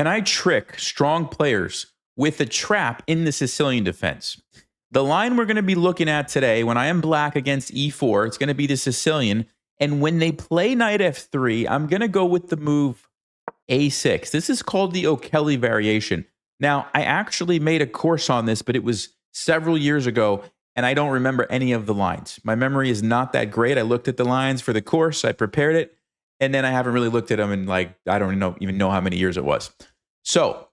Can I trick strong players with a trap in the Sicilian defense? The line we're going to be looking at today, when I am black against e4, it's going to be the Sicilian. And when they play knight f3, I'm going to go with the move a6. This is called the O'Kelly variation. Now, I actually made a course on this, but it was several years ago, and I don't remember any of the lines. My memory is not that great. I looked at the lines for the course, I prepared it, and then I haven't really looked at them in I don't even know how many years it was. So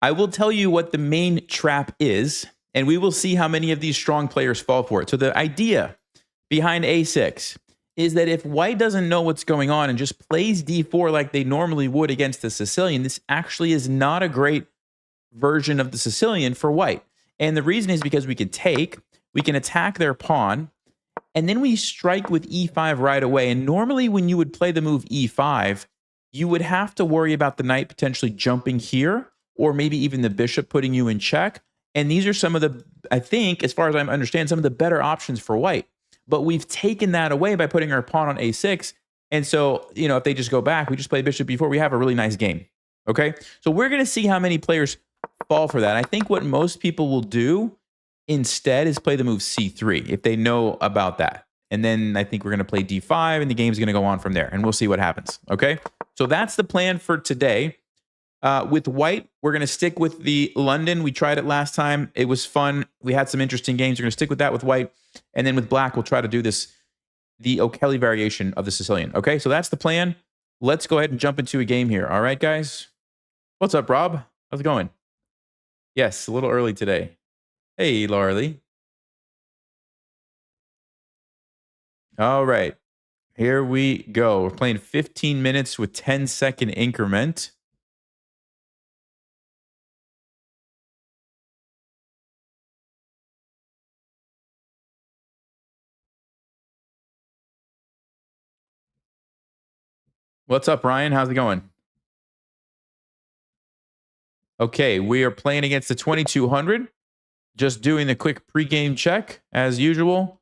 I will tell you what the main trap is, and we will see how many of these strong players fall for it. So the idea behind a6 is that if white doesn't know what's going on and just plays d4 like they normally would against the Sicilian, this actually is not a great version of the Sicilian for white. And the reason is because we can attack their pawn, and then we strike with e5 right away. And normally when you would play the move e5, you would have to worry about the knight potentially jumping here, or maybe even the bishop putting you in check. And these are some of the, I think, as far as I understand, some of the better options for white. But we've taken that away by putting our pawn on a6. And so, if they just go back, we just play bishop b4, we have a really nice game. Okay? So we're going to see how many players fall for that. I think what most people will do instead is play the move c3 if they know about that. And then I think we're going to play d5 and the game's going to go on from there. And we'll see what happens. Okay? So that's the plan for today. With white, we're going to stick with the London. We tried it last time. It was fun. We had some interesting games. We're going to stick with that with white. And then with black, we'll try to do the O'Kelly variation of the Sicilian. Okay, so that's the plan. Let's go ahead and jump into a game here. All right, guys? What's up, Rob? How's it going? Yes, a little early today. Hey, Larly. All right, here we go. We're playing 15 minutes with 10-second increment. What's up, Ryan? How's it going? Okay, we are playing against the 2200. Just doing the quick pregame check, as usual.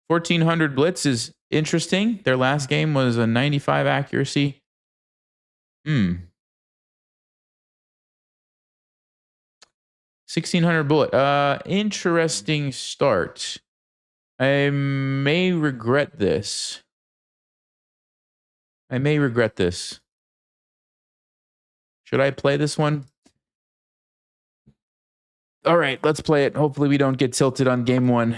1400 blitz is interesting. Their last game was a 95 accuracy. 1600 bullet. Interesting start. I may regret this. Should I play this one? All right, let's play it. Hopefully we don't get tilted on game one.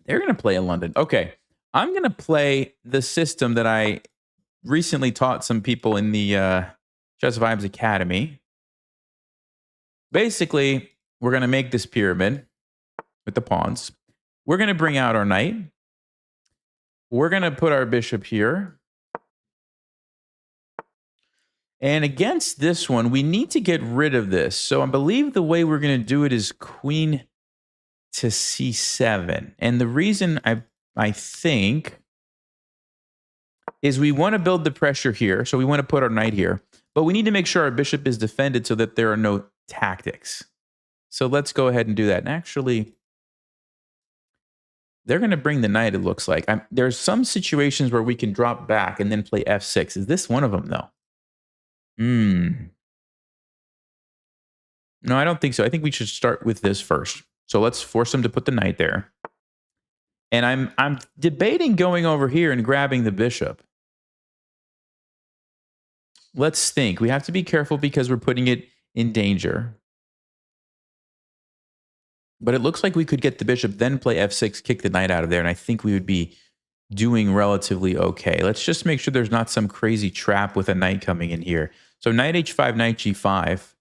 They're going to play in London. Okay, I'm going to play the system that I recently taught some people in the Chess Vibes Academy. Basically, we're going to make this pyramid with the pawns. We're going to bring out our knight. We're going to put our bishop here. And against this one, we need to get rid of this. So I believe the way we're going to do it is queen to c7. And the reason I think is we want to build the pressure here. So we want to put our knight here. But we need to make sure our bishop is defended so that there are no tactics. So let's go ahead and do that. And actually, they're going to bring the knight, it looks like. There's some situations where we can drop back and then play f6. Is this one of them, though? No, I don't think so. I think we should start with this first. So let's force them to put the knight there. And I'm debating going over here and grabbing the bishop. Let's think. We have to be careful because we're putting it in danger. But it looks like we could get the bishop, then play f6, kick the knight out of there, and I think we would be doing relatively okay. Let's just make sure there's not some crazy trap with a knight coming in here. So knight h5, knight g5.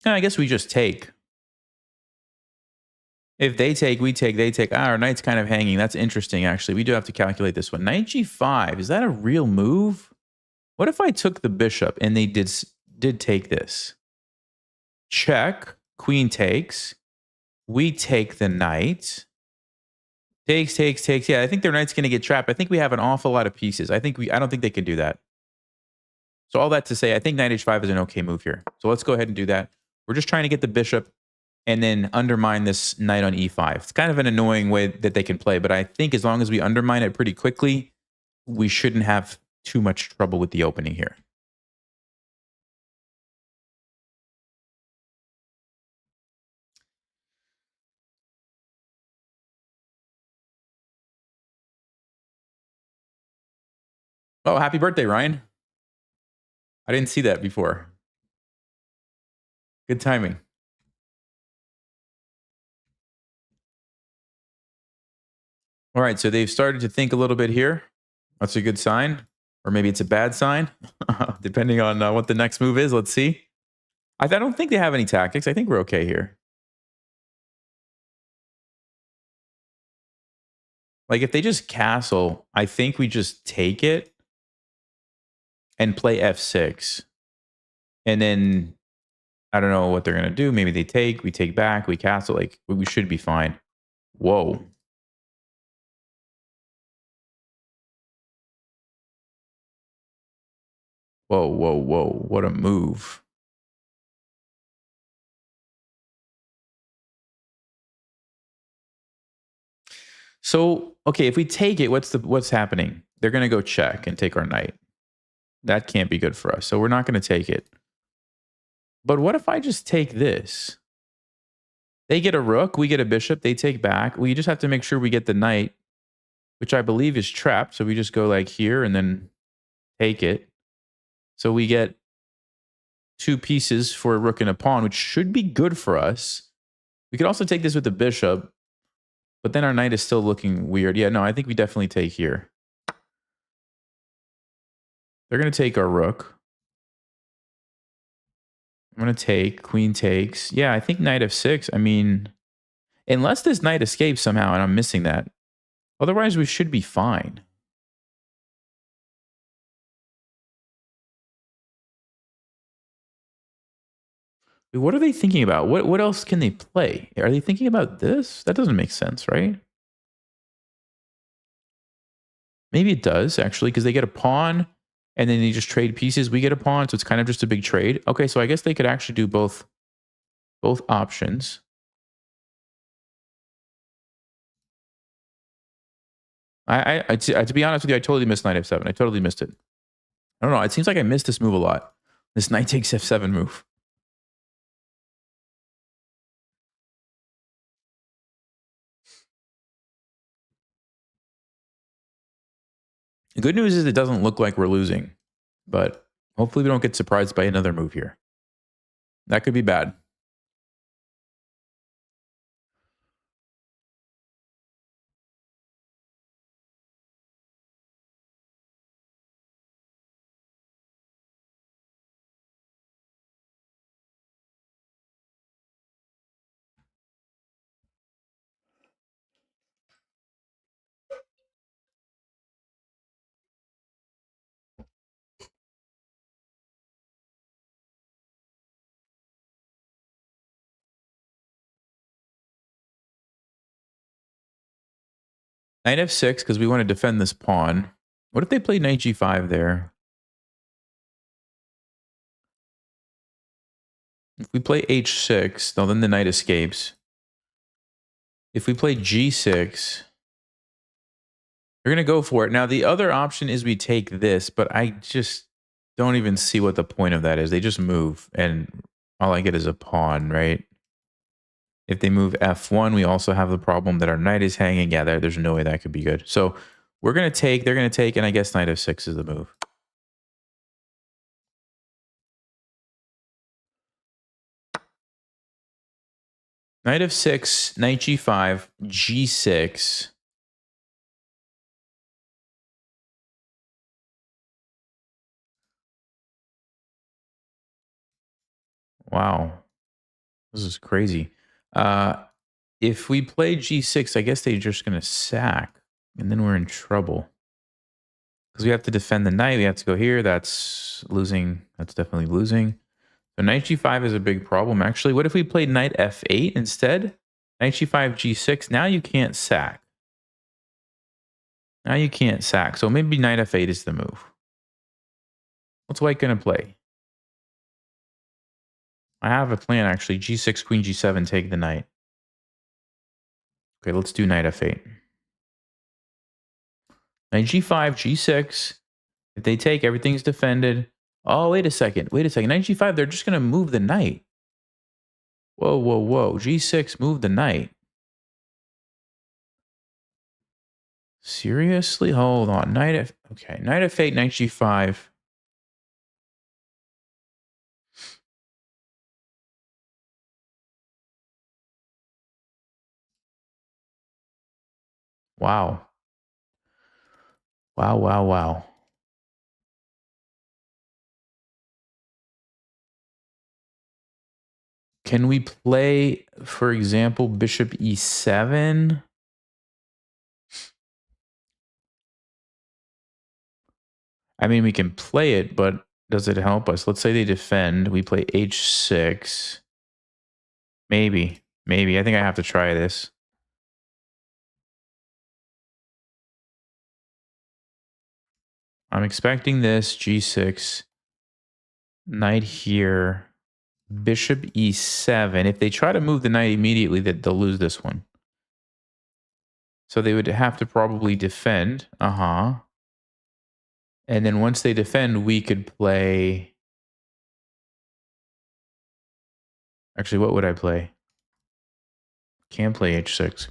And I guess we just take. If they take, we take, they take. Our knight's kind of hanging. That's interesting, actually. We do have to calculate this one. Knight g5, is that a real move? What if I took the bishop and they did take this? Check, queen takes. We take the knight. Takes. Yeah, I think their knight's going to get trapped. I think we have an awful lot of pieces. I don't think they can do that. So all that to say, I think knight h5 is an okay move here. So let's go ahead and do that. We're just trying to get the bishop and then undermine this knight on e5. It's kind of an annoying way that they can play, but I think as long as we undermine it pretty quickly, we shouldn't have too much trouble with the opening here. Oh, happy birthday, Ryan. I didn't see that before. Good timing. All right, so they've started to think a little bit here. That's a good sign. Or maybe it's a bad sign, depending on what the next move is. Let's see. I don't think they have any tactics. I think we're okay here. Like if they just castle, I think we just take it and play f6. And then I don't know what they're going to do. Maybe they take, we take back, we castle. Like we should be fine. Whoa. Whoa, whoa, whoa. What a move. So, okay, if we take it, what's happening? They're going to go check and take our knight. That can't be good for us. So we're not going to take it. But what if I just take this? They get a rook, we get a bishop, they take back. We just have to make sure we get the knight, which I believe is trapped. So we just go like here and then take it. So we get 2 pieces for a rook and a pawn, which should be good for us. We could also take this with the bishop, but then our knight is still looking weird. Yeah, no, I think we definitely take here. They're going to take our rook. I'm going to take, queen takes. Yeah, I think knight f6. I mean, unless this knight escapes somehow and I'm missing that. Otherwise, we should be fine. What are they thinking about? What else can they play? Are they thinking about this? That doesn't make sense, right? Maybe it does, actually, because they get a pawn, and then they just trade pieces. We get a pawn, so it's kind of just a big trade. Okay, so I guess they could actually do both options. To be honest with you, I totally missed knight f7. I totally missed it. I don't know. It seems like I missed this move a lot. This knight takes f7 move. The good news is it doesn't look like we're losing, but hopefully we don't get surprised by another move here. That could be bad. Knight f6 because we want to defend this pawn. What if they play knight g5 there? If we play h6, no, then the knight escapes. If we play g6, they're going to go for it. Now, the other option is we take this, but I just don't even see what the point of that is. They just move, and all I get is a pawn, right? If they move f1, we also have the problem that our knight is hanging. Yeah, there's no way that could be good. So we're going to take, they're going to take, and I guess knight f6 is the move. Knight f6, knight g5, g6. Wow. This is crazy. If we play g6, I guess they're just going to sack, and then we're in trouble. Because we have to defend the knight. We have to go here. That's losing. That's definitely losing. So knight g5 is a big problem. Actually, what if we played knight f8 instead? Knight g5, g6. Now you can't sack. Now you can't sack. So maybe knight f8 is the move. What's white going to play? I have a plan, actually. g6, queen g7, take the knight. Okay, let's do knight f8. Knight g5, g6. If they take, everything's defended. Oh, wait a second. Wait a second. Knight g5, they're just going to move the knight. Whoa, whoa, whoa. G6, move the knight. Seriously? Hold on. Knight F... Okay, knight f8, knight g5. Wow. Wow, wow, wow. Can we play, for example, bishop e7? I mean, we can play it, but does it help us? Let's say they defend. We play h6. Maybe. Maybe. I think I have to try this. I'm expecting this. G6. Knight here. Bishop e7. If they try to move the knight immediately, they'll lose this one. So they would have to probably defend. Uh-huh. And then once they defend, we could play... Actually, what would I play? Can't play h6.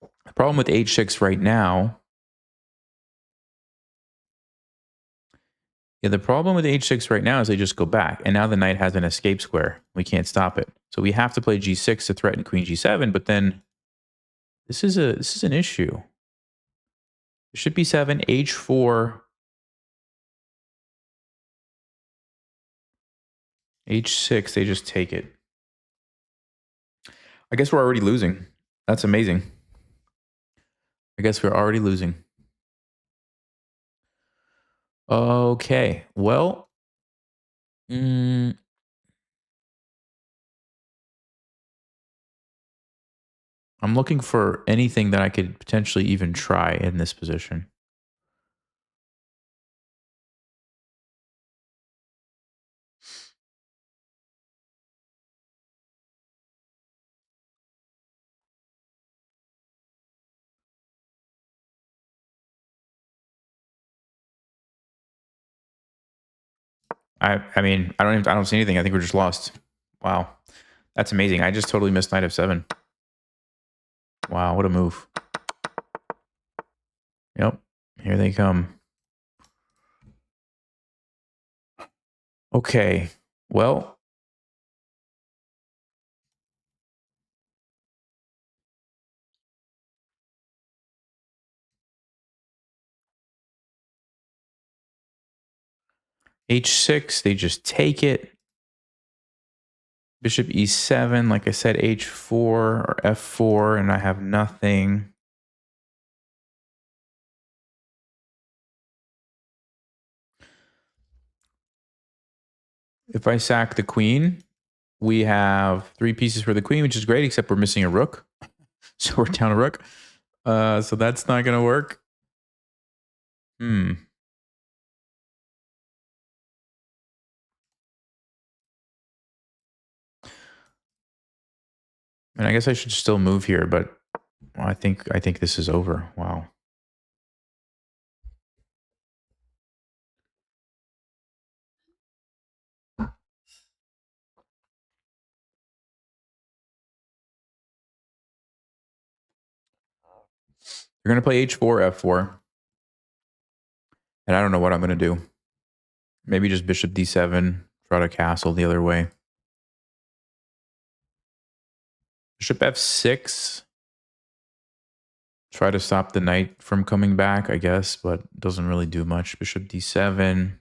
The problem with h6 right now... Yeah, the problem with h6 right now is they just go back. And now the knight has an escape square. We can't stop it. So we have to play g6 to threaten queen g7, but then... This is an issue. Bishop b7, h4... h6, they just take it. I guess we're already losing. That's amazing. I guess we're already losing. Okay, well... I'm looking for anything that I could potentially even try in this position. I mean, I don't see anything. I think we're just lost. Wow. That's amazing. I just totally missed knight f7. Wow, what a move. Yep. Here they come. Okay. Well, h6, they just take it. Bishop e7, like I said, h4 or f4, and I have nothing. If I sack the queen, we have 3 pieces for the queen, which is great, except we're missing a rook. So we're down a rook. So that's not going to work. And I guess I should still move here, but I think this is over. Wow. You're going to play h4, f4. And I don't know what I'm going to do. Maybe just bishop d7, try to castle the other way. Bishop f6. Try to stop the knight from coming back, I guess, but doesn't really do much. Bishop d7.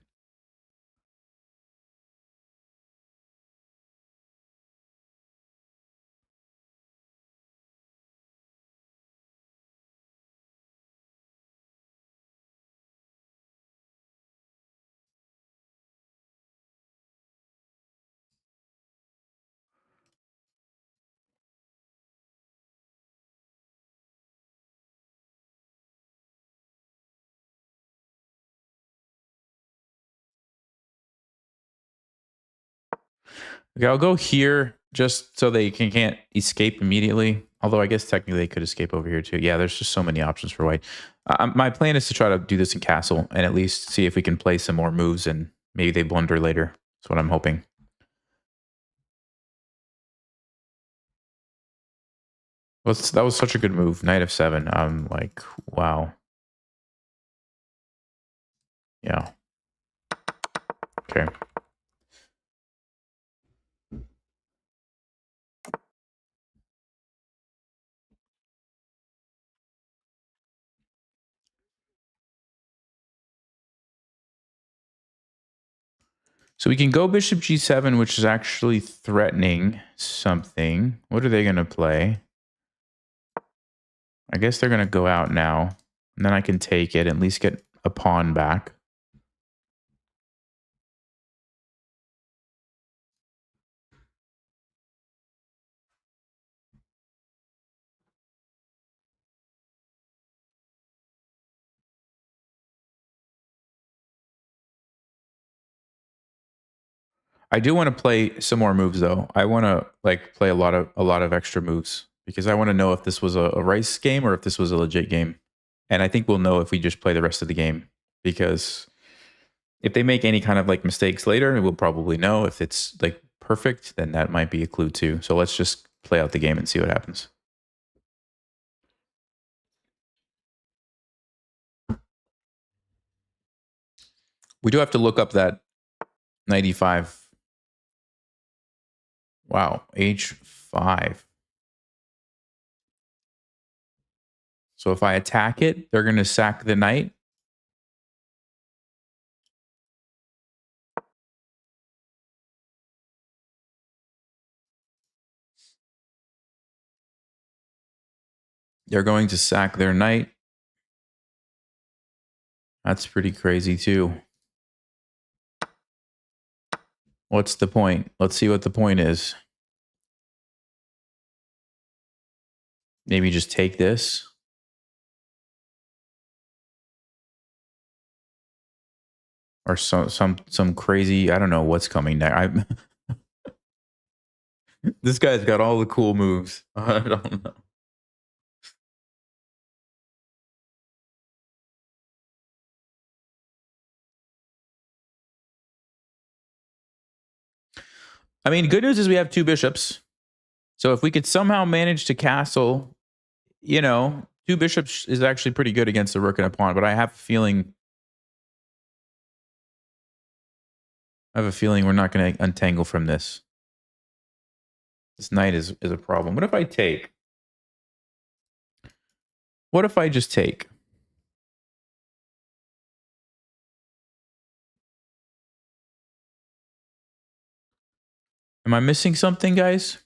Okay, I'll go here. just so they can't escape immediately. Although I guess technically they could escape over here too. Yeah, there's just so many options for white. My plan is to try to do this in castle and at least see if we can play some more moves and maybe they blunder later. That's what I'm hoping. That was such a good move. Knight of 7. I'm like, wow. Yeah. Okay. So we can go bishop g7, which is actually threatening something. What are they going to play? I guess they're going to go out now. And then I can take it and at least get a pawn back. I do want to play some more moves though. I want to like play a lot of extra moves because I want to know if this was a rice game or if this was a legit game. And I think we'll know if we just play the rest of the game because if they make any kind of like mistakes later, we'll probably know. If it's like perfect, then that might be a clue too. So let's just play out the game and see what happens. We do have to look up that 95. Wow, h5. So if I attack it, they're going to sack the knight. They're going to sack their knight. That's pretty crazy too. What's the point? Let's see what the point is. Maybe just take this. Or some crazy, I don't know what's coming next. This guy's got all the cool moves. I don't know. I mean, good news is we have 2 bishops. So if we could somehow manage to castle, you know, 2 bishops is actually pretty good against a rook and a pawn. But I have a feeling we're not going to untangle from this. This knight is a problem. What if I take? What if I just take? Am I missing something, guys?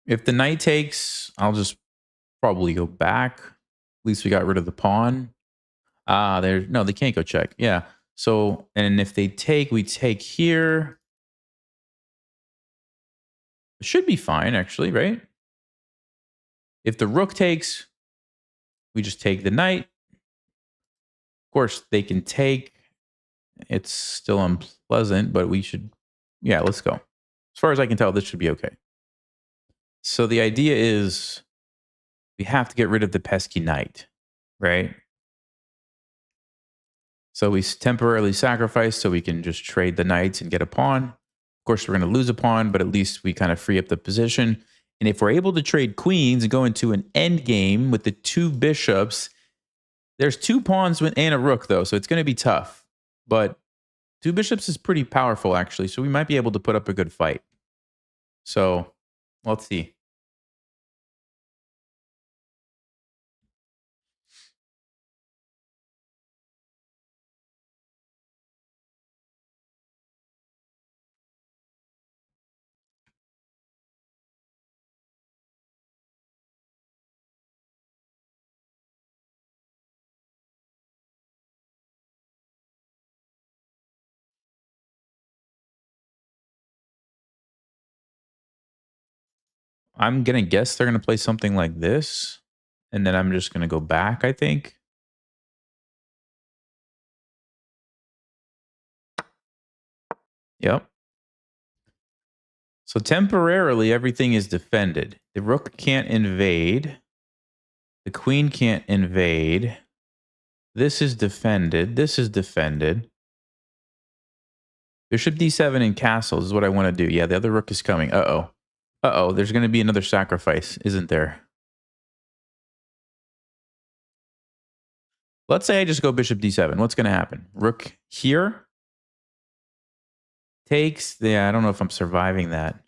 If the knight takes, I'll just probably go back. At least we got rid of the pawn. No, they can't go check. Yeah. So, and if they take, we take here. It should be fine, actually, right? If the rook takes, we just take the knight. Of course, they can take. It's still unpleasant, but we should, yeah, let's go. As far as I can tell, this should be okay. So the idea is we have to get rid of the pesky knight, right? So we temporarily sacrifice so we can just trade the knights and get a pawn. Of course, we're going to lose a pawn, but at least we kind of free up the position. And if we're able to trade queens and go into an end game with the 2 bishops, there's 2 pawns and a rook, though, so it's going to be tough. But 2 bishops is pretty powerful, actually, so we might be able to put up a good fight. So let's see. I'm going to guess they're going to play something like this. And then I'm just going to go back, I think. Yep. So temporarily, everything is defended. The rook can't invade. The queen can't invade. This is defended. This is defended. Bishop d7 and castles is what I want to do. Yeah, the other rook is coming. Uh-oh. Uh-oh, there's going to be another sacrifice, isn't there? Let's say I just go bishop d7. What's going to happen? Rook here takes. Yeah, I don't know if I'm surviving that.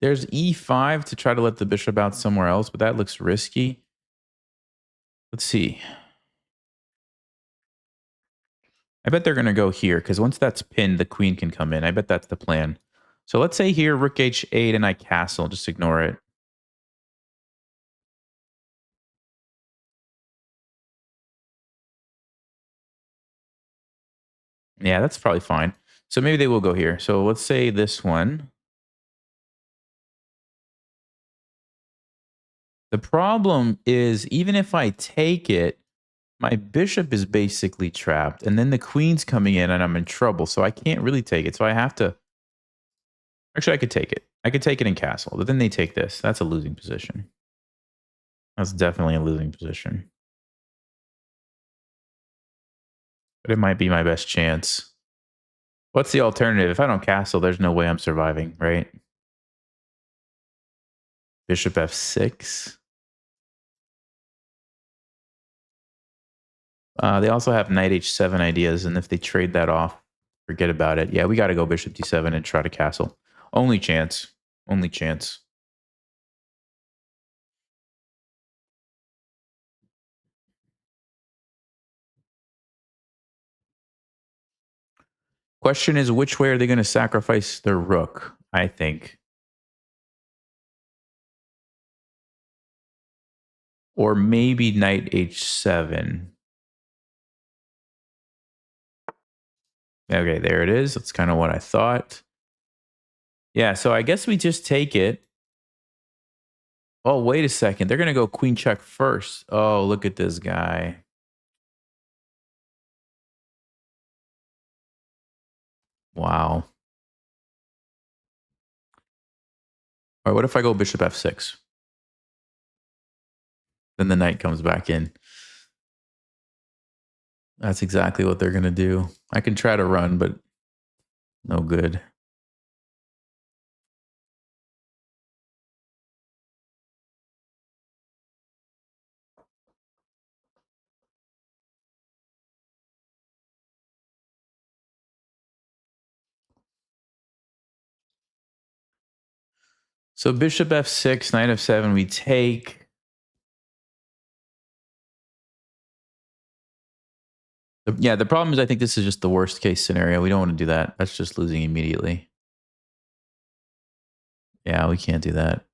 There's e5 to try to let the bishop out somewhere else, but that looks risky. Let's see. I bet they're going to go here because once that's pinned, the queen can come in. I bet that's the plan. So let's say here, rook h8 and I castle. Just ignore it. Yeah, that's probably fine. So maybe they will go here. So let's say this one. The problem is even if I take it, my bishop is basically trapped. And then the queen's coming in and I'm in trouble. So I can't really take it. So I have to... Actually, I could take it. I could take it in castle. But then they take this. That's a losing position. That's definitely a losing position. But it might be my best chance. What's the alternative? If I don't castle, there's no way I'm surviving, right? Bishop f6. They also have knight h7 ideas, and if they trade that off, forget about it. Yeah, we got to go bishop d7 and try to castle. Only chance. Only chance. Question is, which way are they going to sacrifice their rook, I think? Or maybe knight h7. Okay, there it is. That's kind of what I thought. Yeah, so I guess we just take it. Oh, wait a second. They're going to go queen check first. Oh, look at this guy. Wow. All right, what if I go bishop f6? Then the knight comes back in. That's exactly what they're going to do. I can try to run, but no good. So bishop f6, knight f7, we take. Yeah, the problem is I think this is just the worst case scenario. We don't want to do that. That's just losing immediately. Yeah, we can't do that.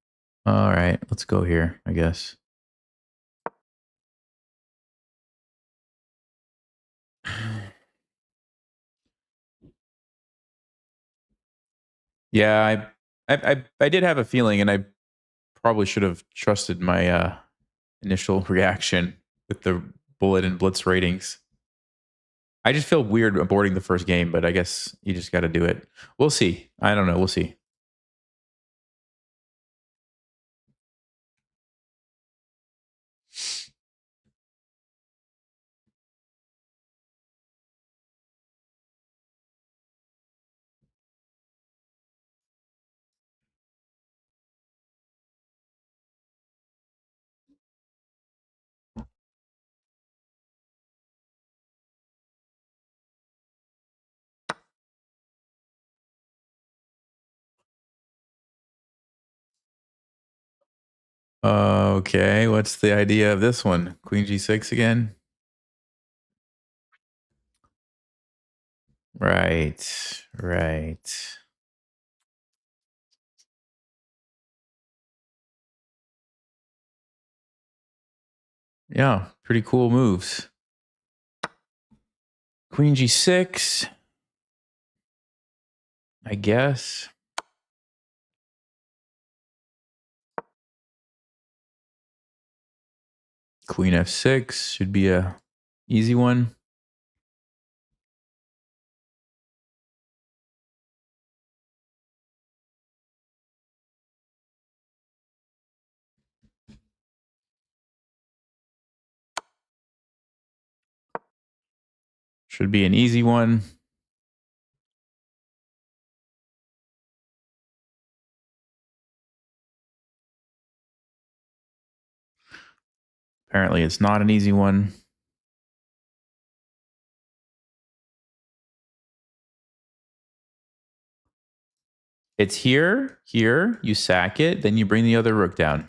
All right, let's go here, I guess. Yeah, I did have a feeling, and I probably should have trusted my initial reaction with the bullet and blitz ratings. I just feel weird aborting the first game, but I guess you just got to do it. We'll see. I don't know. We'll see. Okay, what's the idea of this one? Queen g6 again? Right, right. Yeah, pretty cool moves. Queen g6, I guess. Queen f6 should be a easy one. Should be an easy one. Apparently, it's not an easy one. It's here, you sack it, then you bring the other rook down.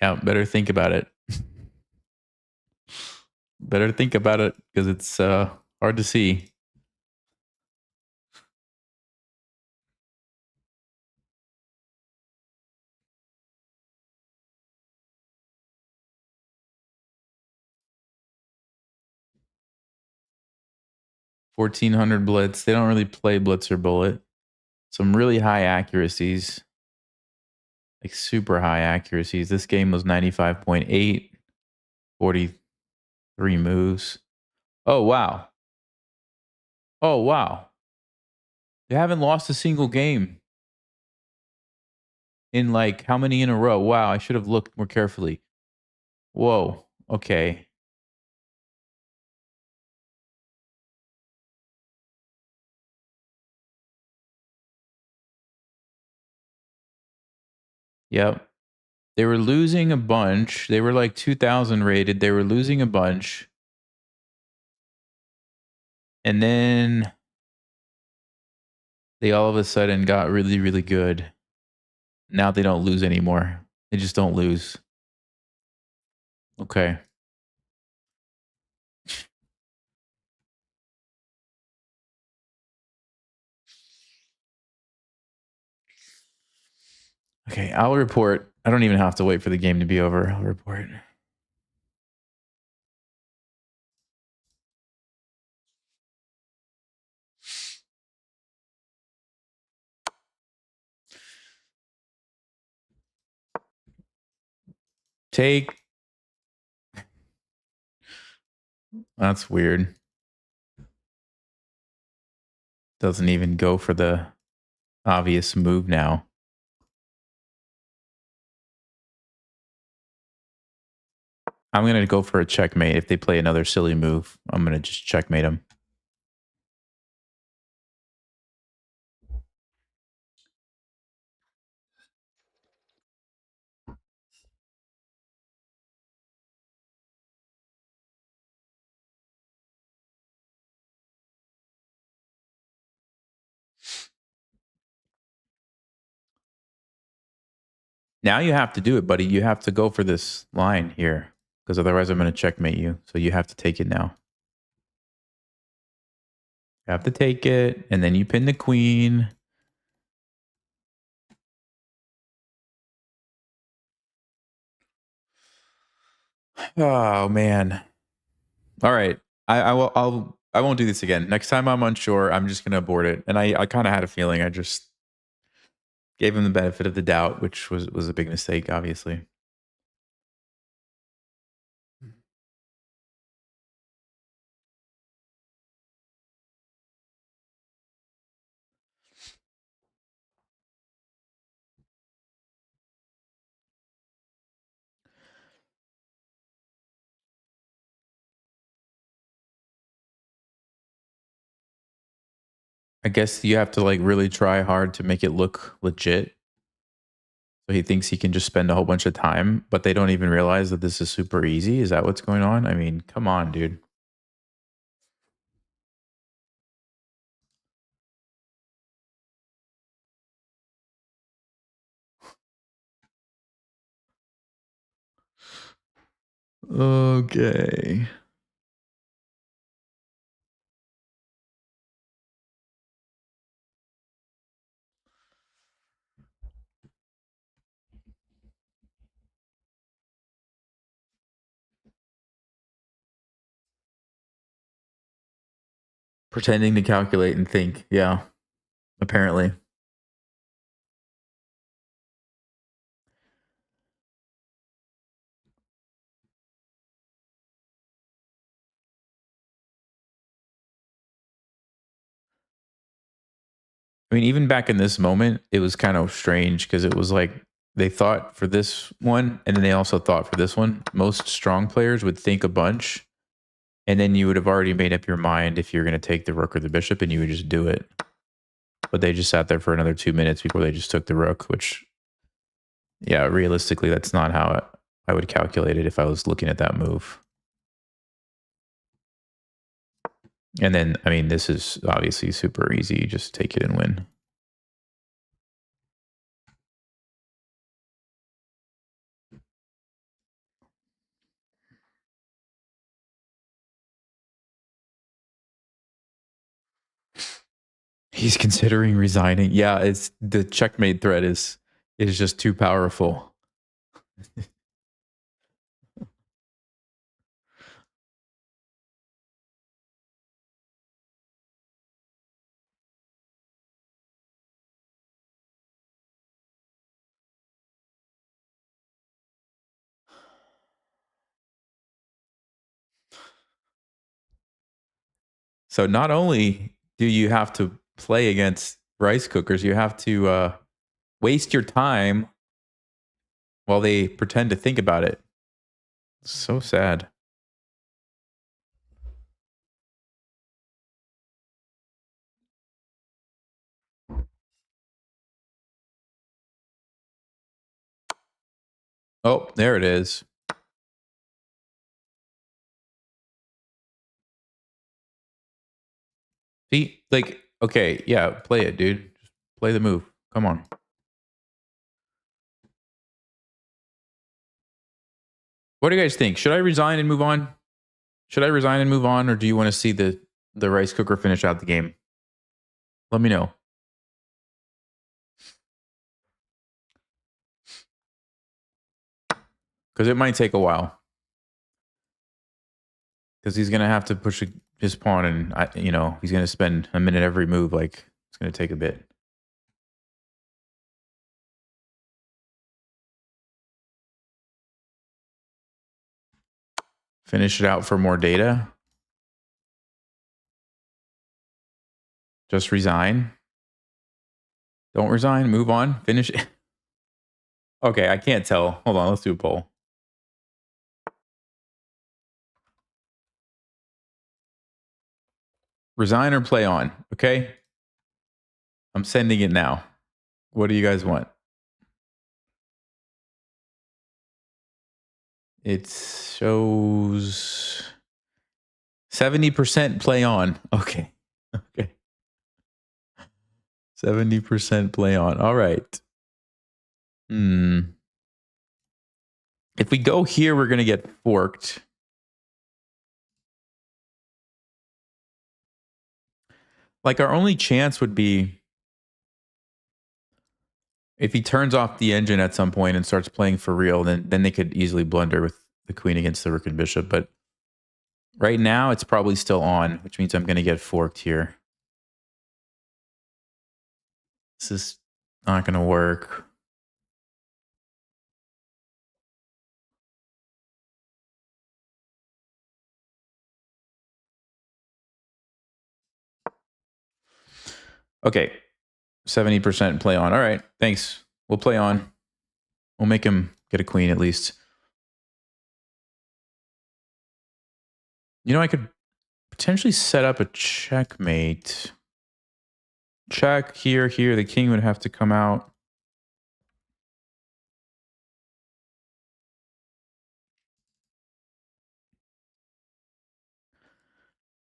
Yeah, better think about it. Better think about it because it's hard to see. $1,400 blitz. They don't really play blitz or bullet. Some really high accuracies. Like super high accuracies. This game was 95.8, 43 moves. Oh, wow. Oh, wow. They haven't lost a single game in like how many in a row? Wow, I should have looked more carefully. Whoa. Okay. Yep. They were losing a bunch. They were like 2,000 rated. They were losing a bunch. And then they all of a sudden got really, really good. Now they don't lose anymore. They just don't lose. Okay. Okay, I'll report. I don't even have to wait for the game to be over. I'll report. Take. That's weird. Doesn't even go for the obvious move now. I'm going to go for a checkmate. If they play another silly move, I'm going to just checkmate them. Now you have to do it, buddy. You have to go for this line here because otherwise I'm going to checkmate you. So you have to take it now. You have to take it, and then you pin the queen. Oh man. All right. I won't do this again. Next time I'm unsure, I'm just gonna abort it. And I kind of had a feeling. I just gave him the benefit of the doubt, which was a big mistake, obviously. I guess you have to like really try hard to make it look legit. So he thinks he can just spend a whole bunch of time, but they don't even realize that this is super easy. Is that what's going on? I mean, come on, dude. Okay. Pretending to calculate and think. Yeah, apparently. I mean, even back in this moment, it was kind of strange because it was like they thought for this one, and then they also thought for this one. Most strong players would think a bunch, and then you would have already made up your mind if you're going to take the rook or the bishop, and you would just do it. But they just sat there for another 2 minutes before they just took the rook, which, yeah, realistically, that's not how I would calculate it if I was looking at that move. And then, I mean, this is obviously super easy. Just take it and win. He's considering resigning. Yeah, it's the checkmate threat is just too powerful. So not only do you have to play against rice cookers, you have to waste your time while they pretend to think about it. So sad. Oh, there it is. See, like, okay, yeah, play it, dude. Just play the move. Come on. What do you guys think? Should I resign and move on? Should I resign and move on, or do you want to see the rice cooker finish out the game? Let me know. Because it might take a while. Because he's gonna have to push his pawn, and he's gonna spend a minute every move. Like it's gonna take a bit. Finish it out for more data. Just resign. Don't resign. Move on. Finish it. Okay, I can't tell. Hold on. Let's do a poll. Resign or play on. Okay. I'm sending it now. What do you guys want? It shows 70% play on. Okay. Okay. 70% play on. All right. If we go here, we're going to get forked. Like our only chance would be if he turns off the engine at some point and starts playing for real, then they could easily blunder with the queen against the rook and bishop. But right now, it's probably still on, which means I'm going to get forked here. This is not going to work. Okay, 70% play on. All right, thanks. We'll play on. We'll make him get a queen at least. I could potentially set up a checkmate. Check here, here. The king would have to come out.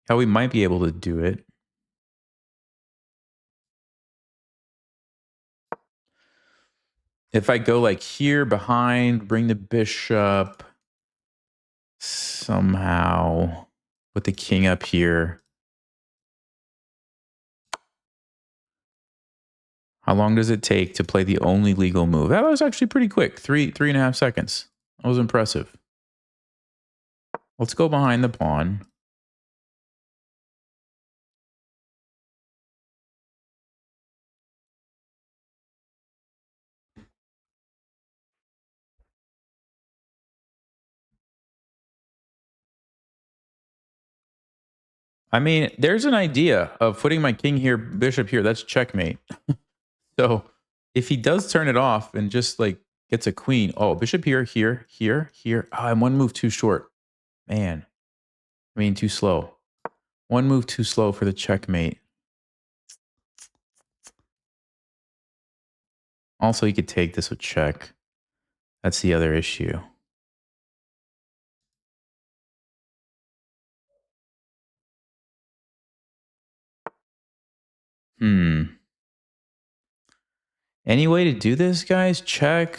How we might be able to do it. If I go like here behind, bring the bishop somehow, put the king up here. How long does it take to play the only legal move? That was actually pretty quick. 3.5 seconds. That was impressive. Let's go behind the pawn. I mean, there's an idea of putting my king here, bishop here. That's checkmate. So if he does turn it off and just like gets a queen. Oh, bishop here, here, here, here. Oh, I'm one move too short. Man. I mean, too slow. One move too slow for the checkmate. Also, he could take this with check. That's the other issue. Any way to do this, guys? Check.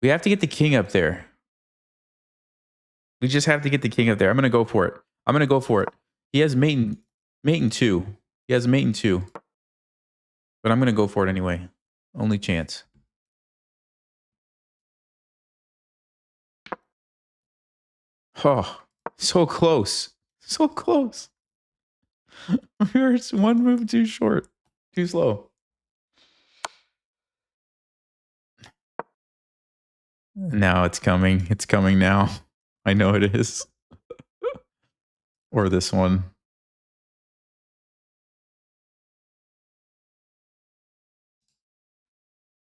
We have to get the king up there. We just have to get the king up there. I'm going to go for it. I'm going to go for it. He has mate in 2. He has mate in 2. But I'm going to go for it anyway. Only chance. Oh, so close. So close. We were one move too short. Too slow. Now it's coming. It's coming now. I know it is. Or this one.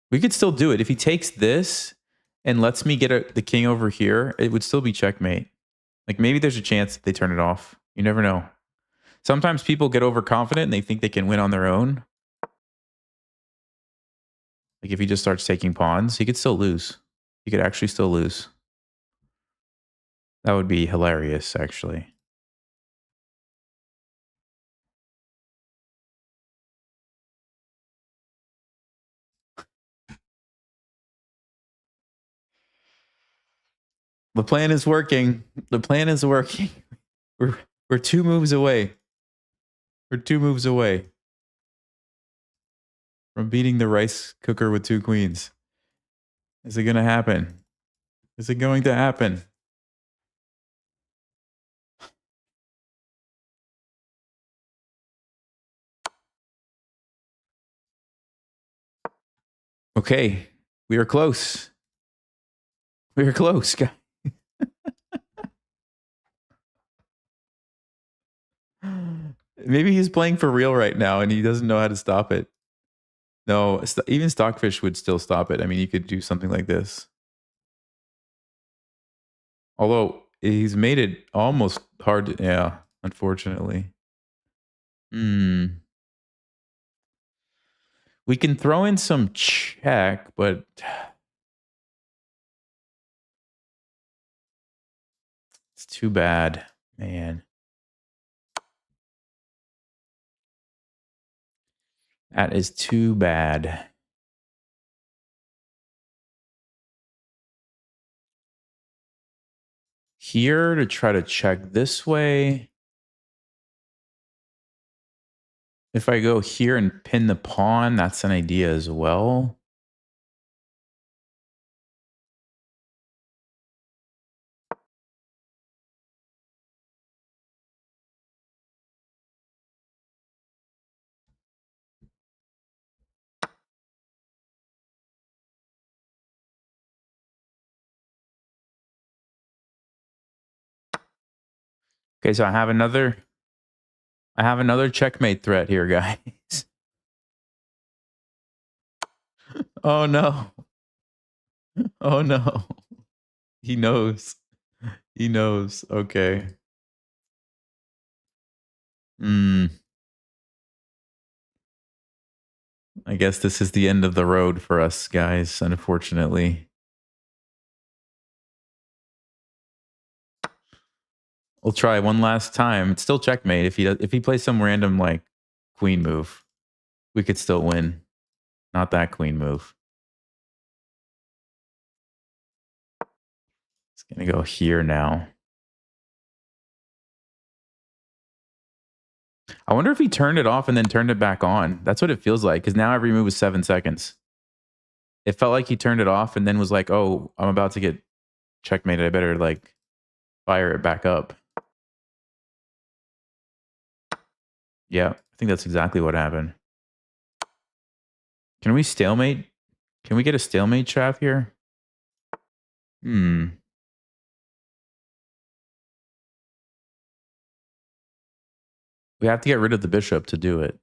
We could still do it. If he takes this and lets me get the king over here, it would still be checkmate. Like maybe there's a chance that they turn it off. You never know. Sometimes people get overconfident and they think they can win on their own. Like if he just starts taking pawns, he could still lose. He could actually still lose. That would be hilarious, actually. The plan is working. The plan is working. We're 2 moves away. We're 2 moves away from beating the rice cooker with 2 queens. Is it going to happen? Is it going to happen? Okay, we are close. We are close, guys. Maybe he's playing for real right now and he doesn't know how to stop it. No, even Stockfish would still stop it. I mean, you could do something like this. Although he's made it almost hard to, yeah, unfortunately. We can throw in some check, but it's too bad, man. That is too bad. Here to try to check this way. If I go here and pin the pawn, that's an idea as well. Okay, so I have another checkmate threat here, guys. Oh no. Oh no. He knows. He knows. Okay. I guess this is the end of the road for us, guys, unfortunately. We'll try one last time. It's still checkmate. If he plays some random like queen move, we could still win. Not that queen move. It's gonna go here now. I wonder if he turned it off and then turned it back on. That's what it feels like, because now every move is 7 seconds. It felt like he turned it off and then was like, oh, I'm about to get checkmated. I better like fire it back up. Yeah, I think that's exactly what happened. Can we stalemate? Can we get a stalemate trap here? We have to get rid of the bishop to do it.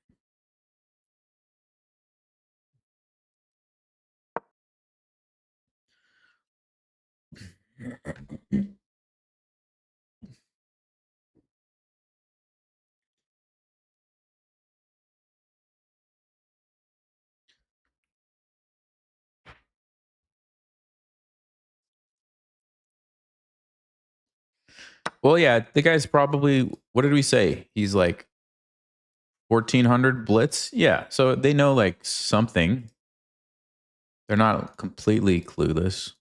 Well, yeah, the guy's probably, what did we say? He's like 1400 blitz. Yeah. So they know like something. They're not completely clueless.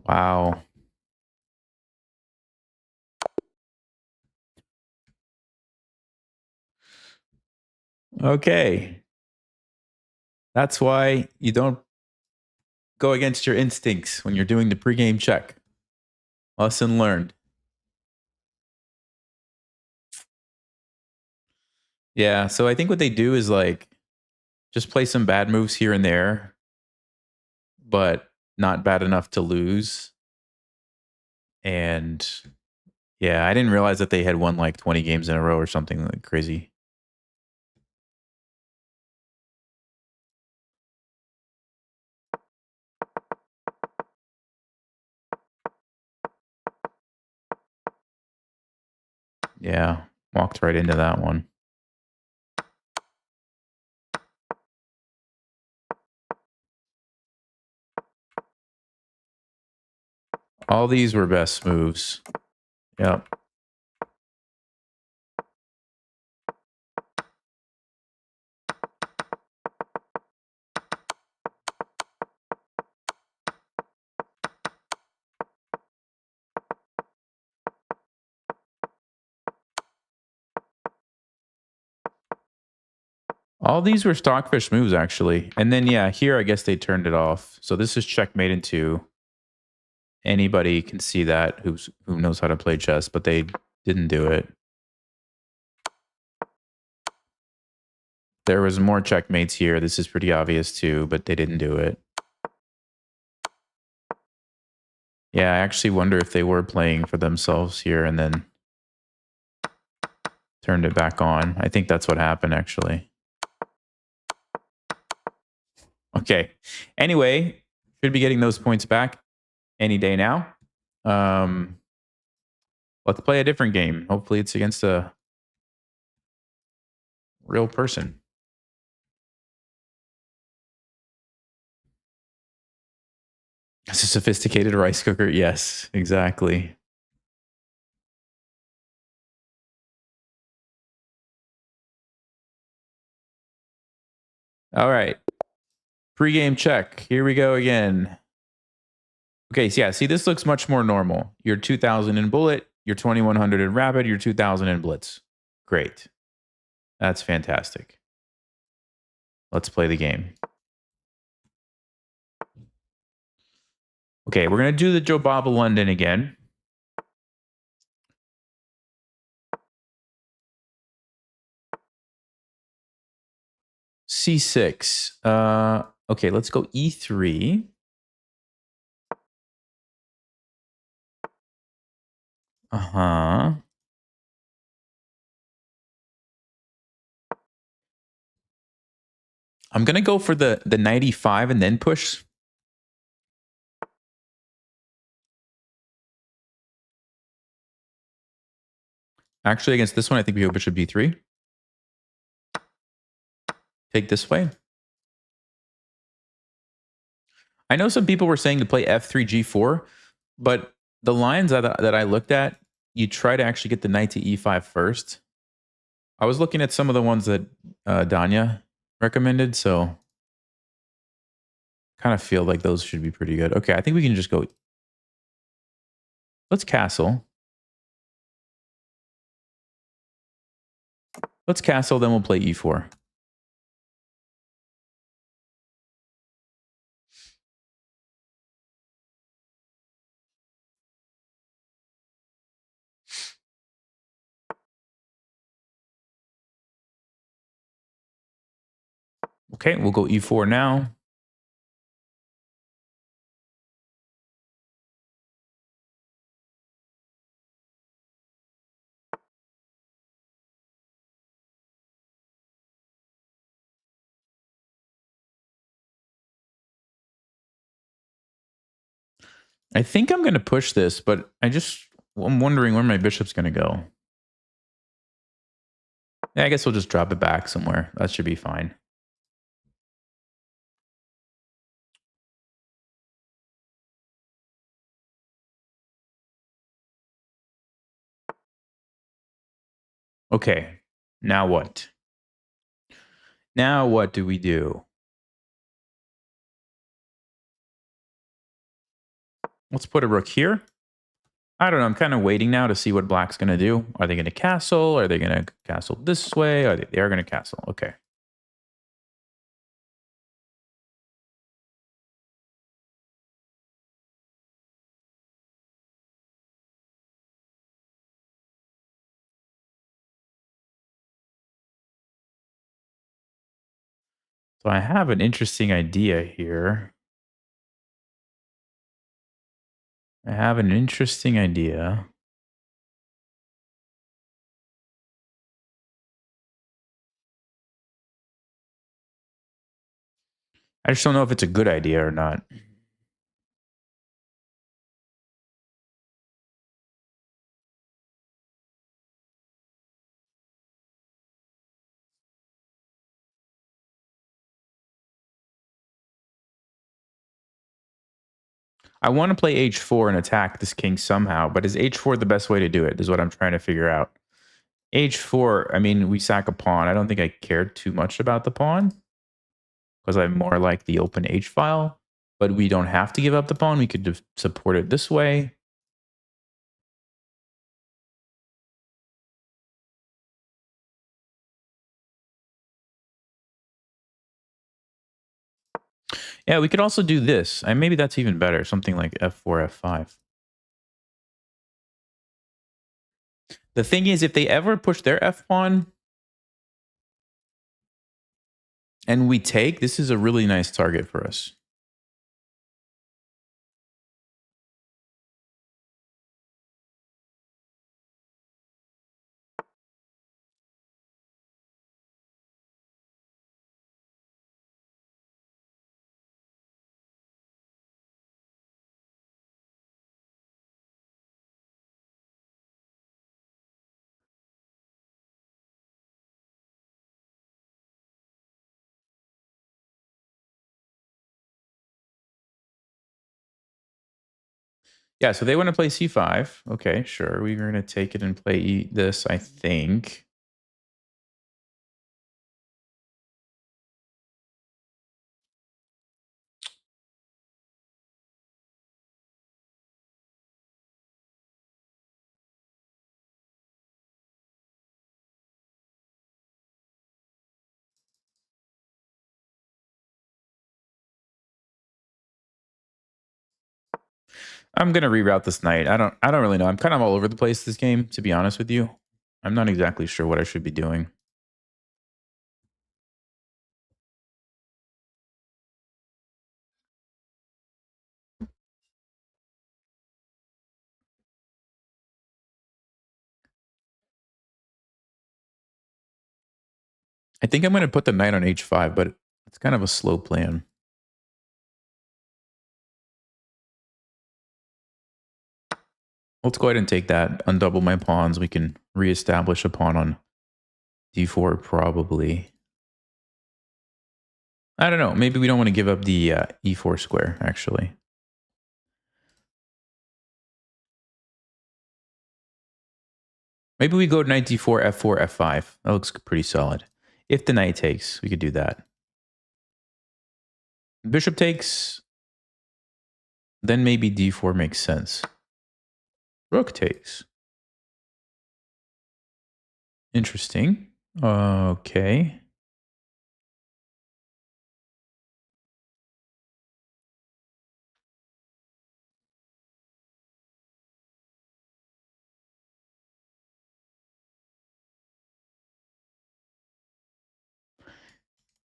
Wow. Okay. That's why you don't go against your instincts when you're doing the pregame check. Lesson learned. Yeah. So I think what they do is like just play some bad moves here and there, but not bad enough to lose. And yeah, I didn't realize that they had won like 20 games in a row or something like crazy. Yeah, walked right into that one. All these were best moves. Yep. All these were stockfish moves, actually. And then, yeah, here I guess they turned it off. So this is checkmate in 2. Anybody can see that who knows how to play chess, but they didn't do it. There was more checkmates here. This is pretty obvious too, but they didn't do it. Yeah, I actually wonder if they were playing for themselves here and then turned it back on. I think that's what happened, actually. Okay. Anyway, should be getting those points back any day now. Let's play a different game. Hopefully it's against a real person. It's a sophisticated rice cooker. Yes, exactly. All right. Pre-game check. Here we go again. Okay, so yeah, see, this looks much more normal. You're 2000 in bullet, you're 2100 in rapid, you're 2000 in blitz. Great. That's fantastic. Let's play the game. Okay, we're going to do the Joe Bob London again. C6. Okay, let's go E3. Uh-huh. I'm going to go for the 95 and then push. Actually, against this one, I think we go bishop D3. Take this way. I know some people were saying to play F3, G4, but the lines that I looked at, you try to actually get the knight to E5 first. I was looking at some of the ones that Danya recommended, so kind of feel like those should be pretty good. Okay, I think we can just go. Let's castle. Let's castle, then we'll play E4. Okay, we'll go e4 now. I think I'm going to push this, but I'm wondering where my bishop's going to go. Yeah, I guess we'll just drop it back somewhere. That should be fine. Okay, now what? Now what do we do? Let's put a rook here. I don't know. I'm kind of waiting now to see what black's going to do. Are they going to castle? Are they going to castle this way? They are going to castle. Okay. So I have an interesting idea here. I have an interesting idea. I just don't know if it's a good idea or not. I want to play h4 and attack this king somehow, but is h4 the best way to do it? Is what I'm trying to figure out. h4, I mean, we sack a pawn. I don't think I cared too much about the pawn because I more like the open h file, but we don't have to give up the pawn. We could support it this way. Yeah, we could also do this. And maybe that's even better. Something like f4, f5. The thing is, if they ever push their f pawn and we take, this is a really nice target for us. Yeah, so they want to play c5. Okay, sure. We're going to take it and play this, I think. I'm going to reroute this knight. I don't really know. I'm kind of all over the place this game, to be honest with you. I'm not exactly sure what I should be doing. I think I'm going to put the knight on h5, but it's kind of a slow plan. Let's go ahead and take that, undouble my pawns. We can reestablish a pawn on d4 probably. I don't know. Maybe we don't want to give up the e4 square, actually. Maybe we go knight d4, f4, f5. That looks pretty solid. If the knight takes, we could do that. Bishop takes, then maybe d4 makes sense. Rook takes. Interesting. Okay.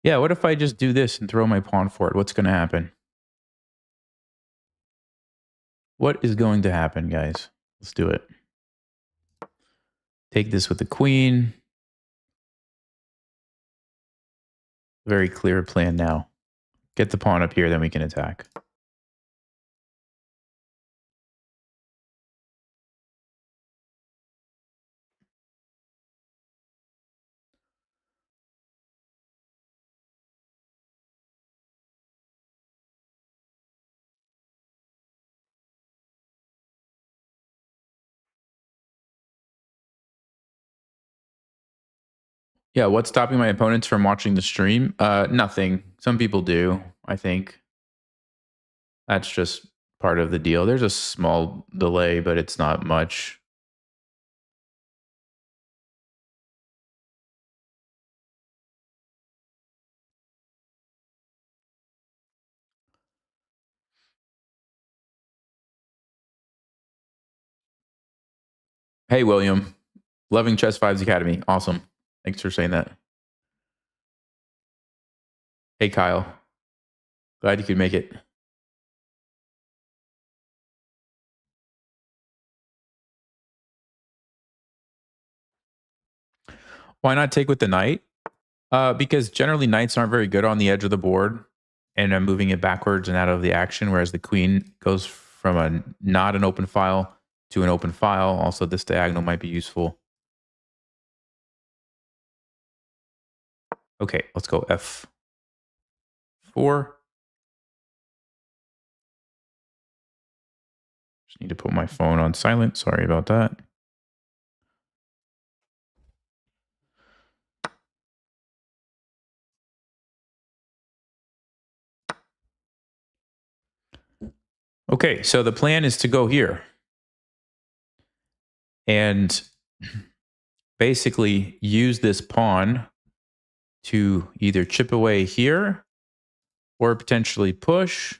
Yeah, what if I just do this and throw my pawn forward? What's going to happen? What is going to happen, guys? Let's do it. Take this with the queen. Very clear plan now. Get the pawn up here, then we can attack. Yeah, what's stopping my opponents from watching the stream? Nothing. Some people do, I think. That's just part of the deal. There's a small delay, but it's not much. Hey, William. Loving Chess Fives Academy. Awesome. Thanks for saying that. Hey, Kyle. Glad you could make it. Why not take with the knight? Because generally knights aren't very good on the edge of the board, and I'm moving it backwards and out of the action, whereas the queen goes from a not an open file to an open file. Also, this diagonal might be useful. Okay, let's go F4. Just need to put my phone on silent. Sorry about that. Okay, so the plan is to go here and basically use this pawn to either chip away here or potentially push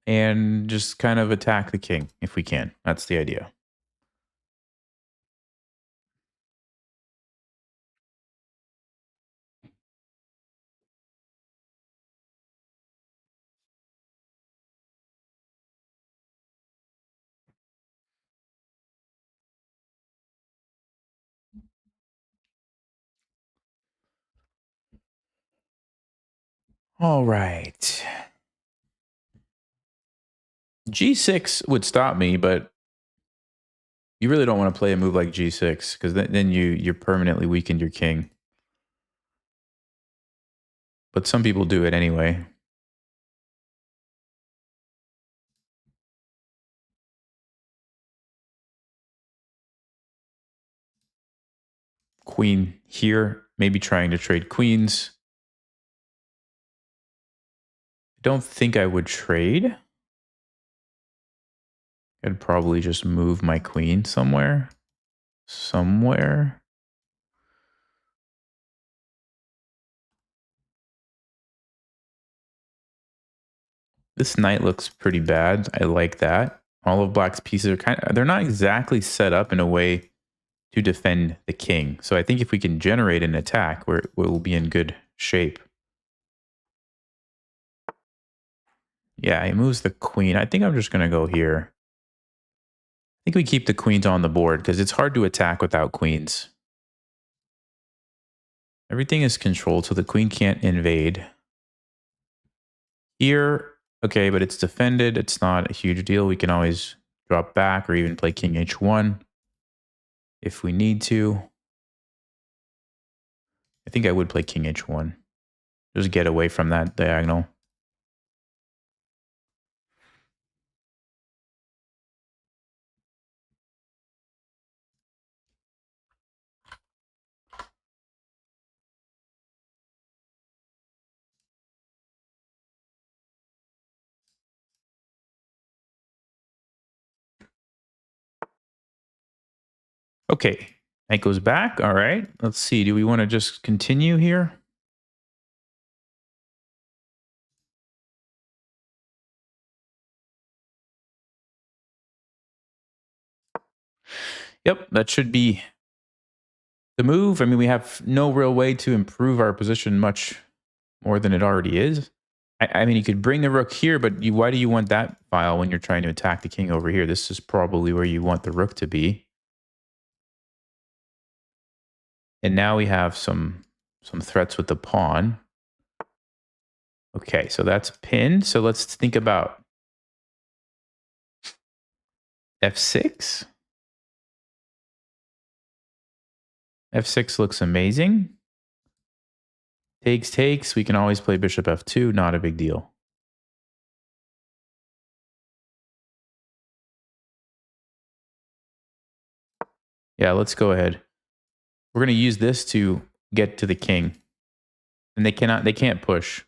and just kind of attack the king if we can. That's the idea. All right. G6 would stop me, but you really don't want to play a move like G6 because then you're permanently weakened your king. But some people do it anyway. Queen here, maybe trying to trade queens. I don't think I would trade. I'd probably just move my queen somewhere. This knight looks pretty bad. I like that. All of black's pieces are they're not exactly set up in a way to defend the king. So I think if we can generate an attack, we'll be in good shape. Yeah, he moves the queen. I think I'm just going to go here. I think we keep the queens on the board because it's hard to attack without queens. Everything is controlled, so the queen can't invade. Here, okay, but it's defended. It's not a huge deal. We can always drop back or even play king h1 if we need to. I think I would play king h1. Just get away from that diagonal. Okay, knight goes back. All right, let's see. Do we want to just continue here? Yep, that should be the move. I mean, we have no real way to improve our position much more than it already is. I mean, you could bring the rook here, but why do you want that file when you're trying to attack the king over here? This is probably where you want the rook to be. And now we have some threats with the pawn. Okay, so that's pinned. So let's think about f6. f6 looks amazing. Takes, takes. We can always play bishop f2. Not a big deal. Yeah, let's go ahead. We're going to use this to get to the king. And they can't push.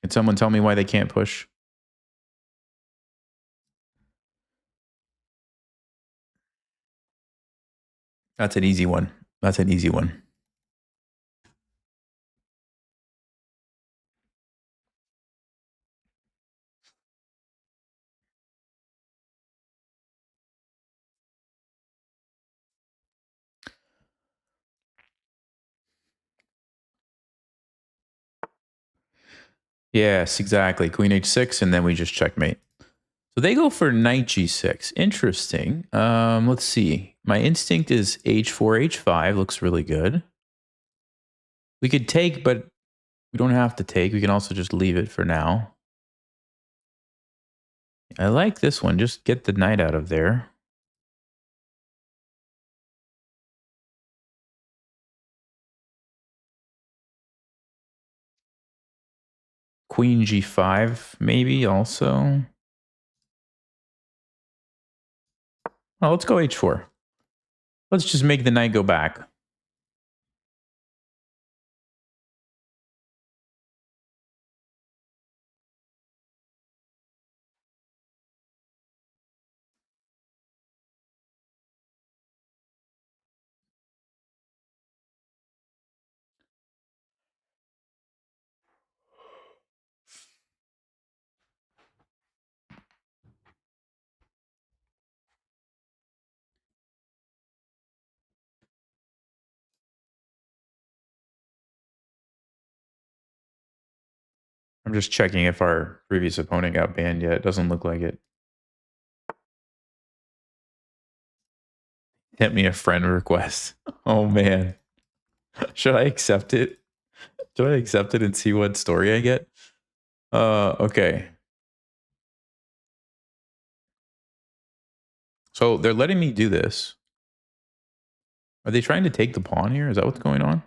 Can someone tell me why they can't push? That's an easy one. That's an easy one. Yes, exactly. Queen h6, and then we just checkmate. So they go for knight g6. Interesting. Let's see. My instinct is h4, h5. Looks really good. We could take, but we don't have to take. We can also just leave it for now. I like this one. Just get the knight out of there. Queen g5, maybe also. Oh, let's go h4. Let's just make the knight go back. I'm just checking if our previous opponent got banned yet. It doesn't look like it. Hit me a friend request. Oh, man. Should I accept it? Should I accept it and see what story I get? Okay. So they're letting me do this. Are they trying to take the pawn here? Is that what's going on?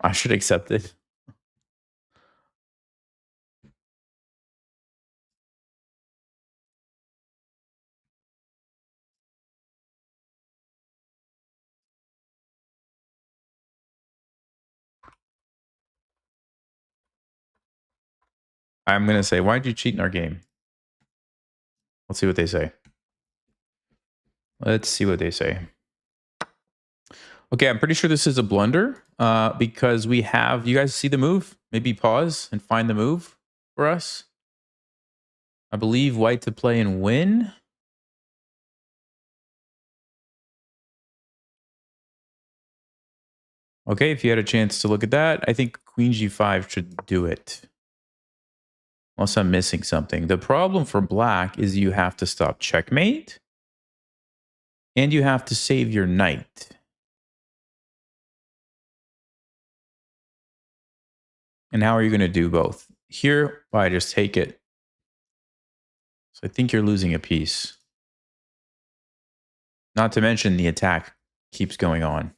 I should accept it. I'm going to say, why'd you cheat in our game? Let's see what they say. Let's see what they say. Okay, I'm pretty sure this is a blunder because we have, you guys see the move? Maybe pause and find the move for us. I believe white to play and win. Okay, if you had a chance to look at that, I think queen g5 should do it. Unless I'm missing something. The problem for black is you have to stop checkmate. And you have to save your knight. And how are you going to do both? Here, I just take it. So I think you're losing a piece. Not to mention the attack keeps going on.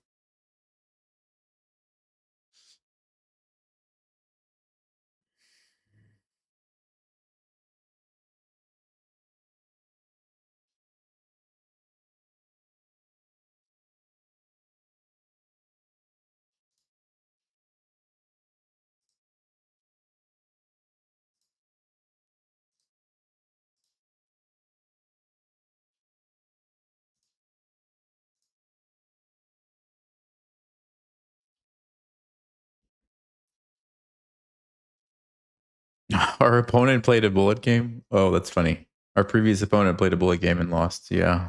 Our opponent played a bullet game. Oh, that's funny. Our previous opponent played a bullet game and lost. Yeah.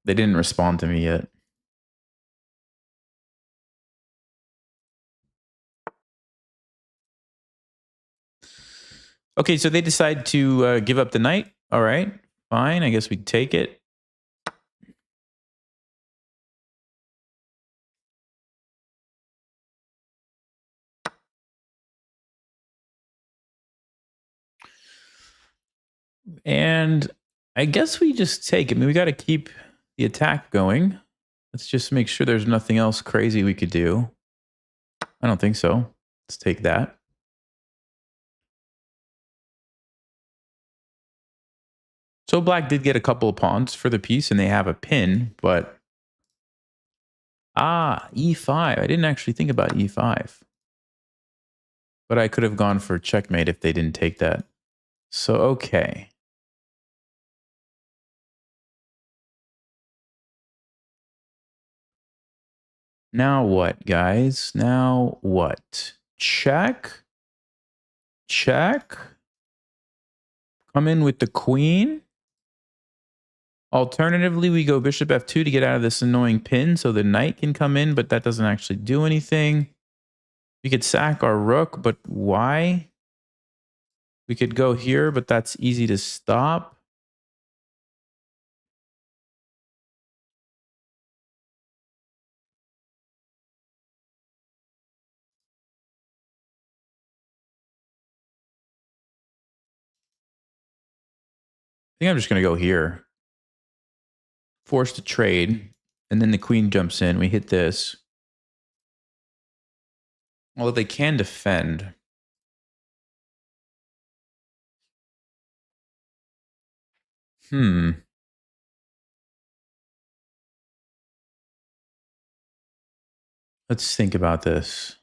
They didn't respond to me yet. Okay, so they decide to give up the knight. All right, fine. I guess we take it. And I guess we just take it. I mean, we got to keep the attack going. Let's just make sure there's nothing else crazy we could do. I don't think so. Let's take that. So black did get a couple of pawns for the piece, and they have a pin, but... E5. I didn't actually think about E5. But I could have gone for checkmate if they didn't take that. So, okay. Now what, guys? Now what? Check. Check. Come in with the queen. Alternatively, we go bishop f2 to get out of this annoying pin so the knight can come in, but that doesn't actually do anything. We could sack our rook, but why? We could go here, but that's easy to stop. I think I'm just going to go here. Forced to trade. And then the queen jumps in. We hit this. Although they can defend. Let's think about this.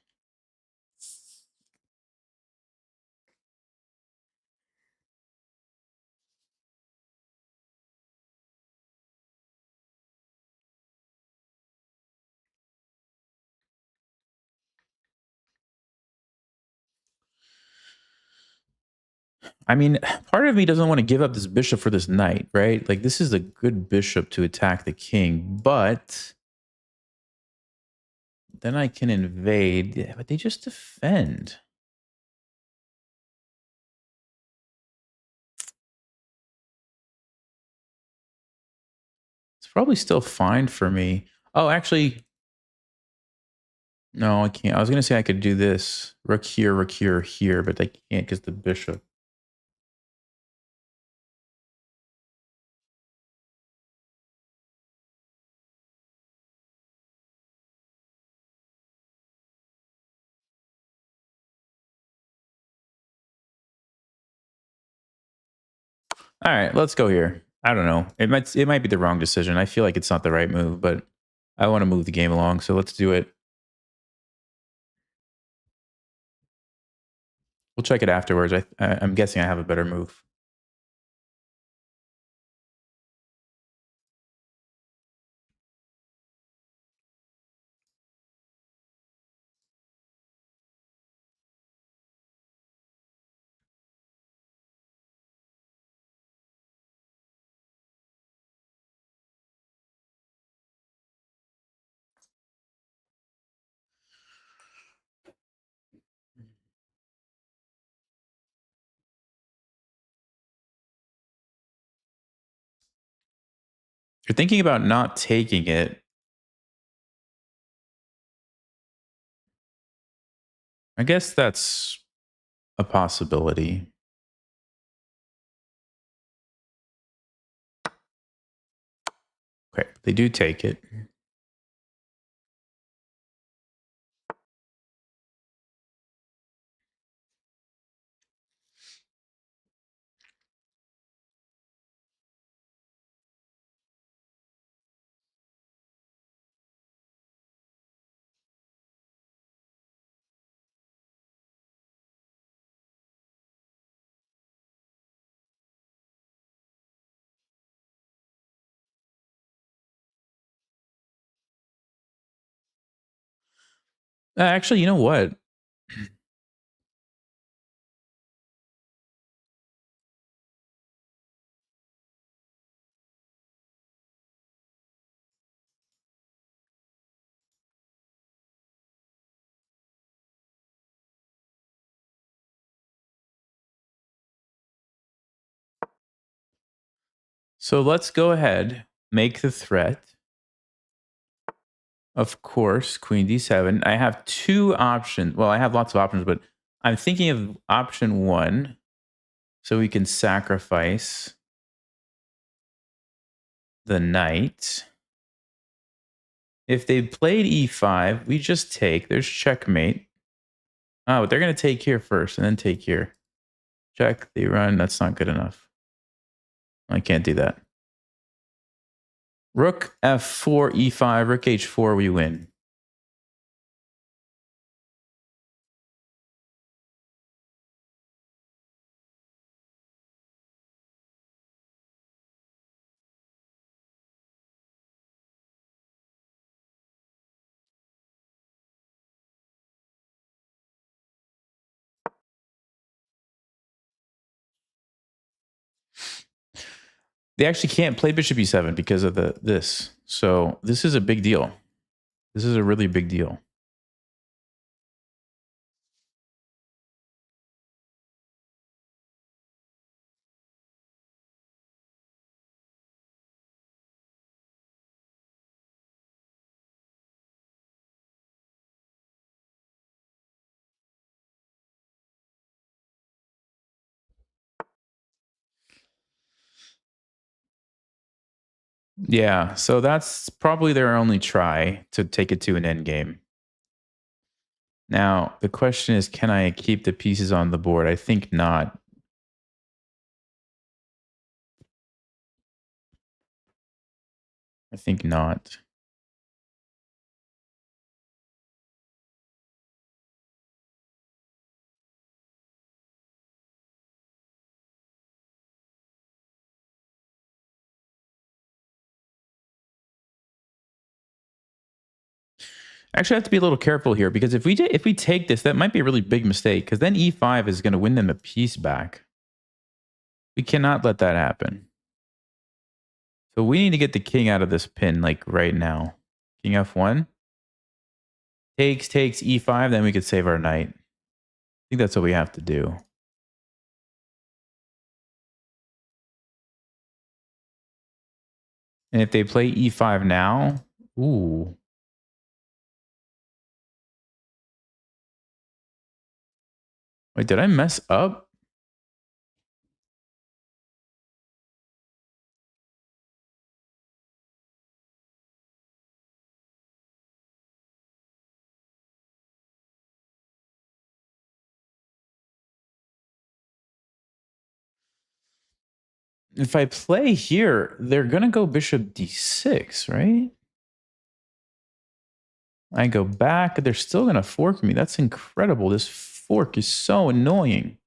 I mean, part of me doesn't want to give up this bishop for this knight, right? Like, this is a good bishop to attack the king, but then I can invade. Yeah, but they just defend. It's probably still fine for me. Oh, actually, no, I can't. I was going to say I could do this. Rook here, here, but I can't because the bishop. All right, let's go here. I don't know. It might be the wrong decision. I feel like it's not the right move, but I want to move the game along, so let's do it. We'll check it afterwards. I'm guessing I have a better move. If you're thinking about not taking it, I guess that's a possibility. Okay, they do take it. Actually, you know what? So let's go ahead, make the threat. Of course, queen d7. I have two options. Well, I have lots of options, but I'm thinking of option one. So we can sacrifice the knight. If they played e5, we just take. There's checkmate. Oh, but they're going to take here first and then take here. Check, they run. That's not good enough. I can't do that. Rook f4, e5, rook h4, we win. They actually can't play bishop e7 because of this. So this is a big deal. This is a really big deal. Yeah, so that's probably their only try to take it to an endgame. Now, the question is, can I keep the pieces on the board? I think not. I think not. Actually, I have to be a little careful here because if we take this, that might be a really big mistake because then e5 is going to win them a piece back. We cannot let that happen. So we need to get the king out of this pin like right now. King f1 takes e5, then we could save our knight. I think that's what we have to do. And if they play e5 now, ooh. Wait, did I mess up? If I play here, they're going to go bishop d6, right? I go back. They're still going to fork me. That's incredible. This fork is so annoying.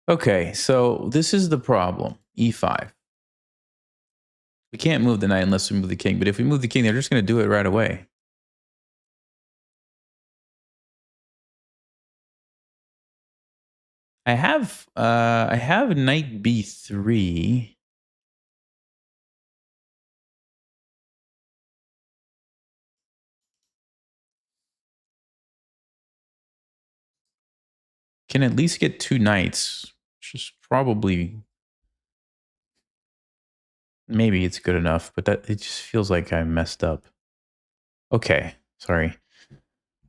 Okay, so this is the problem. e5. We can't move the knight unless we move the king. But if we move the king, they're just going to do it right away. I have knight b3. Can at least get two knights, which is probably maybe it's good enough, but that it just feels like I messed up. Okay, sorry.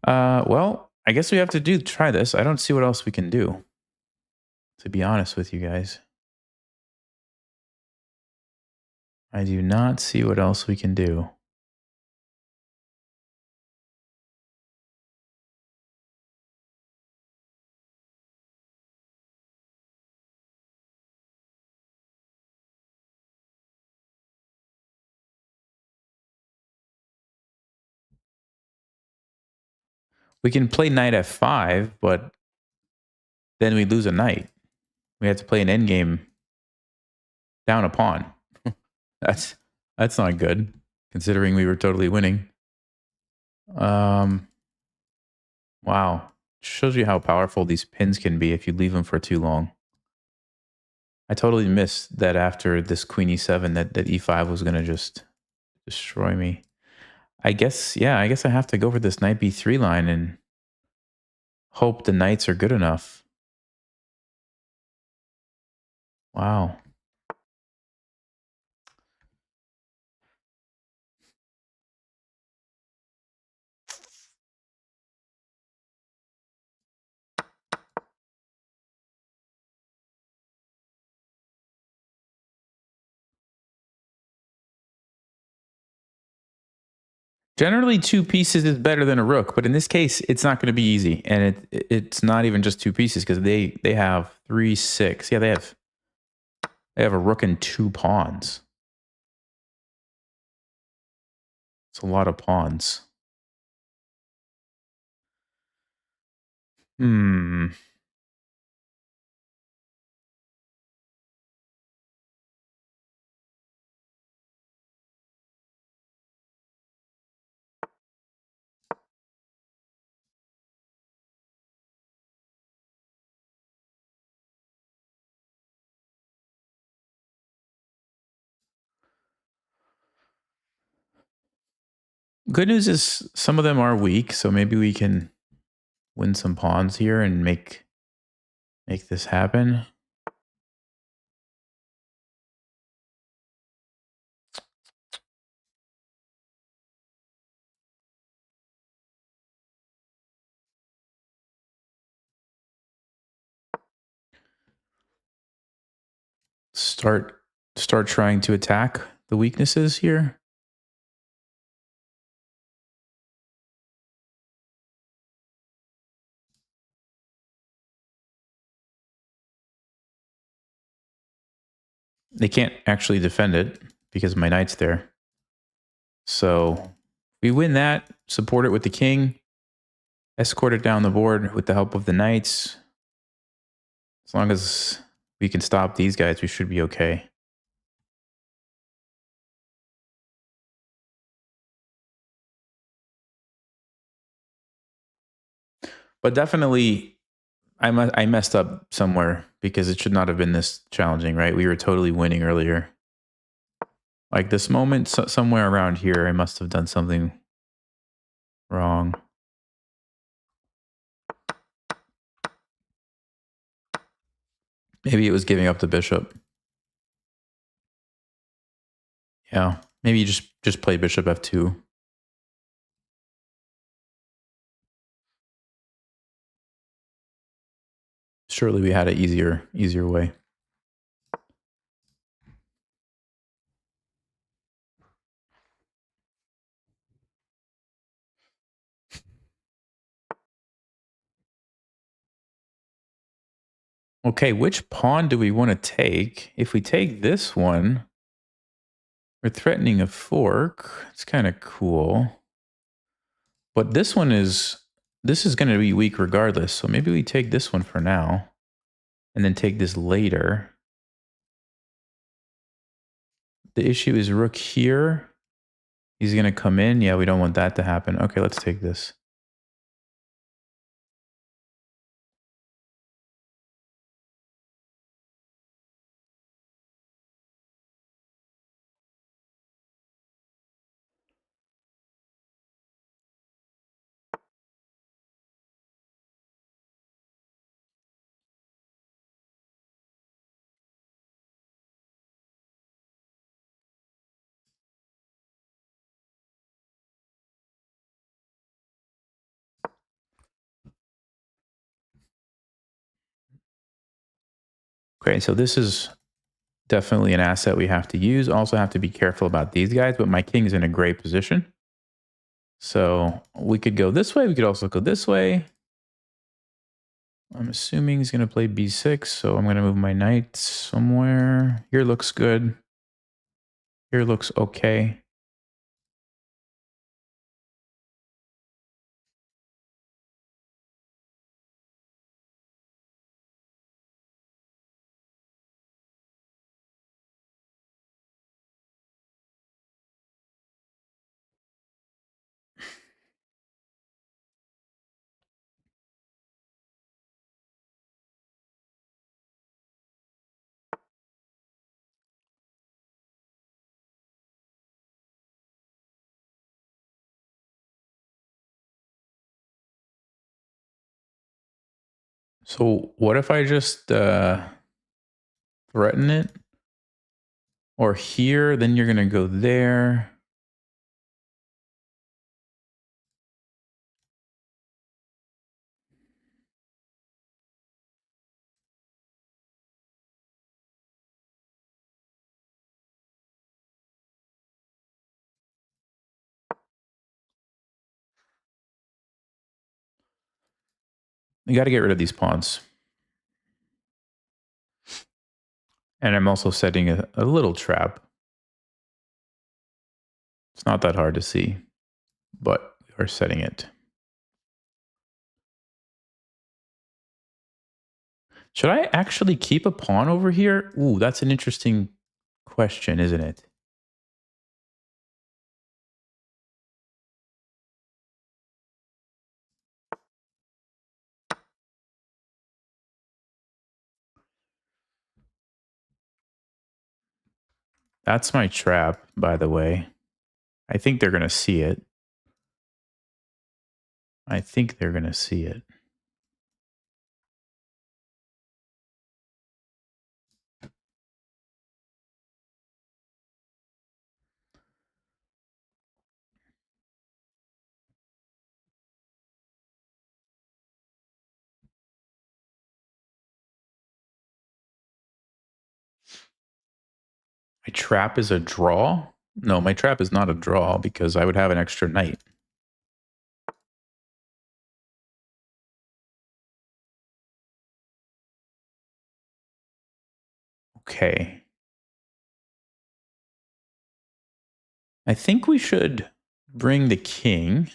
Well, I guess we have to try this. I don't see what else we can do, to be honest with you guys. I do not see what else we can do. We can play knight f5, but then we lose a knight. We have to play an endgame down a pawn. That's not good, considering we were totally winning. Wow. Shows you how powerful these pins can be if you leave them for too long. I totally missed that after this queen e7 that e5 was going to just destroy me. I guess I have to go for this knight b3 line and hope the knights are good enough. Wow. Generally, 2 pieces is better than a rook, but in this case, it's not going to be easy. And it's not even just 2 pieces because they have 3, 6. Yeah, they have a rook and 2 pawns. It's a lot of pawns. Good news is some of them are weak, so maybe we can win some pawns here and make this happen. Start trying to attack the weaknesses here. They can't actually defend it because my knight's there. So we win that, support it with the king, escort it down the board with the help of the knights. As long as we can stop these guys, we should be okay. But definitely, I messed up somewhere because it should not have been this challenging, right? We were totally winning earlier. Like this moment, somewhere around here, I must have done something wrong. Maybe it was giving up the bishop. Yeah, maybe you just play bishop f2. Surely we had an easier way. Okay, which pawn do we want to take? If we take this one, we're threatening a fork. It's kind of cool. But this is going to be weak regardless. So maybe we take this one for now and then take this later. The issue is rook here. He's going to come in. Yeah, we don't want that to happen. Okay, let's take this. Okay, so this is definitely an asset we have to use. Also have to be careful about these guys, but my king's in a great position. So we could go this way. We could also go this way. I'm assuming he's going to play b6, so I'm going to move my knight somewhere. Here looks good. Here looks okay. So what if I just threaten it? Or here, then you're going to go there. You got to get rid of these pawns. And I'm also setting a little trap. It's not that hard to see, but we are setting it. Should I actually keep a pawn over here? Ooh, that's an interesting question, isn't it? That's my trap, by the way. I think they're going to see it. I think they're going to see it. My trap is a draw? No, my trap is not a draw because I would have an extra knight. Okay. I think we should bring the king.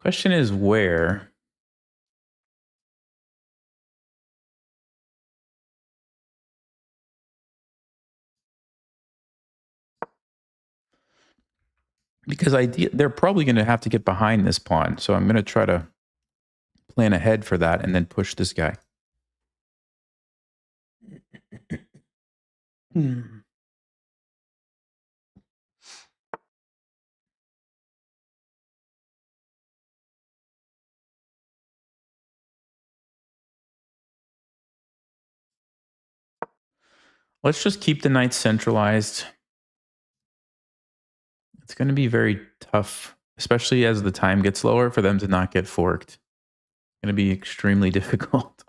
Question is where? Because they're probably going to have to get behind this pawn. So I'm going to try to plan ahead for that and then push this guy. Let's just keep the knights centralized. It's going to be very tough, especially as the time gets lower, for them to not get forked. It's going to be extremely difficult.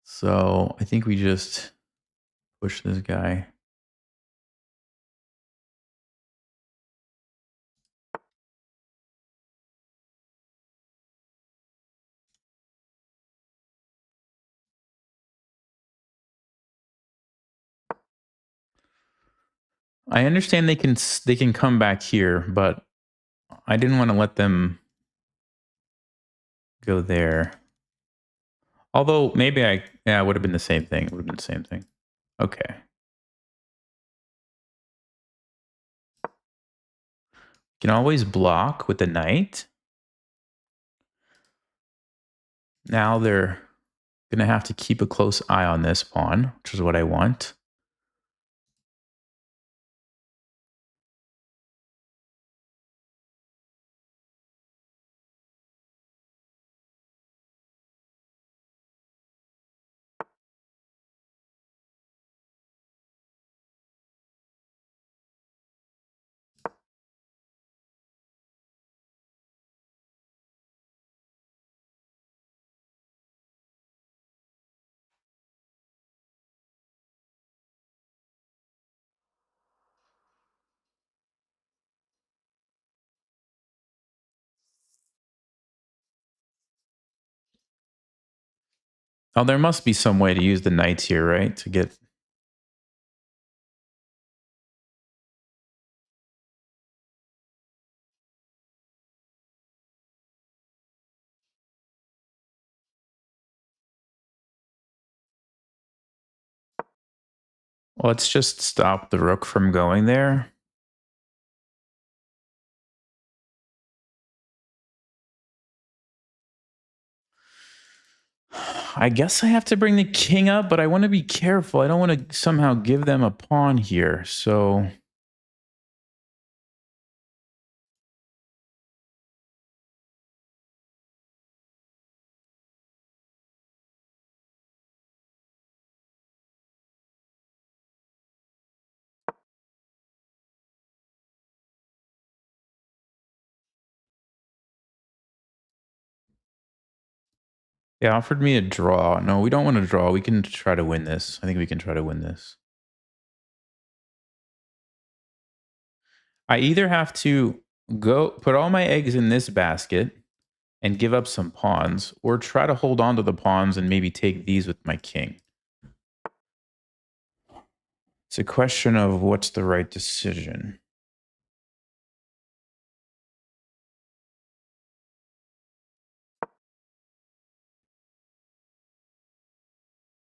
So I think we just push this guy. I understand they can come back here, but I didn't want to let them go there. Although maybe it would have been the same thing. It would have been the same thing. Okay. Can always block with the knight. Now they're going to have to keep a close eye on this pawn, which is what I want. Oh, there must be some way to use the knights here, right? To get... Let's just stop the rook from going there. I guess I have to bring the king up, but I want to be careful. I don't want to somehow give them a pawn here. So They offered me a draw. No, we don't want to draw. We can try to win this. I think we can try to win this. I either have to go put all my eggs in this basket and give up some pawns, or try to hold on to the pawns and maybe take these with my king. It's a question of what's the right decision.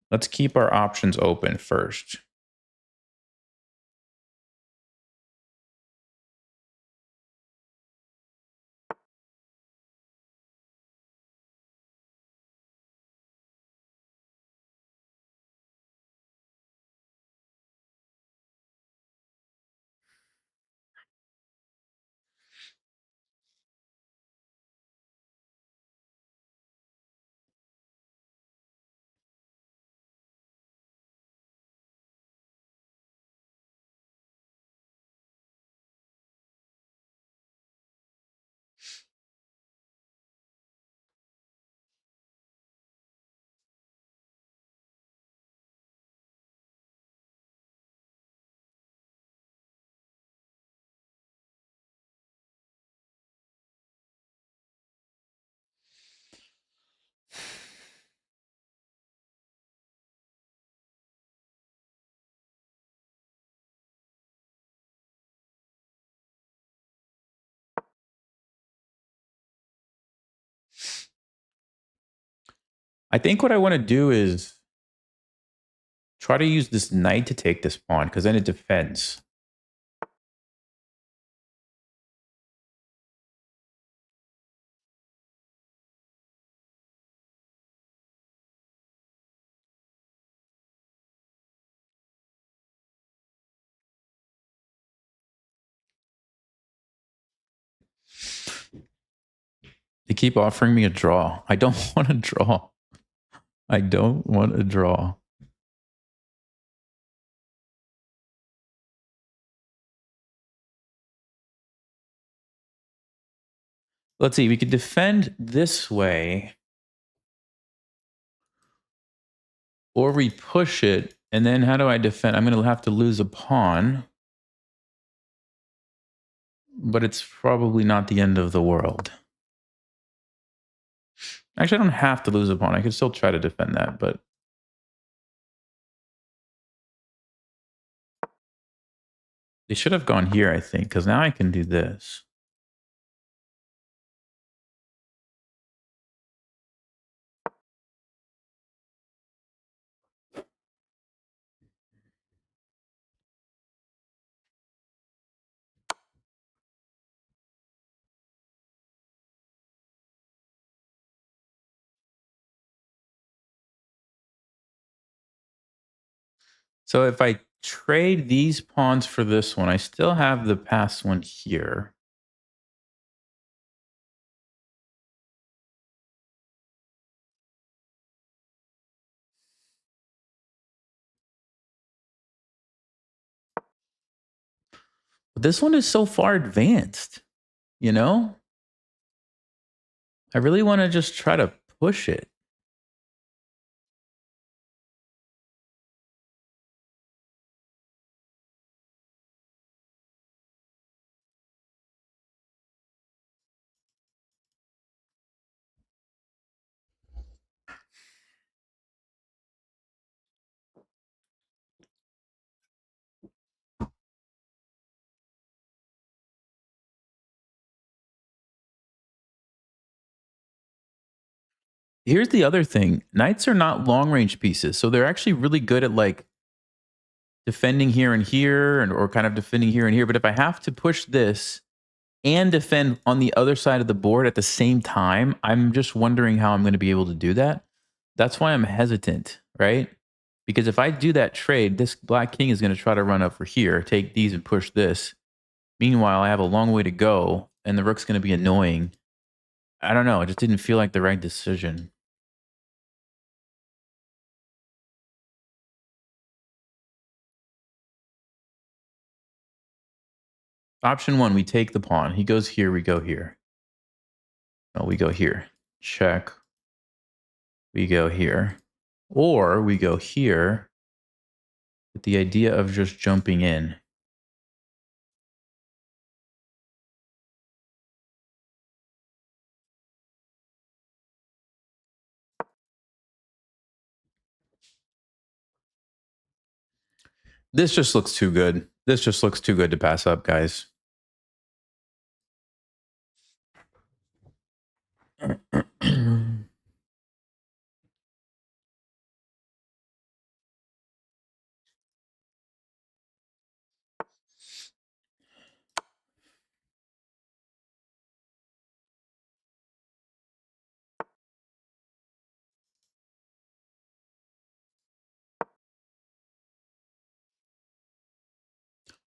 Let's keep our options open first. I think what I want to do is try to use this knight to take this pawn, because then it defends. They keep offering me a draw. I don't want to draw. I don't want to draw. Let's see. We could defend this way, or we push it. And then how do I defend? I'm going to have to lose a pawn. But it's probably not the end of the world. Actually, I don't have to lose a pawn. I could still try to defend that, but they should have gone here, I think, because now I can do this. So if I trade these pawns for this one, I still have the past one here. But this one is so far advanced, you know? I really want to just try to push it. Here's the other thing. Knights are not long range pieces, so they're actually really good at like defending here and here, and or kind of defending here and here. But if I have to push this and defend on the other side of the board at the same time, I'm just wondering how I'm going to be able to do that. That's why I'm hesitant, right? Because if I do that trade, this black king is going to try to run over here, take these and push this. Meanwhile, I have a long way to go, and the rook's going to be annoying. I don't know. It just didn't feel like the right decision. Option one, we take the pawn. He goes here, we go here. No, we go here. Check. we go here. Or we go here with the idea of just jumping in. This just looks too good. This just looks too good to pass up, guys.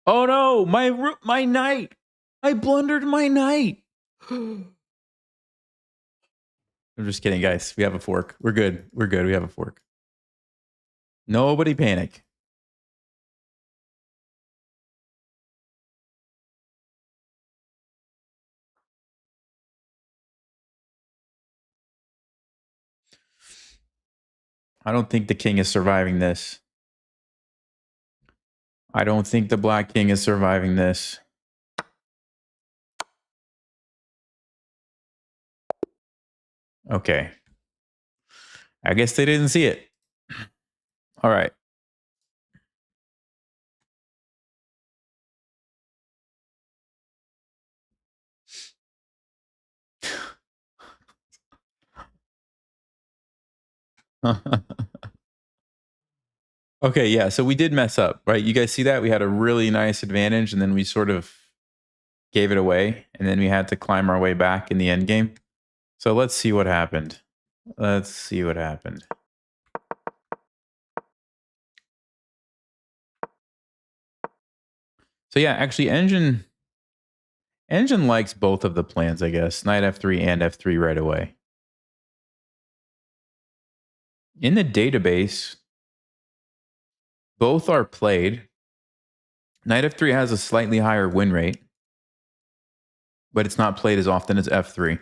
Oh no, my knight. I blundered my knight. I'm just kidding, guys. We have a fork. We're good. We're good. We have a fork. Nobody panic. I don't think the king is surviving this. I don't think the black king is surviving this. Okay. I guess they didn't see it. All right. Okay, yeah. So we did mess up, right? You guys see that? We had a really nice advantage, and then we sort of gave it away, and then we had to climb our way back in the end game. So let's see what happened. Let's see what happened. So yeah, actually, Engine likes both of the plans, I guess. Knight F3 and F3 right away. In the database, both are played. Knight F3 has a slightly higher win rate, but it's not played as often as F3.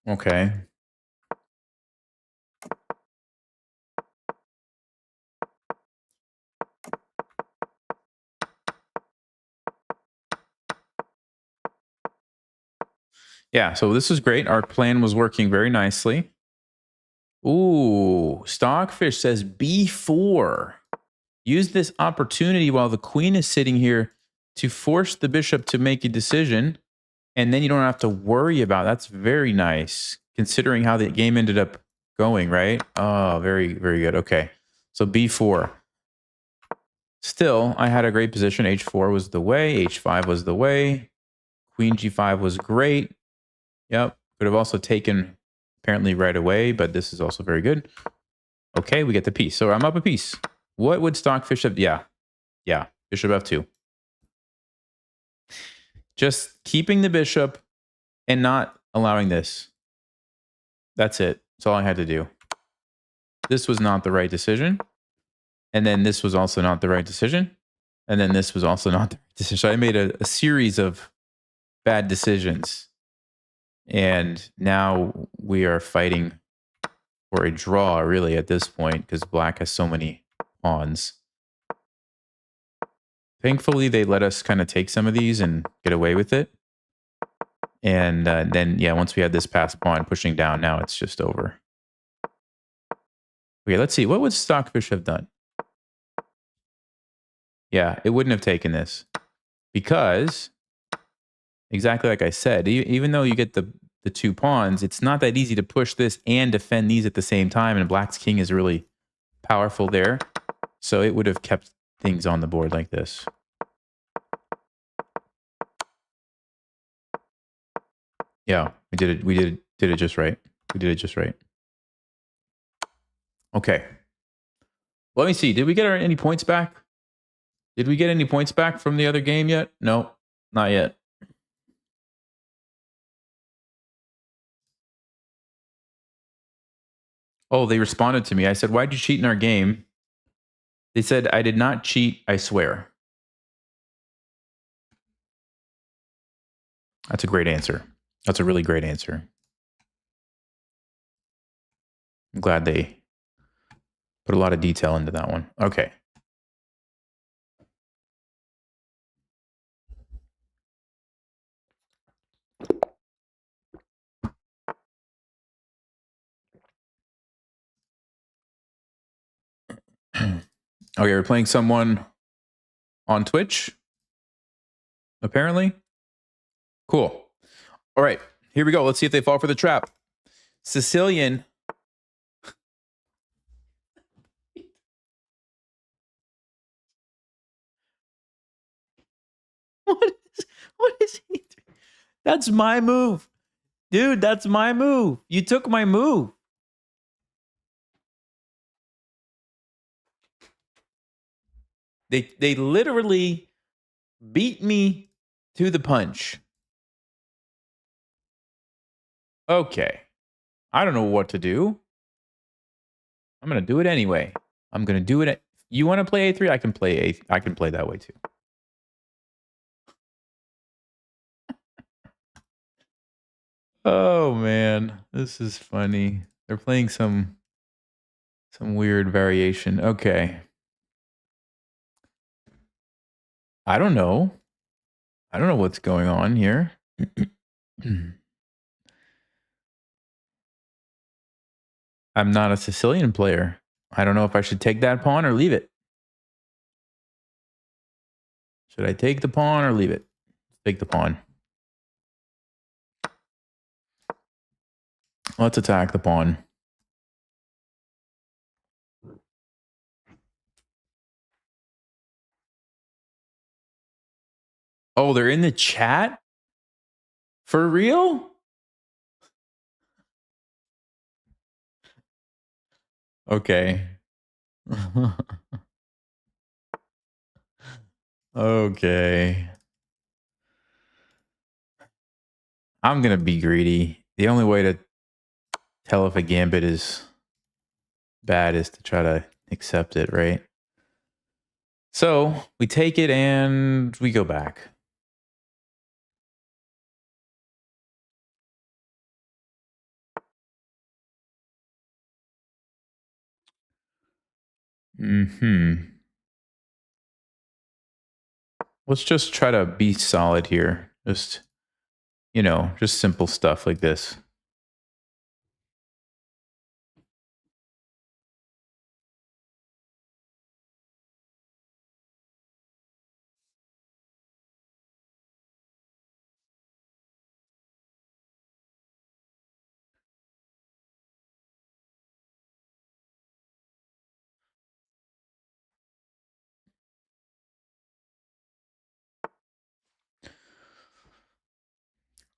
Okay. Yeah, so this is great. Our plan was working very nicely. Ooh, Stockfish says B4. Use this opportunity while the queen is sitting here to force the bishop to make a decision, and then you don't have to worry about it. That's very nice, considering how the game ended up going, right? Oh, very, very good. Okay, so B4. Still, I had a great position. H4 was the way. H5 was the way. Queen G5 was great. Yep. Could have also taken apparently right away, but this is also very good. Okay, we get the piece. So I'm up a piece. What would Stockfish have? Yeah. Yeah. Bishop F2. Just keeping the bishop and not allowing this. That's it. That's all I had to do. This was not the right decision. And then this was also not the right decision. And then this was also not the right decision. So I made a series of bad decisions. And now we are fighting for a draw, really, at this point, because black has so many pawns. Thankfully, they let us kind of take some of these and get away with it. And then, yeah, once we had this passed pawn pushing down, now it's just over. Okay, let's see. What would Stockfish have done? Yeah, it wouldn't have taken this. Because, exactly like I said, even though you get the two pawns, it's not that easy to push this and defend these at the same time. And black's king is really powerful there. So it would have kept things on the board like this. Yeah, we did it just right. We did it just right. Okay. Let me see. Did we get any points back? Did we get any points back from the other game yet? No, not yet. Oh, they responded to me. I said, "Why'd you cheat in our game?" They said, "I did not cheat, I swear." That's a great answer. That's a really great answer. I'm glad they put a lot of detail into that one. Okay. Okay, we're playing someone on Twitch, apparently. Cool. All right, here we go. Let's see if they fall for the trap. Sicilian. What is he doing? That's my move. Dude, that's my move. You took my move. They literally beat me to the punch. Okay. I don't know what to do. I'm going to do it anyway. I'm going to do it. You want to play A3? I can play A. I can play that way too. Oh man, this is funny. They're playing some weird variation. Okay. I don't know. I don't know what's going on here. I'm not a Sicilian player. I don't know if I should take that pawn or leave it. Should I take the pawn or leave it? Take the pawn. Let's attack the pawn. Oh, they're in the chat? For real? Okay. Okay. I'm going to be greedy. The only way to tell if a gambit is bad is to try to accept it, right? So we take it and we go back. Let's just try to be solid here. Just, just simple stuff like this.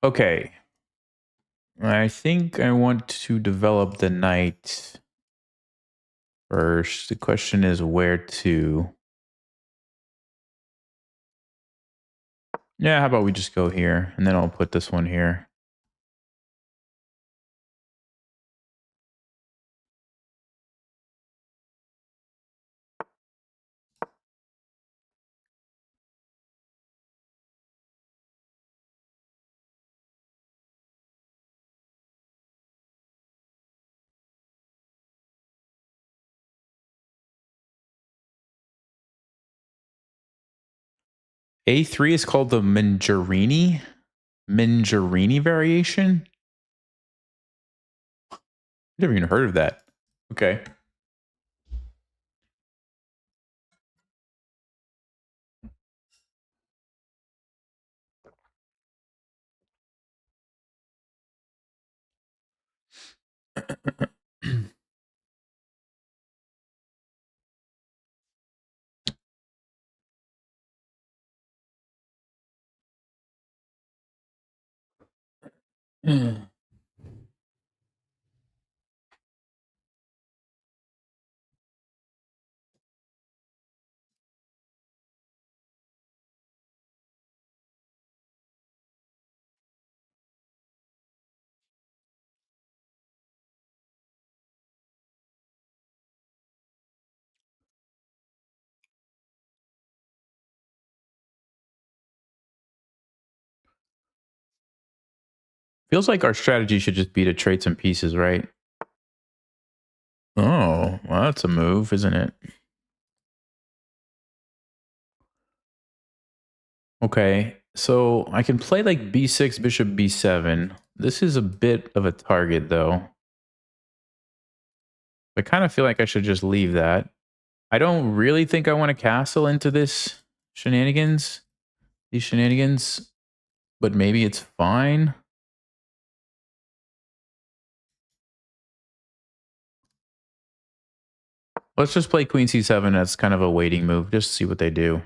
Okay. I think I want to develop the knight first. The question is where to. Yeah, how about we just go here and then I'll put this one here. A3 is called the Mingerini variation. Never even heard of that. Okay. Feels like our strategy should just be to trade some pieces, right? Oh, well, that's a move, isn't it? Okay, so I can play like b6, bishop b7. This is a bit of a target, though. I kind of feel like I should just leave that. I don't really think I want to castle into this shenanigans, these shenanigans, but maybe it's fine. Let's just play queen c7 as kind of a waiting move, just to see what they do.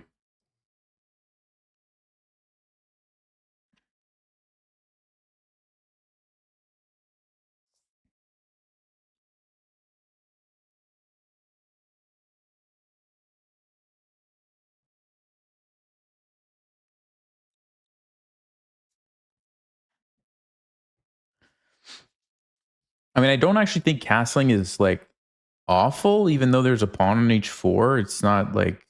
I mean, I don't actually think castling is like awful, even though there's a pawn on h4. It's not like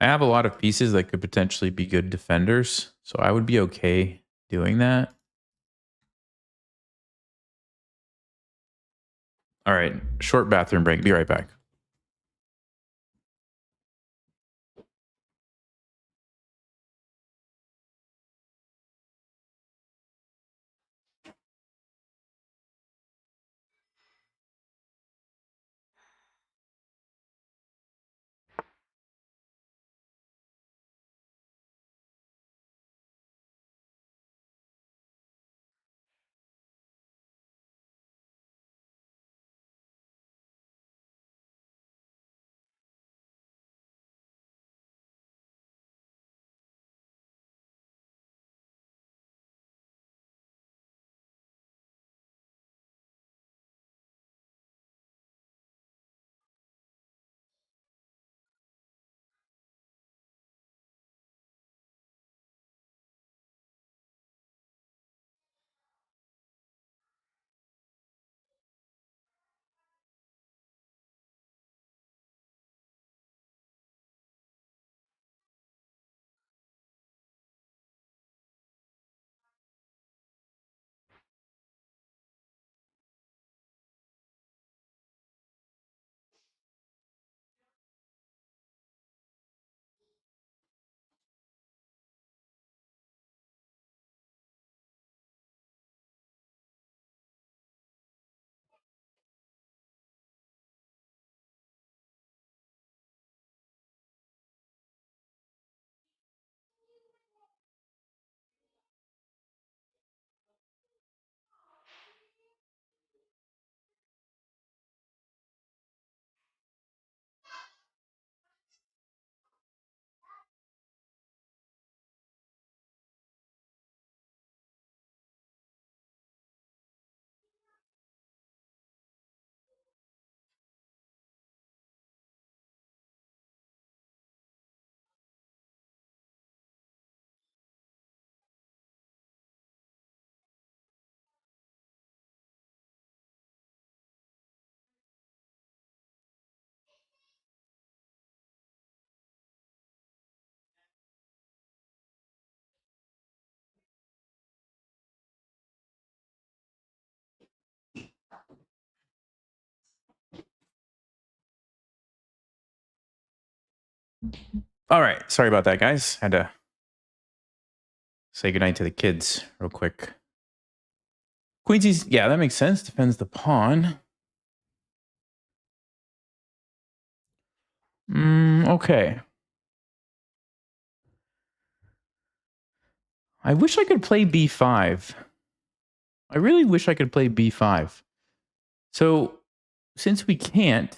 I have a lot of pieces that could potentially be good defenders, so I would be okay doing that. All right, short bathroom break. Be right back. All right, sorry about that, guys. Had to say goodnight to the kids real quick. Queensies, yeah, that makes sense. Defends the pawn. Okay. I wish I could play b5. I really wish I could play b5. So, since we can't,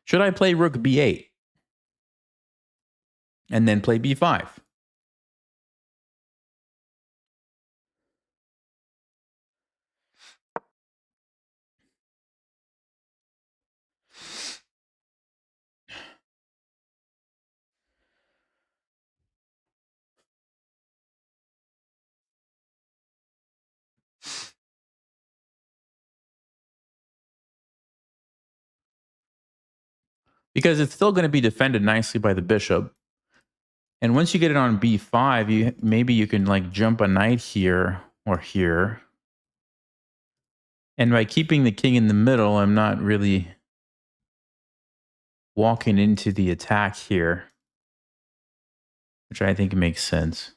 should I play rook b8 and then play b5? Because it's still going to be defended nicely by the bishop. And once you get it on b5, maybe you can like jump a knight here or here. And by keeping the king in the middle, I'm not really walking into the attack here, which I think makes sense.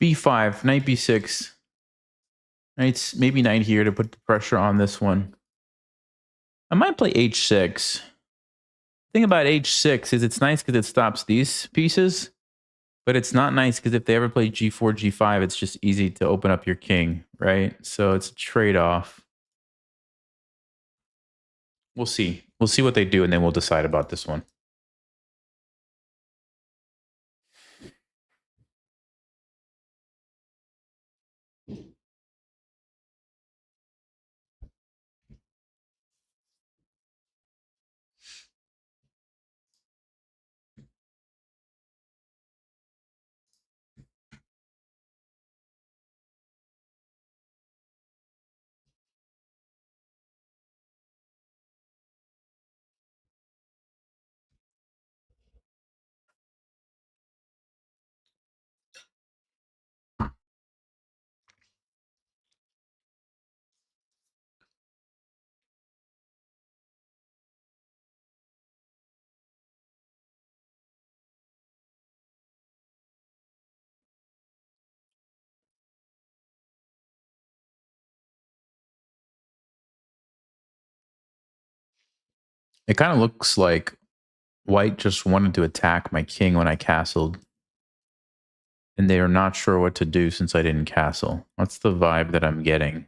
b5, knight b6. Knights, maybe knight here to put the pressure on this one. I might play h6. The thing about h6 is it's nice because it stops these pieces, but it's not nice because if they ever play g4, g5, it's just easy to open up your king, right? So it's a trade-off. We'll see. We'll see what they do, and then we'll decide about this one. It kind of looks like white just wanted to attack my king when I castled. And they are not sure what to do since I didn't castle. That's the vibe that I'm getting.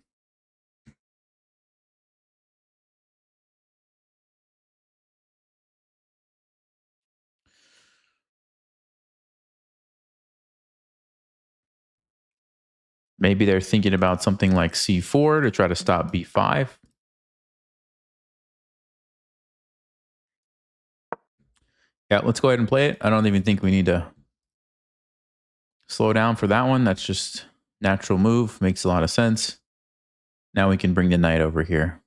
Maybe they're thinking about something like c4 to try to stop b5. Yeah, let's go ahead and play it. I don't even think we need to slow down for that one. That's just natural move. Makes a lot of sense. Now we can bring the knight over here.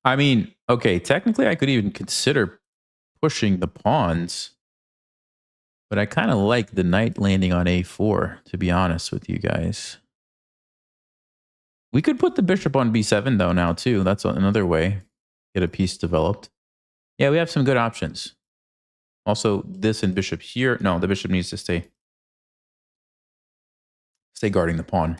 I mean, okay, technically I could even consider pushing the pawns. But I kind of like the knight landing on a4, to be honest with you guys. We could put the bishop on b7, though, now, too. That's another way. Get a piece developed. Yeah, we have some good options. Also, this and bishop here. No, the bishop needs to stay guarding the pawn.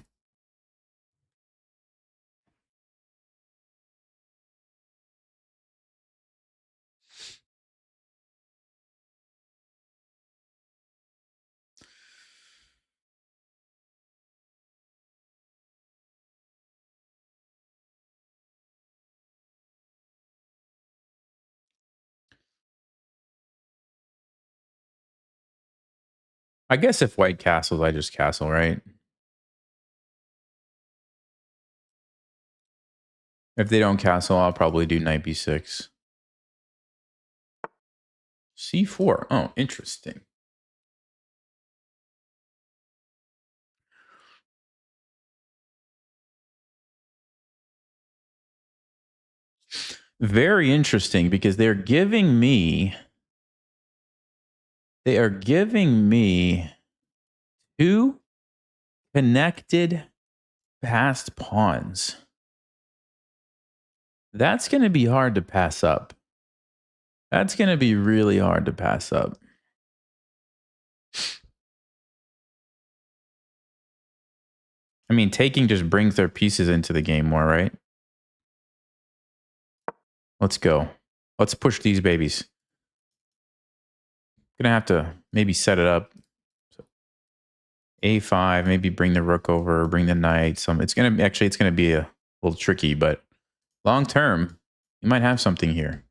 I guess if white castles, I just castle, right? If they don't castle, I'll probably do knight b6. c4. Oh, interesting. Very interesting because they are giving me two connected passed pawns. That's going to be hard to pass up. That's going to be really hard to pass up. I mean, taking just brings their pieces into the game more, right? Let's go. Let's push these babies. Gonna have to maybe set it up. So a5, maybe bring the rook over, bring the knight. It's gonna be a little tricky, but long term, you might have something here.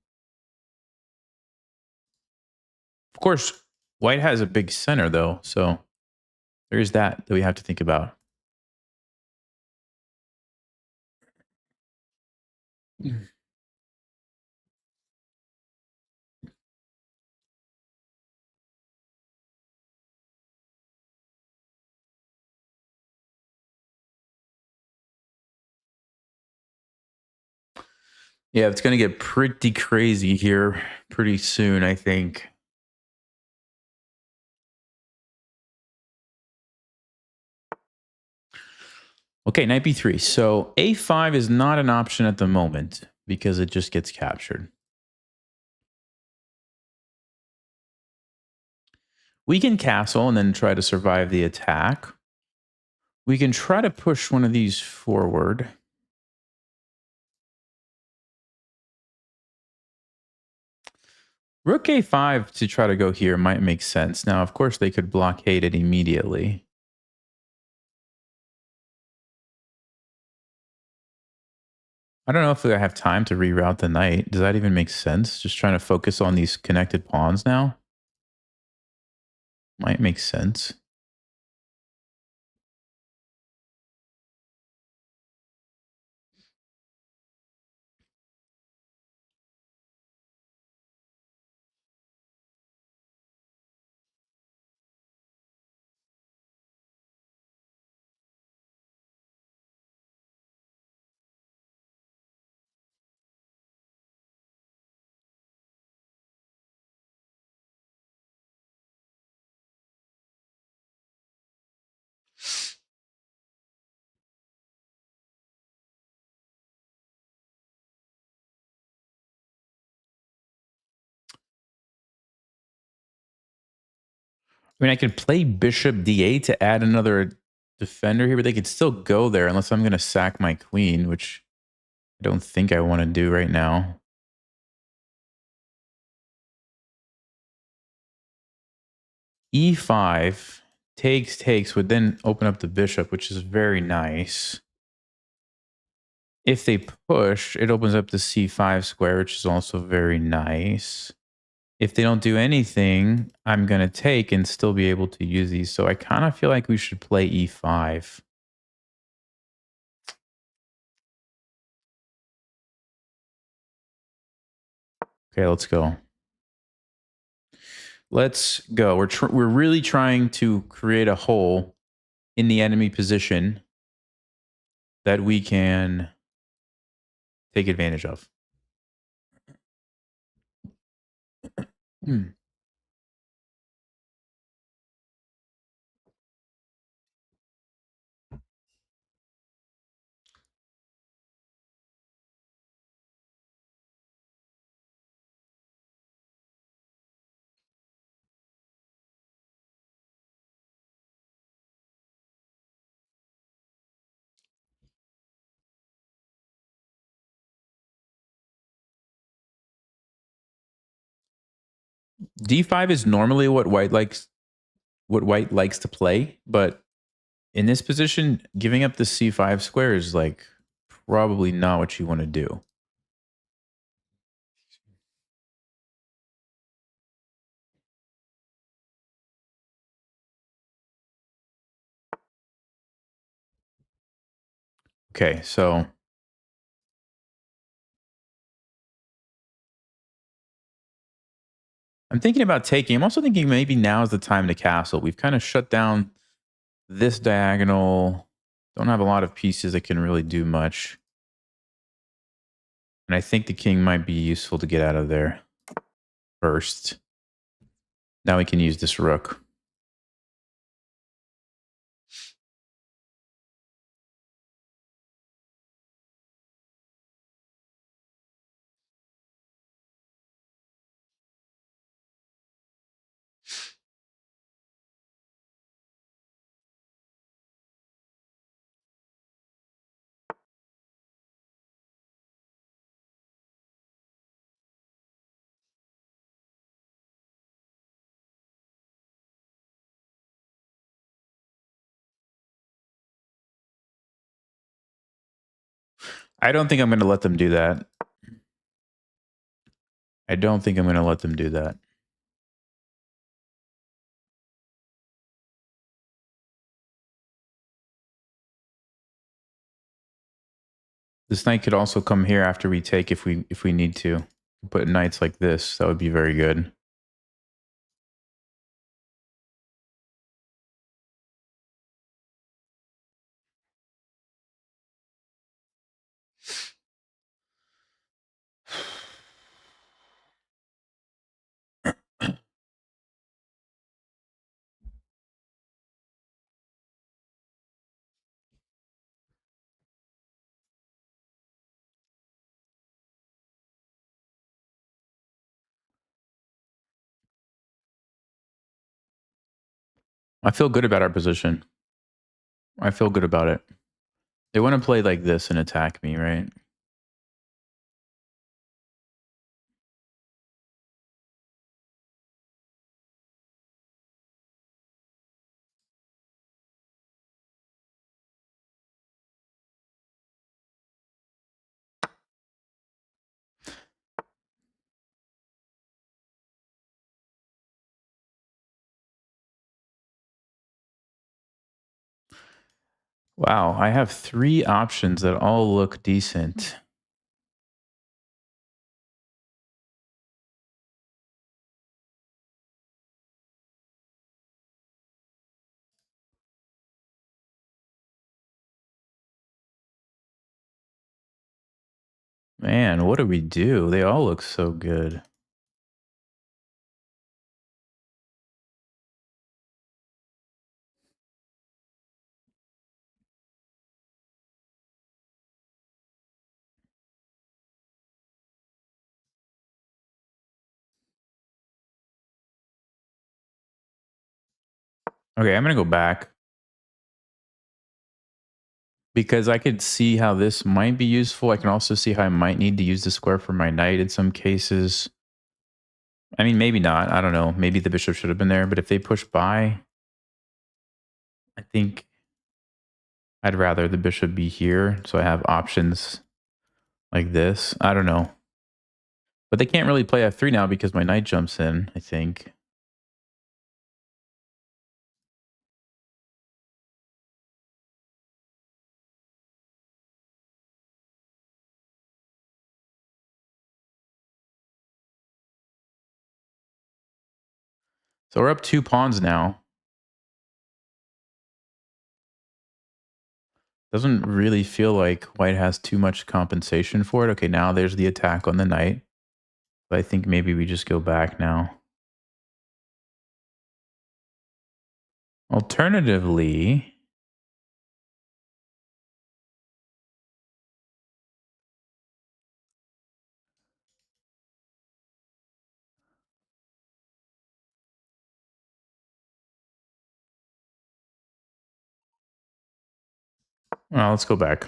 Of course, White has a big center, though, so there's that we have to think about. Yeah, it's going to get pretty crazy here pretty soon, I think. Okay, knight b3. So a5 is not an option at the moment because it just gets captured. We can castle and then try to survive the attack. We can try to push one of these forward. Rook a5 to try to go here might make sense. Now, of course, they could blockade it immediately. I don't know if I have time to reroute the knight. Does that even make sense? Just trying to focus on these connected pawns now? Might make sense. I mean, I could play bishop d8 to add another defender here, but they could still go there unless I'm going to sack my queen, which I don't think I want to do right now. E5 takes would then open up the bishop, which is very nice. If they push, it opens up the c5 square, which is also very nice. If they don't do anything, I'm going to take and still be able to use these. So I kind of feel like we should play e5. Okay, let's go. Let's go. We're really trying to create a hole in the enemy position that we can take advantage of. D5 is normally what white likes to play, but in this position, giving up the c5 square is like probably not what you want to do. Okay, so I'm thinking about taking. I'm also thinking maybe now is the time to castle. We've kind of shut down this diagonal. Don't have a lot of pieces that can really do much. And I think the king might be useful to get out of there first. Now we can use this rook. I don't think I'm going to let them do that. I don't think I'm going to let them do that. This knight could also come here after we take if we need to. Put knights like this. That would be very good. I feel good about our position. I feel good about it. They want to play like this and attack me, right? Wow, I have 3 options that all look decent. Man, what do we do? They all look so good. Okay, I'm going to go back. Because I could see how this might be useful. I can also see how I might need to use the square for my knight in some cases. I mean, maybe not. I don't know. Maybe the bishop should have been there. But if they push by, I think I'd rather the bishop be here. So I have options like this. I don't know. But they can't really play f3 now because my knight jumps in, I think. So we're up 2 pawns now. Doesn't really feel like white has too much compensation for it. Okay, now there's the attack on the knight. But I think maybe we just go back now. Alternatively, well, let's go back.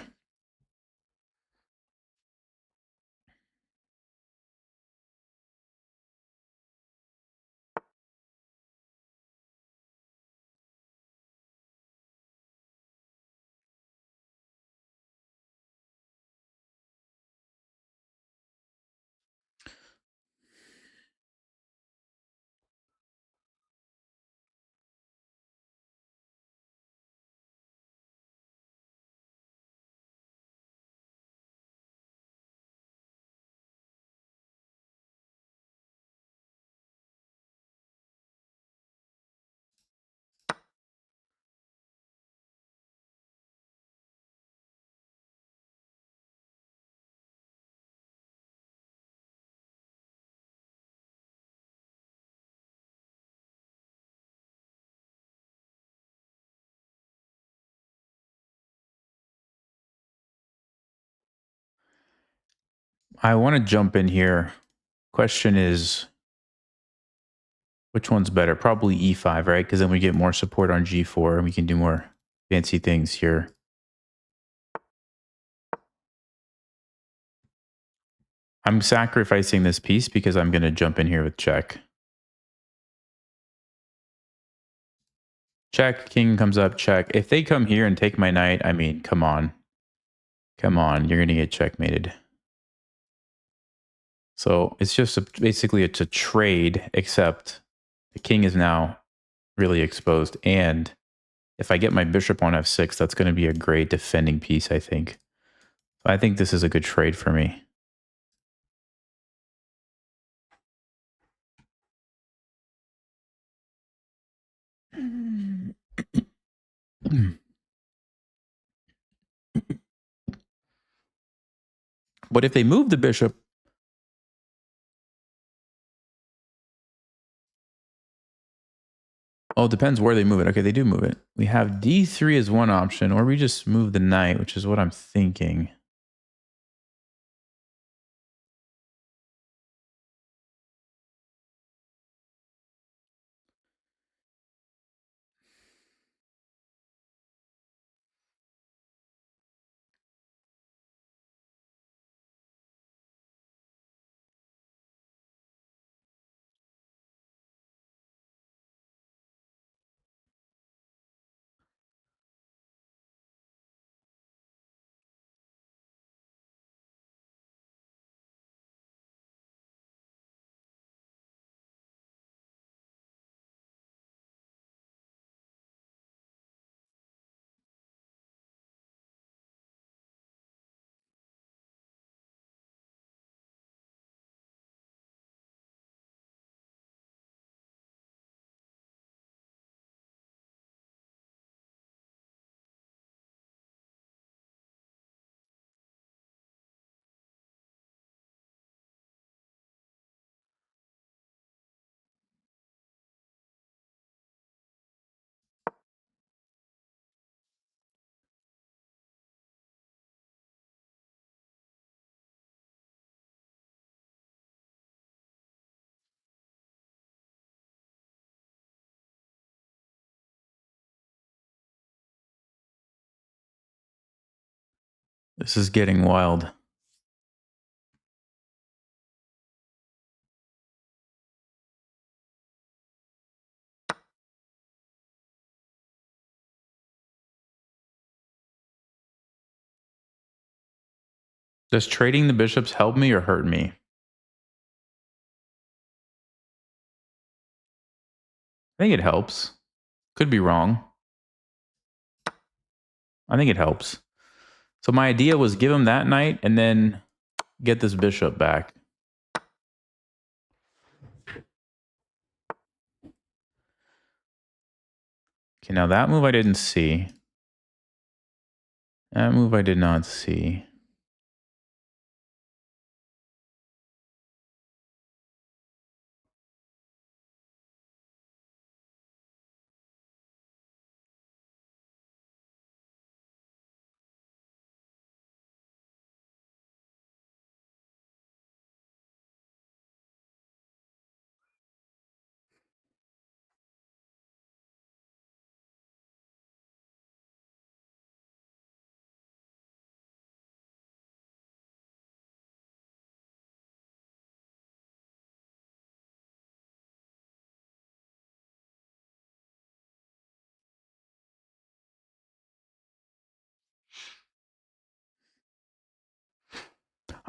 I want to jump in here. Question is, which one's better? Probably e5, right? Because then we get more support on g4 and we can do more fancy things here. I'm sacrificing this piece because I'm going to jump in here with check. Check, king comes up, check. If they come here and take my knight, I mean, come on. Come on, you're going to get checkmated. So it's just basically it's a trade, except the king is now really exposed. And if I get my bishop on f6, that's going to be a great defending piece, I think. I think this is a good trade for me. But if they move the bishop, oh, it depends where they move it. Okay, they do move it. We have d3 as one option, or we just move the knight, which is what I'm thinking. This is getting wild. Does trading the bishops help me or hurt me? I think it helps. Could be wrong. I think it helps. So my idea was give him that knight and then get this bishop back. Okay, now that move I didn't see. That move I did not see.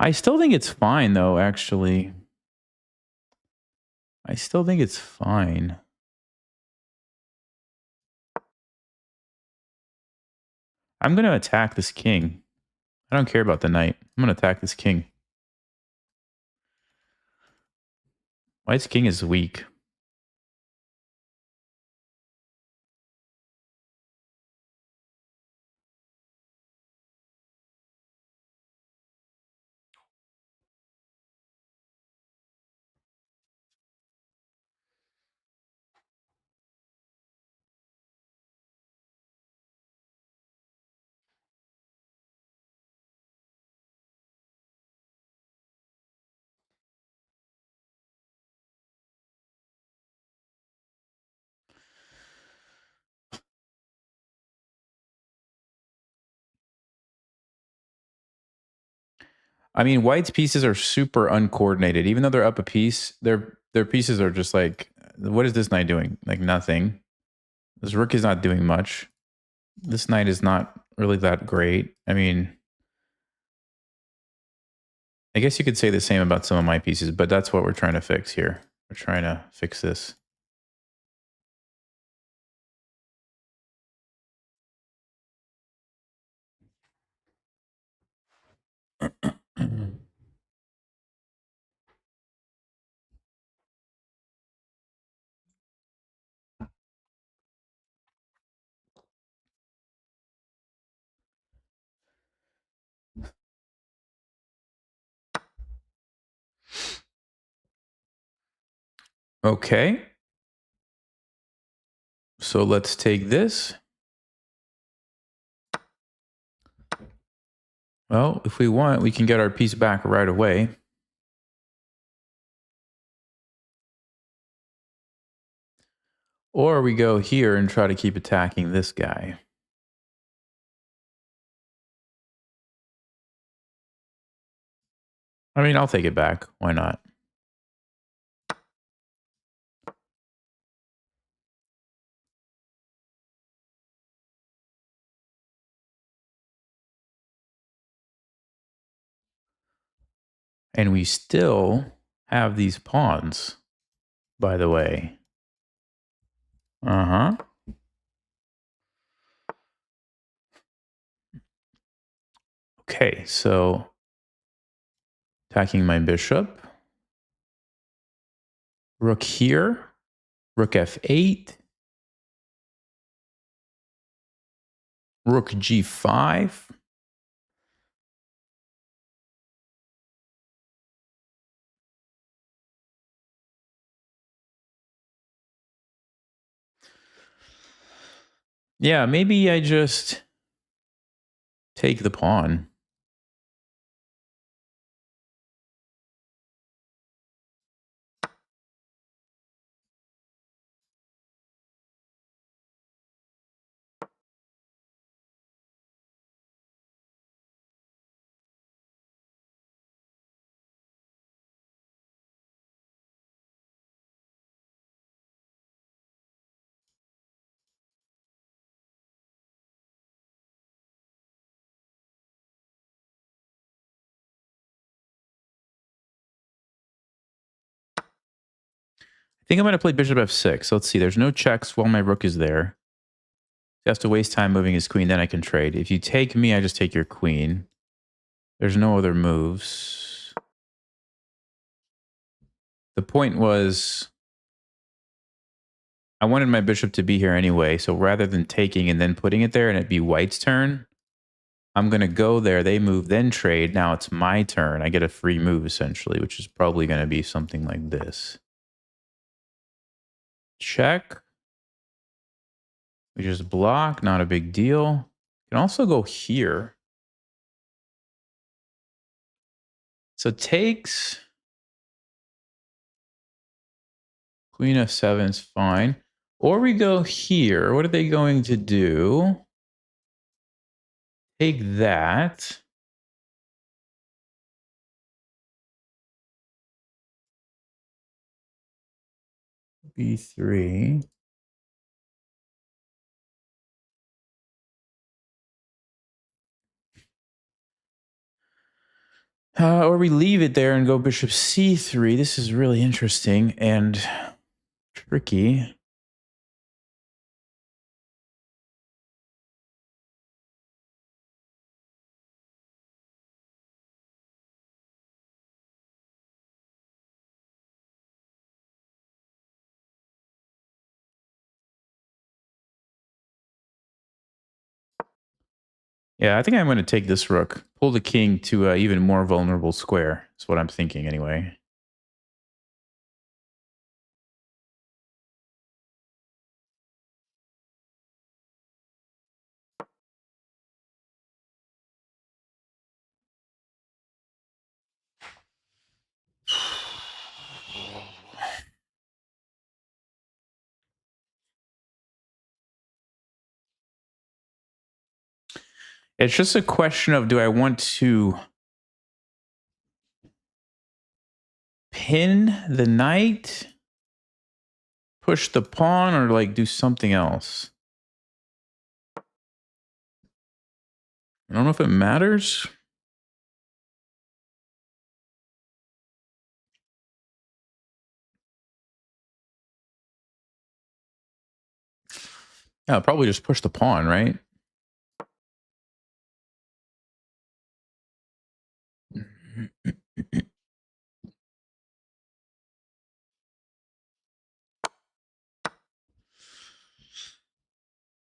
I still think it's fine, though, actually. I still think it's fine. I'm going to attack this king. I don't care about the knight. I'm going to attack this king. White's king is weak. I mean, White's pieces are super uncoordinated. Even though they're up a piece, their pieces are just like, what is this knight doing? Like nothing. This rook is not doing much. This knight is not really that great. I mean, I guess you could say the same about some of my pieces, but that's what we're trying to fix here. We're trying to fix this. Okay. So let's take this. Well, if we want, we can get our piece back right away. Or we go here and try to keep attacking this guy. I mean, I'll take it back. Why not? And we still have these pawns, by the way. Uh-huh. Okay, so attacking my bishop. Rook here. Rook f8. Rook g5. Yeah, maybe I just take the pawn. I think I'm going to play bishop f6. Let's see. There's no checks while my rook is there. He has to waste time moving his queen, then I can trade. If you take me, I just take your queen. There's no other moves. The point was, I wanted my bishop to be here anyway, so rather than taking and then putting it there and it be white's turn, I'm going to go there, they move, then trade. Now it's my turn. I get a free move, essentially, which is probably going to be something like this. Check. We just block, not a big deal. Can also go here. So takes. Queen f7 is fine. Or we go here. What are they going to do? Take that. B3. Or we leave it there and go bishop c3. This is really interesting and tricky. Yeah, I think I'm going to take this rook. Pull the king to an even more vulnerable square. That's what I'm thinking anyway. It's just a question of, do I want to pin the knight, push the pawn, or like do something else? I don't know if it matters. Yeah, probably just push the pawn, right?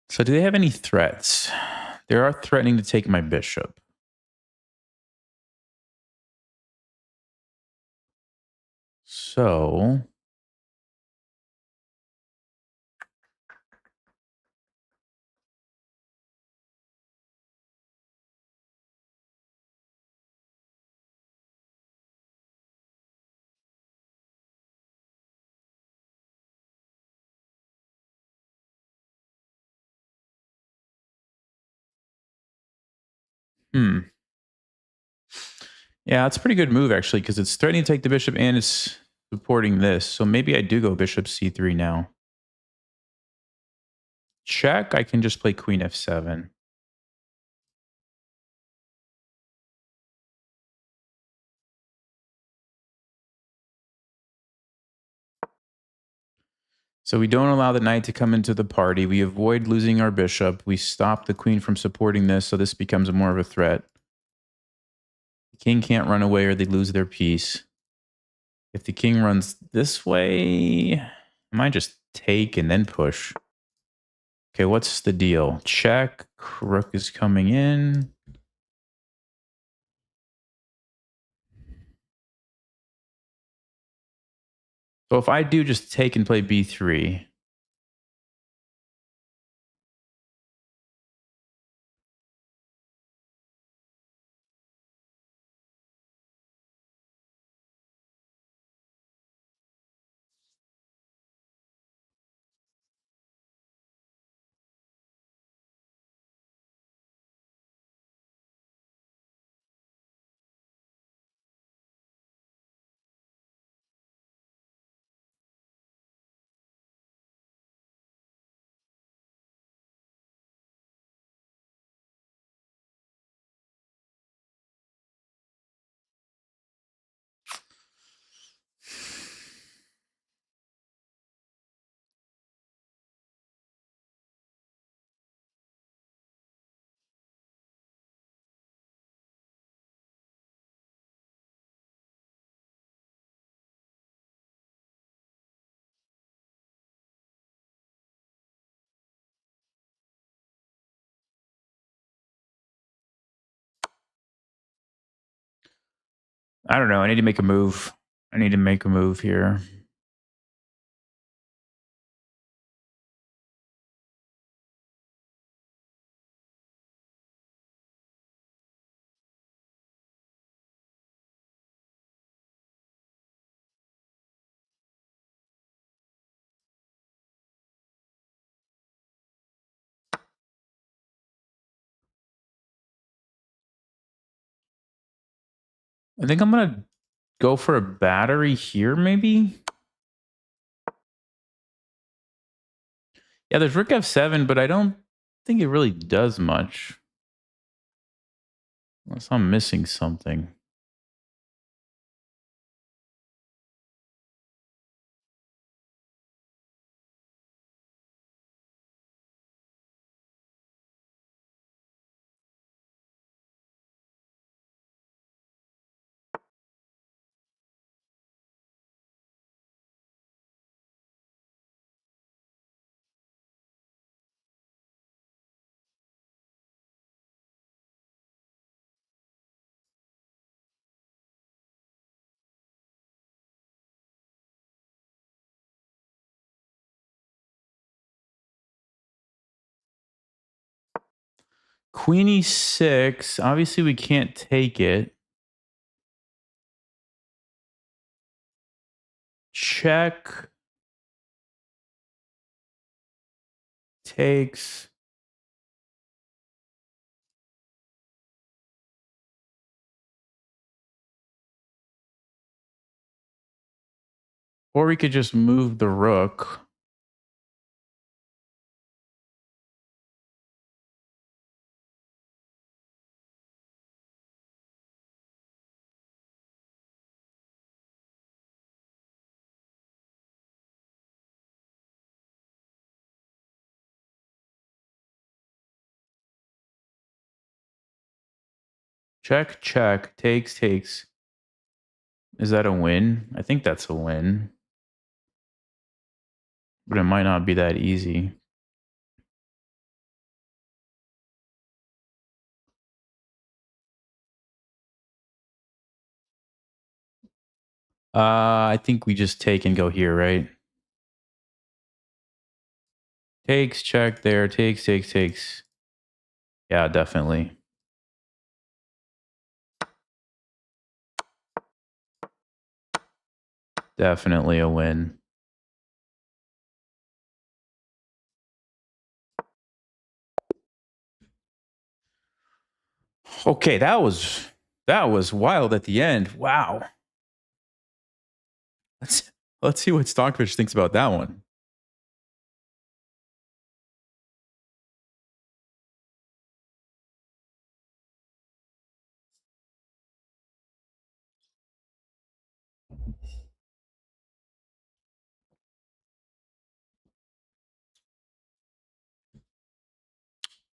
So do they have any threats? They are threatening to take my bishop. So Yeah, it's a pretty good move, actually, because it's threatening to take the bishop and it's supporting this. So maybe I do go bishop c3 now. Check. I can just play queen f7. So we don't allow the knight to come into the party. We avoid losing our bishop. We stop the queen from supporting this, so this becomes more of a threat. The king can't run away or they lose their piece. If the king runs this way, I might just take and then push. Okay, what's the deal? Check. Rook is coming in. So if I do just take and play b3, I don't know. I need to make a move. I need to make a move here. I think I'm going to go for a battery here, maybe? Yeah, there's rook f7, but I don't think it really does much. Unless I'm missing something. Queen e6. Obviously, we can't take it. Check. Takes. Or we could just move the rook. Check, check. Takes, takes. Is that a win? I think that's a win. But it might not be that easy. I think we just take and go here, right? Takes, check there. Takes, takes, takes. Yeah, definitely. Definitely a win. Okay, that was wild at the end. Wow. Let's see what Stockfish thinks about that one.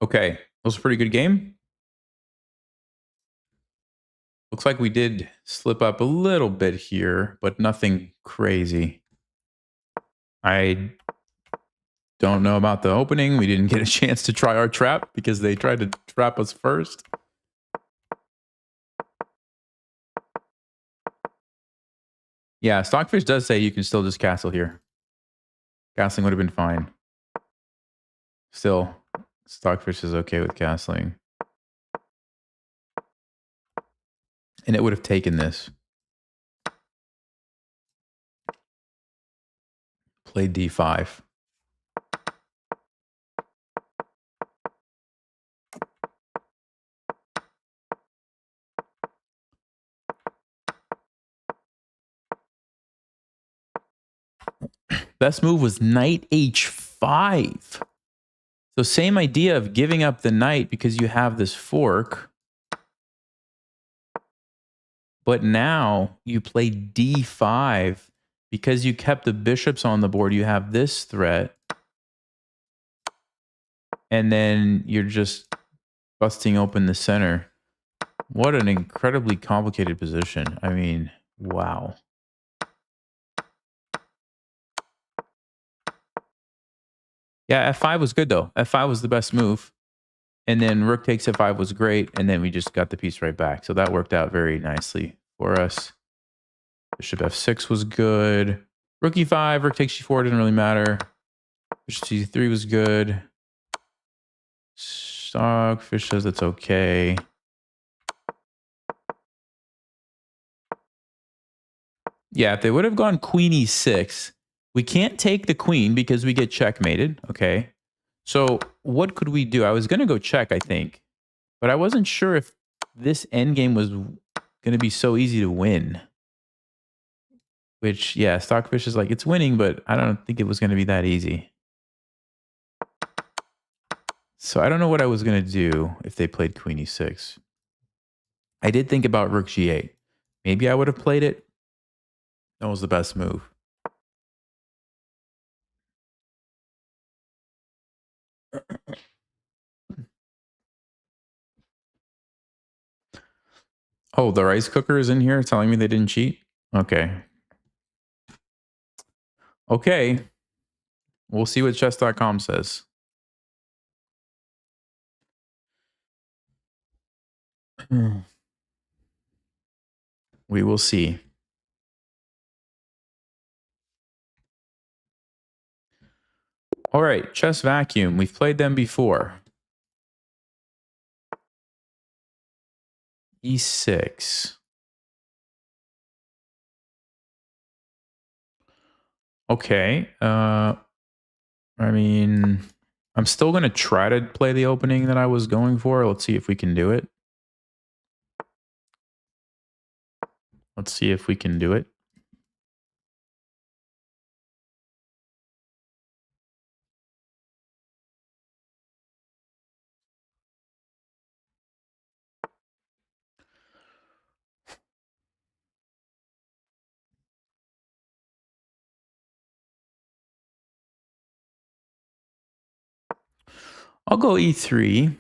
Okay, that was a pretty good game. Looks like we did slip up a little bit here, but nothing crazy. I don't know about the opening. We didn't get a chance to try our trap because they tried to trap us first. Yeah, Stockfish does say you can still just castle here. Castling would have been fine. Still, Stockfish is okay with castling. And it would have taken this. Played d5. Best move was knight h5. So same idea of giving up the knight because you have this fork. But now you play d5 because you kept the bishops on the board. You have this threat. And then you're just busting open the center. What an incredibly complicated position. I mean, wow. Yeah, f5 was good though. f5 was the best move. And then rook takes f5 was great. And then we just got the piece right back. So that worked out very nicely for us. Bishop f6 was good. Rook e5, rook takes g4, didn't really matter. Bishop c3 was good. Stockfish says that's okay. Yeah, if they would have gone queen e6, we can't take the queen because we get checkmated. Okay. So what could we do? I was going to go check, I think. But I wasn't sure if this endgame was going to be so easy to win. Which, yeah, Stockfish is like, it's winning, but I don't think it was going to be that easy. So I don't know what I was going to do if they played queen e6. I did think about rook g8. Maybe I would have played it. That was the best move. Oh, the rice cooker is in here telling me they didn't cheat? Okay. Okay. We'll see what chess.com says. We will see. All right, Chess Vacuum. We've played them before. E6. Okay. I mean, I'm still going to try to play the opening that I was going for. Let's see if we can do it. Let's see if we can do it. I'll go E3.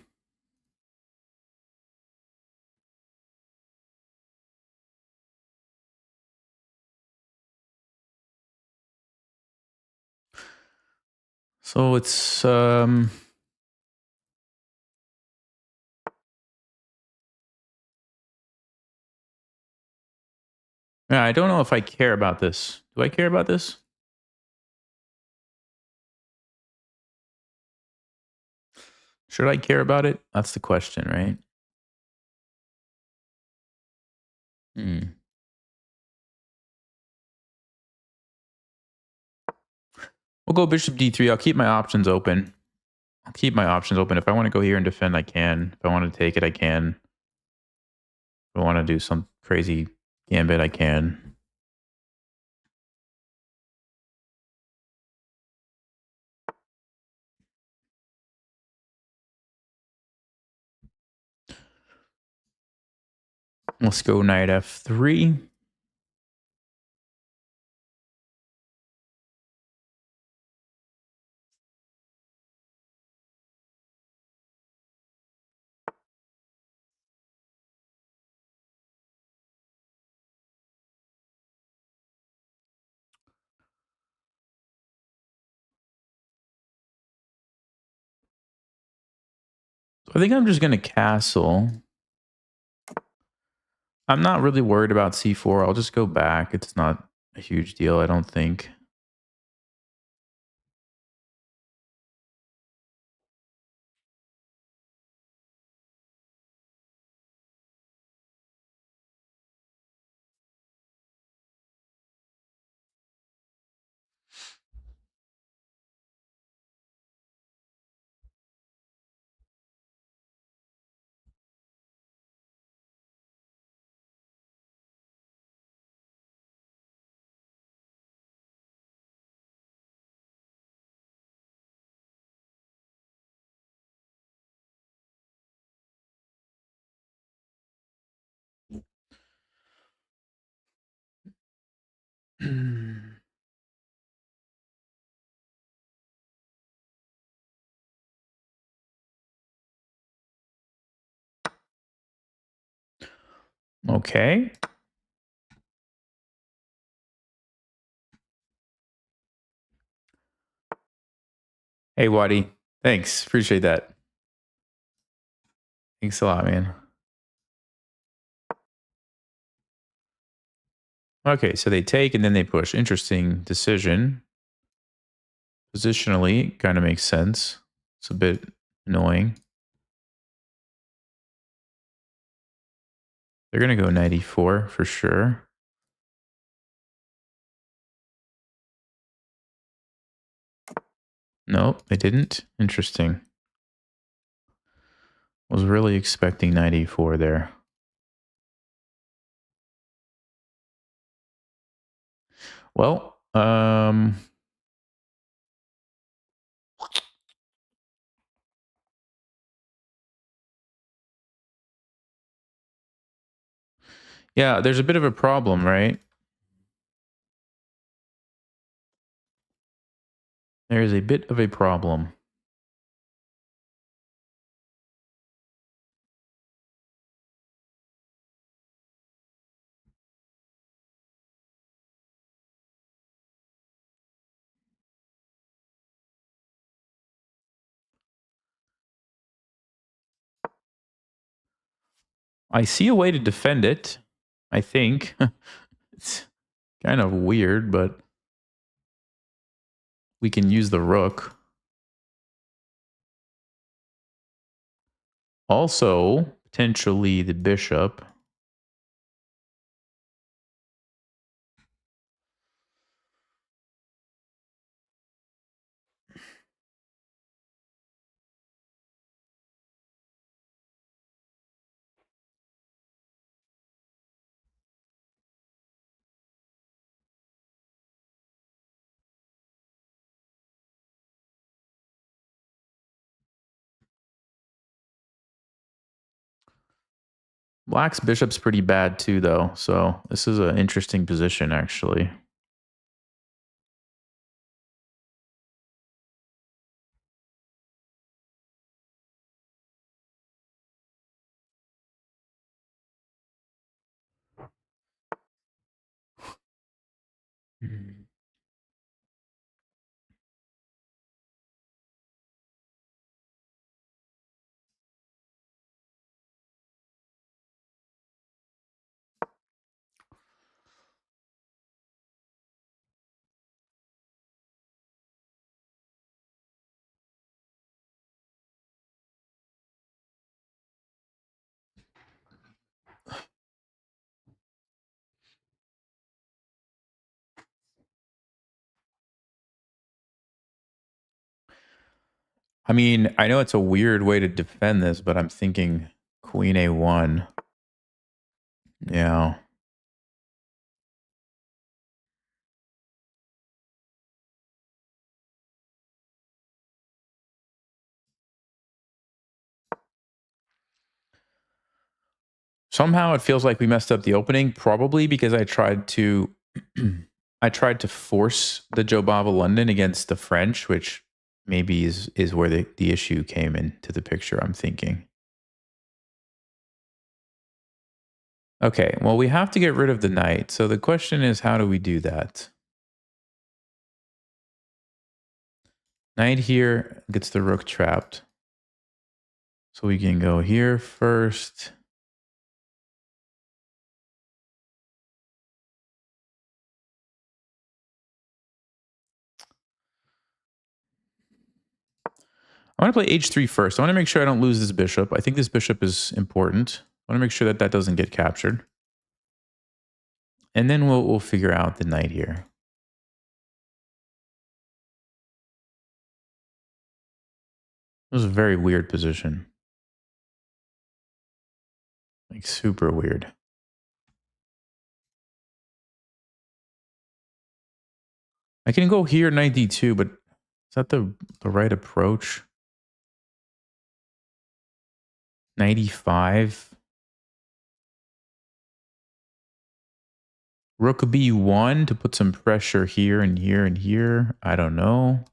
So it's yeah, I don't know if I care about this. Do I care about this? Should I care about it? That's the question, right? We'll go bishop d3. I'll keep my options open. If I want to go here and defend, I can. If I want to take it, I can. If I want to do some crazy gambit, I can. Let's go knight f3. I think I'm just going to castle. I'm not really worried about c4. I'll just go back. It's not a huge deal, I don't think. Okay. Hey, Waddy. Thanks. Appreciate that. Thanks a lot, man. Okay, so they take and then they push. Interesting decision. Positionally, kind of makes sense. It's a bit annoying. They're going to go 94 for sure. Nope, they didn't. Interesting. Was really expecting 94 there. Well, yeah, there's a bit of a problem, right? There is a bit of a problem. I see a way to defend it, I think. It's kind of weird, but we can use the rook. Also, potentially the bishop. Black's bishop's pretty bad too, though. So this is an interesting position, actually. I mean, I know it's a weird way to defend this, but I'm thinking queen a1. Yeah. Somehow it feels like we messed up the opening, probably because I tried to I tried to force the Jobava London against the French, which maybe is where the issue came into the picture, I'm thinking. Okay, well, we have to get rid of the knight. So the question is, how do we do that? Knight here gets the rook trapped. So we can go here first. I want to play h3 first. I want to make sure I don't lose this bishop. I think this bishop is important. I want to make sure that that doesn't get captured. And then we'll figure out the knight here. It was a very weird position. Like super weird. I can go here, knight d2, but is that the right approach? Knight e5. Rook b1 to put some pressure here and here and here. I don't know.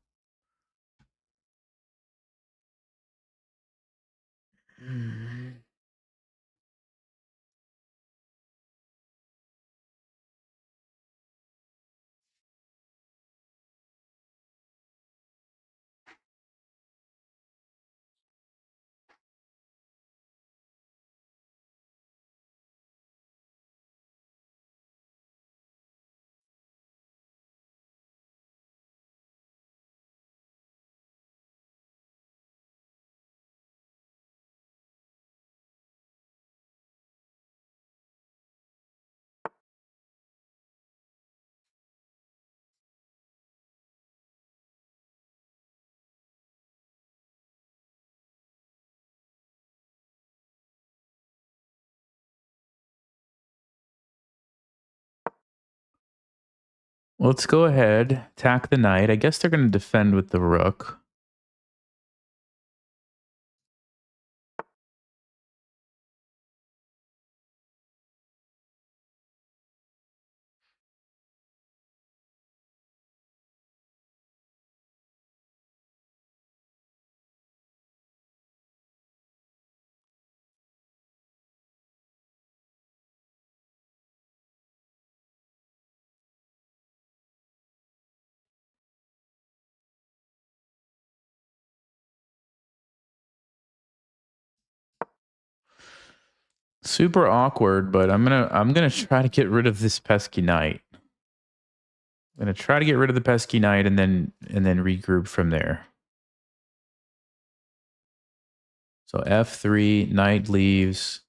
Let's go ahead, attack the knight. I guess they're going to defend with the rook. Super awkward, but I'm gonna try to get rid of this pesky knight. I'm gonna try to get rid of the pesky knight and then regroup from there. So f3, knight leaves,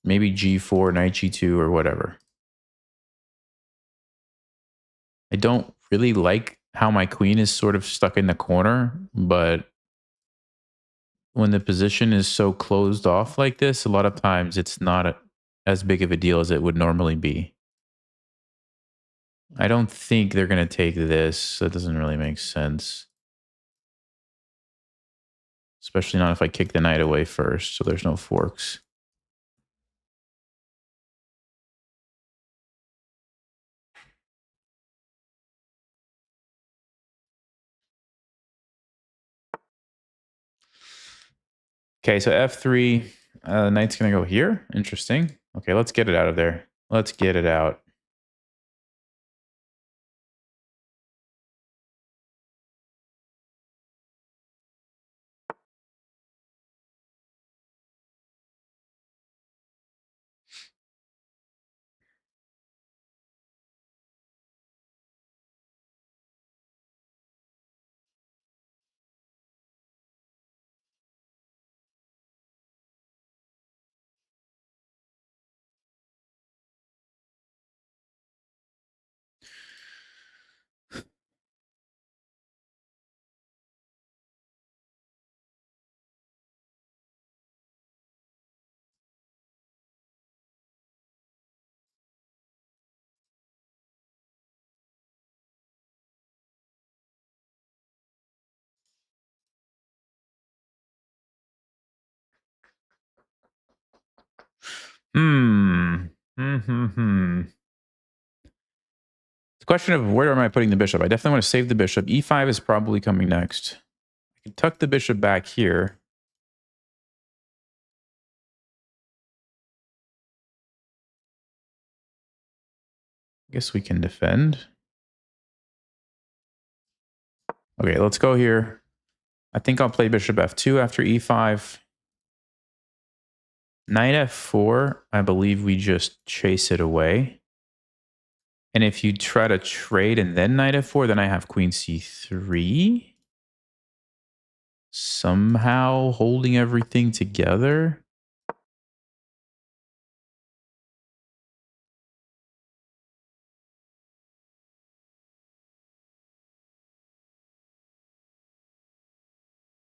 maybe g4, knight g2, or whatever. I don't really like how my queen is sort of stuck in the corner, but when the position is so closed off like this, a lot of times it's not as big of a deal as it would normally be. I don't think they're going to take this. That doesn't really make sense. Especially not if I kick the knight away first, so there's no forks. Okay, so f3, knight's going to go here. Interesting. Okay, let's get it out of there. Let's get it out. It's a question of where am I putting the bishop? I definitely want to save the bishop. E5 is probably coming next. I can tuck the bishop back here. I guess we can defend. Okay, let's go here. I think I'll play bishop f2 after e5. Knight f4, I believe we just chase it away. And if you try to trade and then knight f4, then I have queen c3. Somehow holding everything together.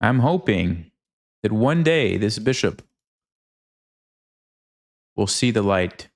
I'm hoping that one day this bishop will see the light.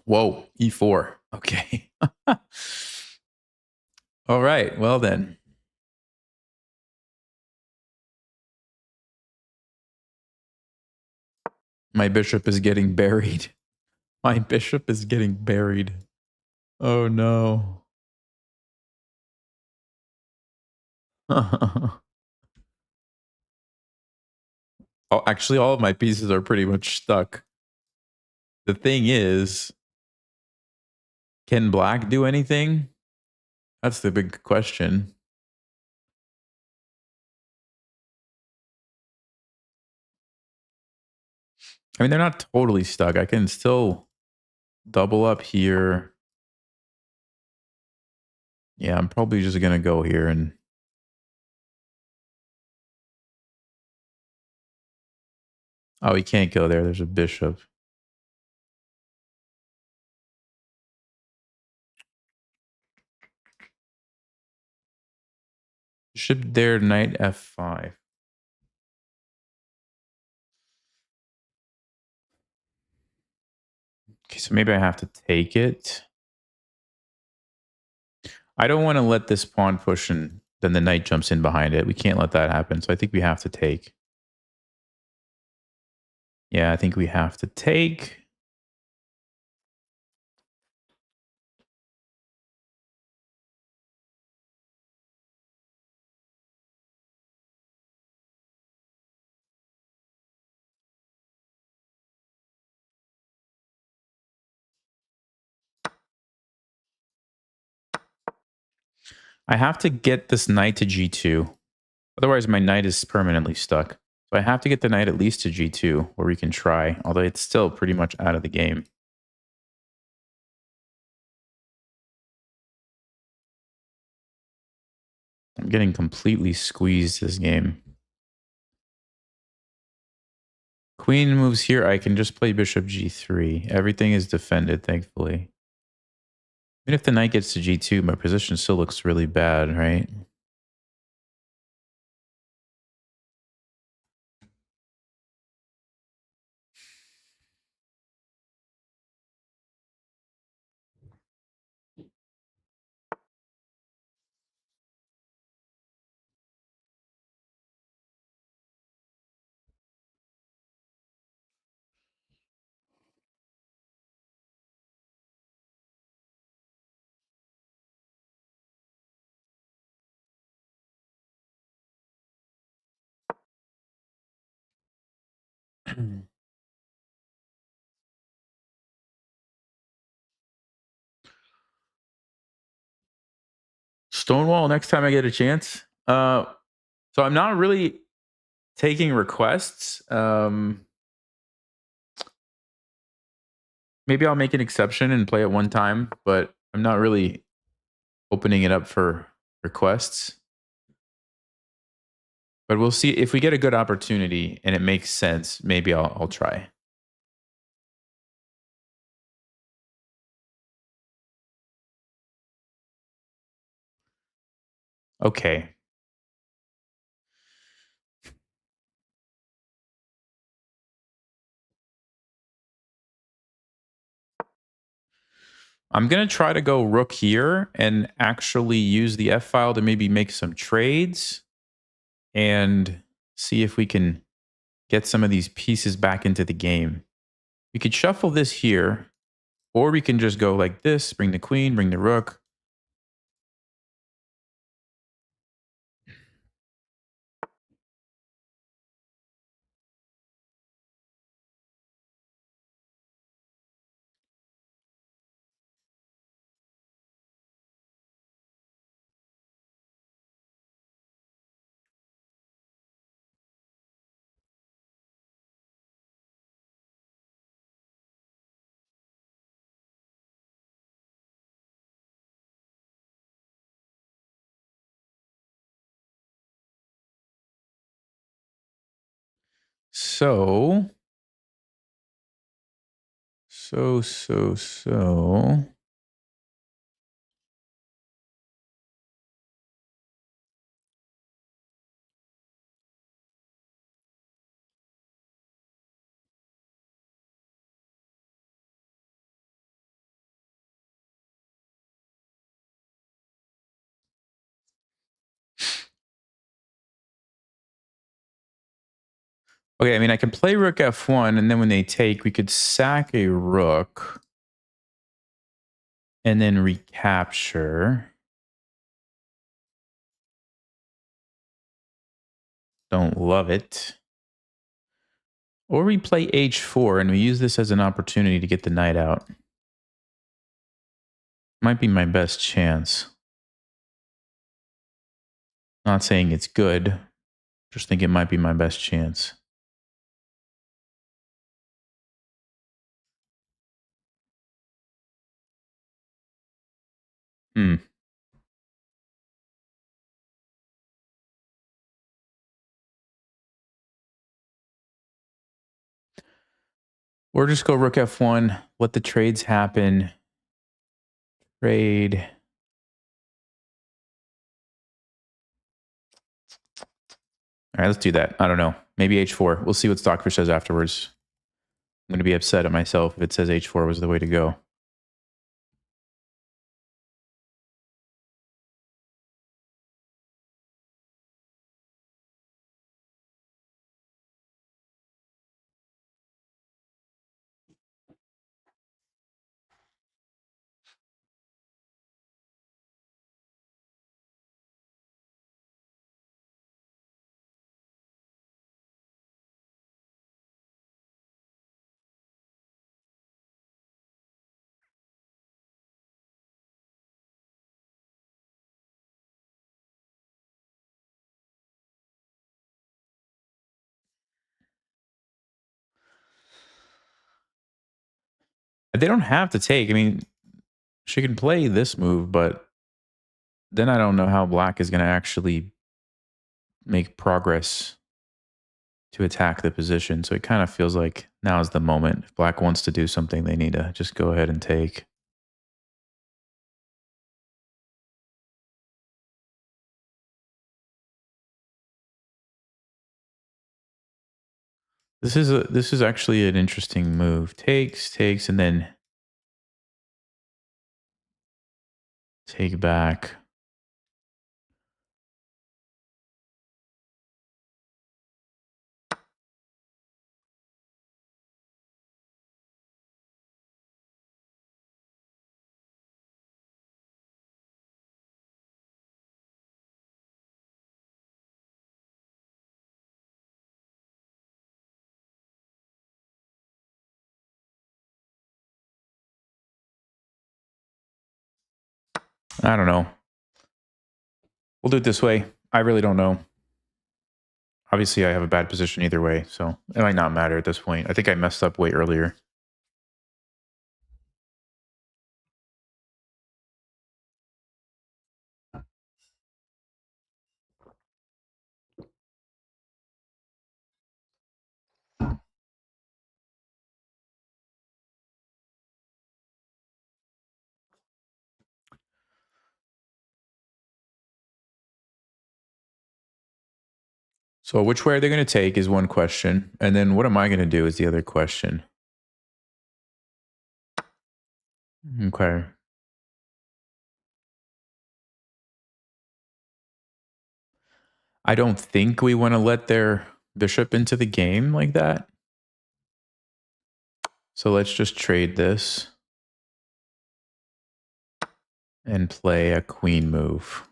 Whoa, e4. Okay. All right, well then. My bishop is getting buried. My bishop is getting buried. Oh no. Oh, actually, all of my pieces are pretty much stuck. The thing is, can black do anything? That's the big question. I mean, they're not totally stuck. I can still double up here. Yeah, I'm probably just going to go here and... Oh, he can't go there. There's a bishop. Bishop there, knight f5. Okay, so maybe I have to take it. I don't want to let this pawn push and then the knight jumps in behind it. We can't let that happen. So I think we have to take. Yeah, I think we have to take. I have to get this knight to g2. Otherwise, my knight is permanently stuck. So I have to get the knight at least to g2, where we can try, although it's still pretty much out of the game. I'm getting completely squeezed this game. Queen moves here. I can just play bishop g3. Everything is defended, thankfully. Even if the knight gets to g2, my position still looks really bad, right? Stonewall next time I get a chance. So I'm not really taking requests. Maybe I'll make an exception and play it one time, but I'm not really opening it up for requests. But we'll see if we get a good opportunity and it makes sense. Maybe I'll try. Okay. I'm going to try to go rook here and actually use the F file to maybe make some trades and see if we can get some of these pieces back into the game. We could shuffle this here, or we can just go like this, bring the queen, bring the rook. So. Okay, I mean, I can play rook f1, and then when they take, we could sack a rook and then recapture. Don't love it. Or we play h4, and we use this as an opportunity to get the knight out. Might be my best chance. Not saying it's good. Just think it might be my best chance. Hmm. Or just go rook f1, let the trades happen. Trade. All right, let's do that. I don't know. Maybe h4. We'll see what Stockfish says afterwards. I'm going to be upset at myself if it says h4 was the way to go. They don't have to take. I mean, she can play this move, but then I don't know how black is going to actually make progress to attack the position. So it kind of feels like now is the moment. If black wants to do something, they need to just go ahead and take. This is actually an interesting move. Takes, and then take back. I don't know. We'll do it this way. I really don't know. Obviously, I have a bad position either way, so it might not matter at this point. I think I messed up way earlier. So which way are they going to take is one question. And then what am I going to do is the other question. Okay. I don't think we want to let their bishop into the game like that. So let's just trade this and play a queen move.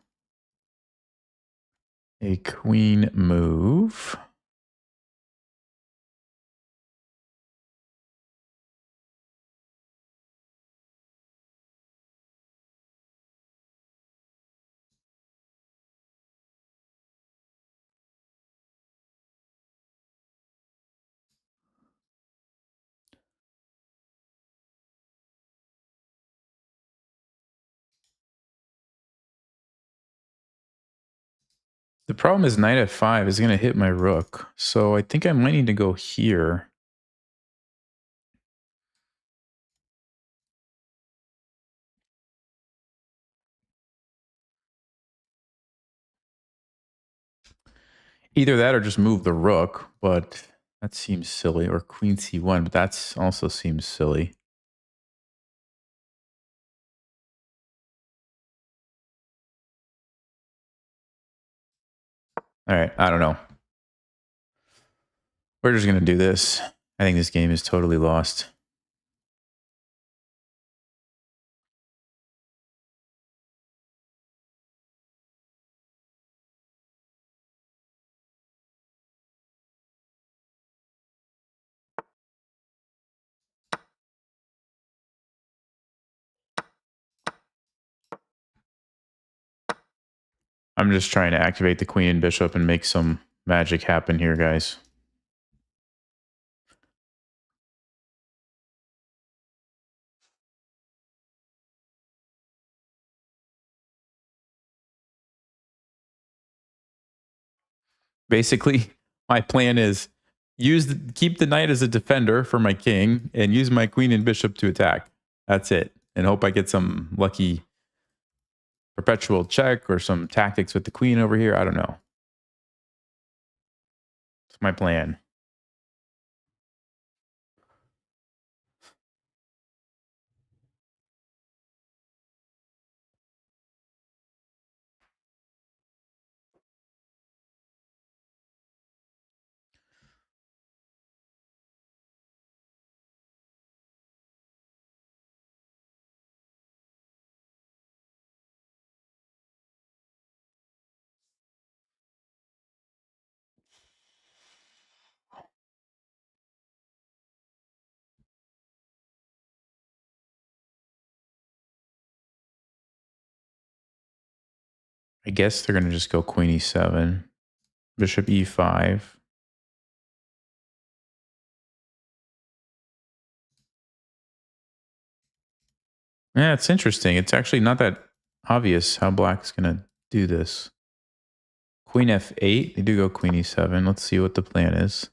A queen move. The problem is knight f5 is going to hit my rook. So I think I might need to go here. Either that or just move the rook, but that seems silly. Or queen c1, but that also seems silly. All right, I don't know. We're just going to do this. I think this game is totally lost. I'm just trying to activate the queen and bishop and make some magic happen here, guys. Basically, my plan is keep the knight as a defender for my king and use my queen and bishop to attack. That's it. And hope I get some lucky perpetual check or some tactics with the queen over here. I don't know. It's my plan. I guess they're going to just go queen e7, bishop e5. Yeah, it's interesting. It's actually not that obvious how black's going to do this. Queen f8. They do go queen e7. Let's see what the plan is.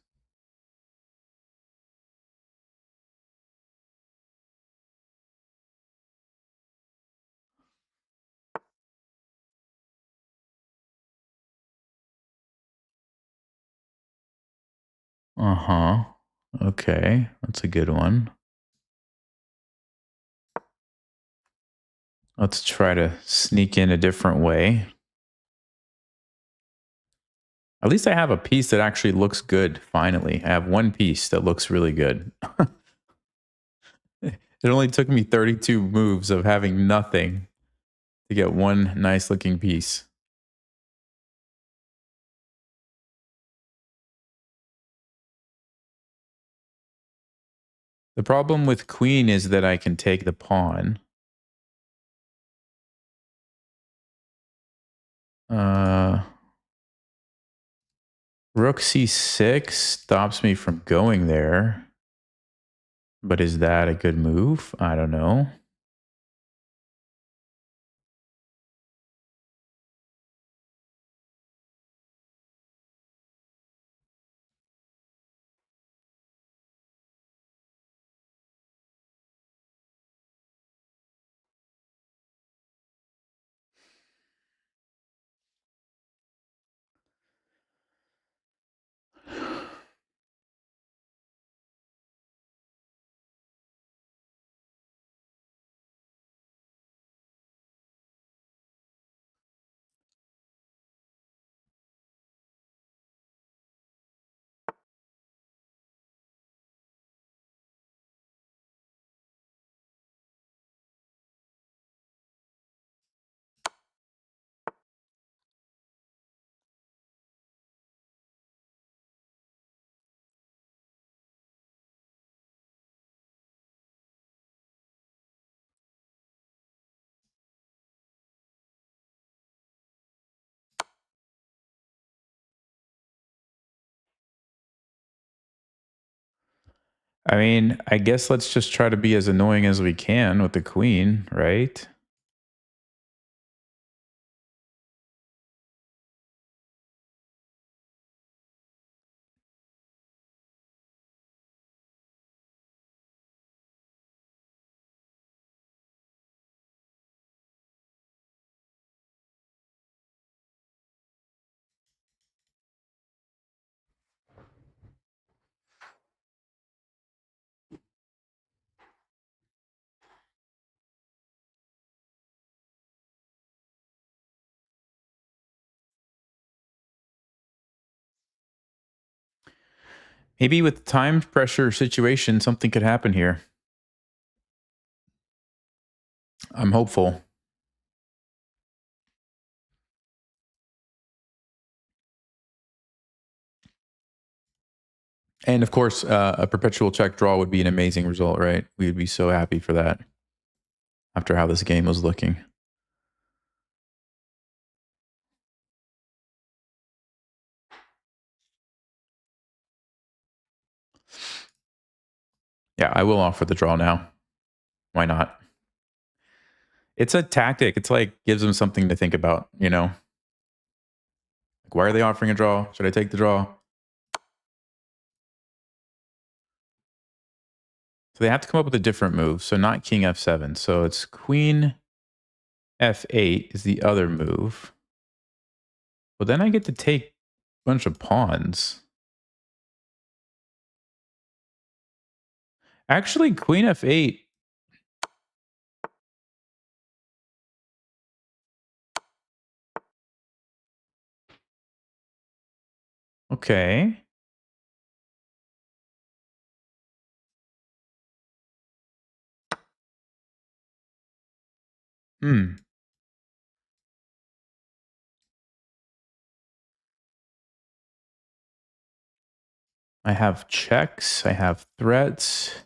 Uh-huh. Okay, that's a good one. Let's try to sneak in a different way. At least I have a piece that actually looks good, finally. I have one piece that looks really good. It only took me 32 moves of having nothing to get one nice looking piece. The problem with queen is that I can take the pawn. Rook c6 stops me from going there. But is that a good move? I don't know. I mean, I guess let's just try to be as annoying as we can with the queen, right? Maybe with time pressure situation, something could happen here. I'm hopeful. And of course, a perpetual check draw would be an amazing result, right? We would be so happy for that after how this game was looking. Yeah, I will offer the draw now. Why not? It's a tactic. It's like gives them something to think about, you know? Like, why are they offering a draw? Should I take the draw? So they have to come up with a different move. So not king f7. So it's queen f8 is the other move. Well, then I get to take a bunch of pawns. Actually, queen f8. Okay. Hmm. I have checks. I have threats.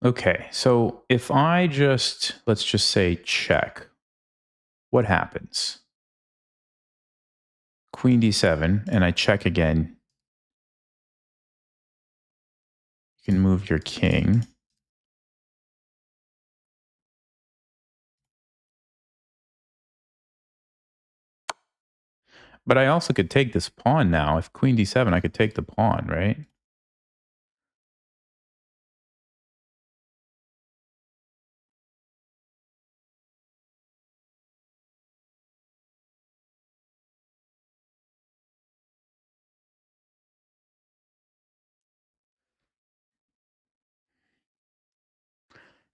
Okay, so if I just, let's just say check, what happens? Queen d7, and I check again. You can move your king. But I also could take this pawn now. If queen d7, I could take the pawn, right?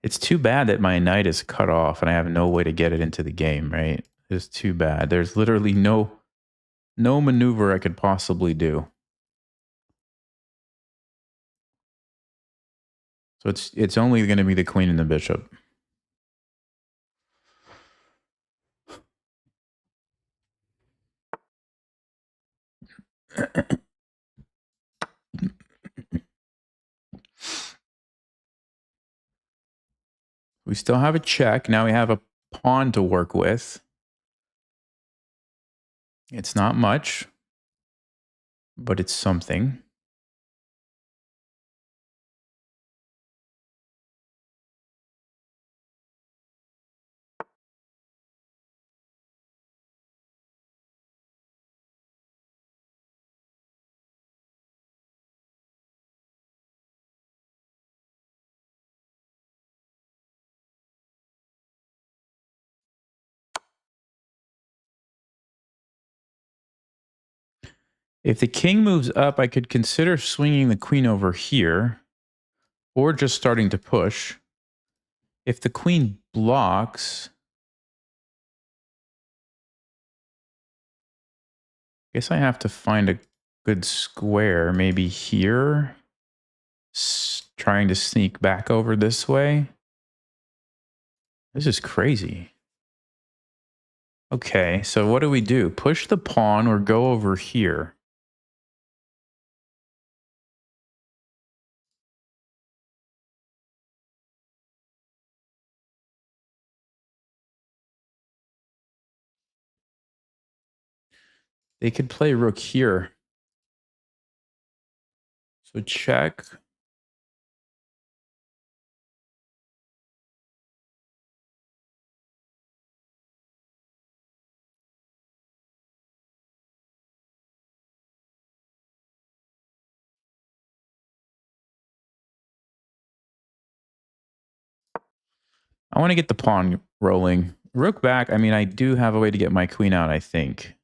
It's too bad that my knight is cut off and I have no way to get it into the game, right? It's too bad. There's literally no maneuver I could possibly do. So it's only going to be the queen and the bishop. We still have a check. Now we have a pawn to work with. It's not much, but it's something. If the king moves up, I could consider swinging the queen over here or just starting to push. If the queen blocks, I guess I have to find a good square, maybe here, trying to sneak back over this way. This is crazy. Okay, so what do we do? Push the pawn or go over here? They could play rook here. So check. I want to get the pawn rolling. Rook back. I mean, I do have a way to get my queen out, I think.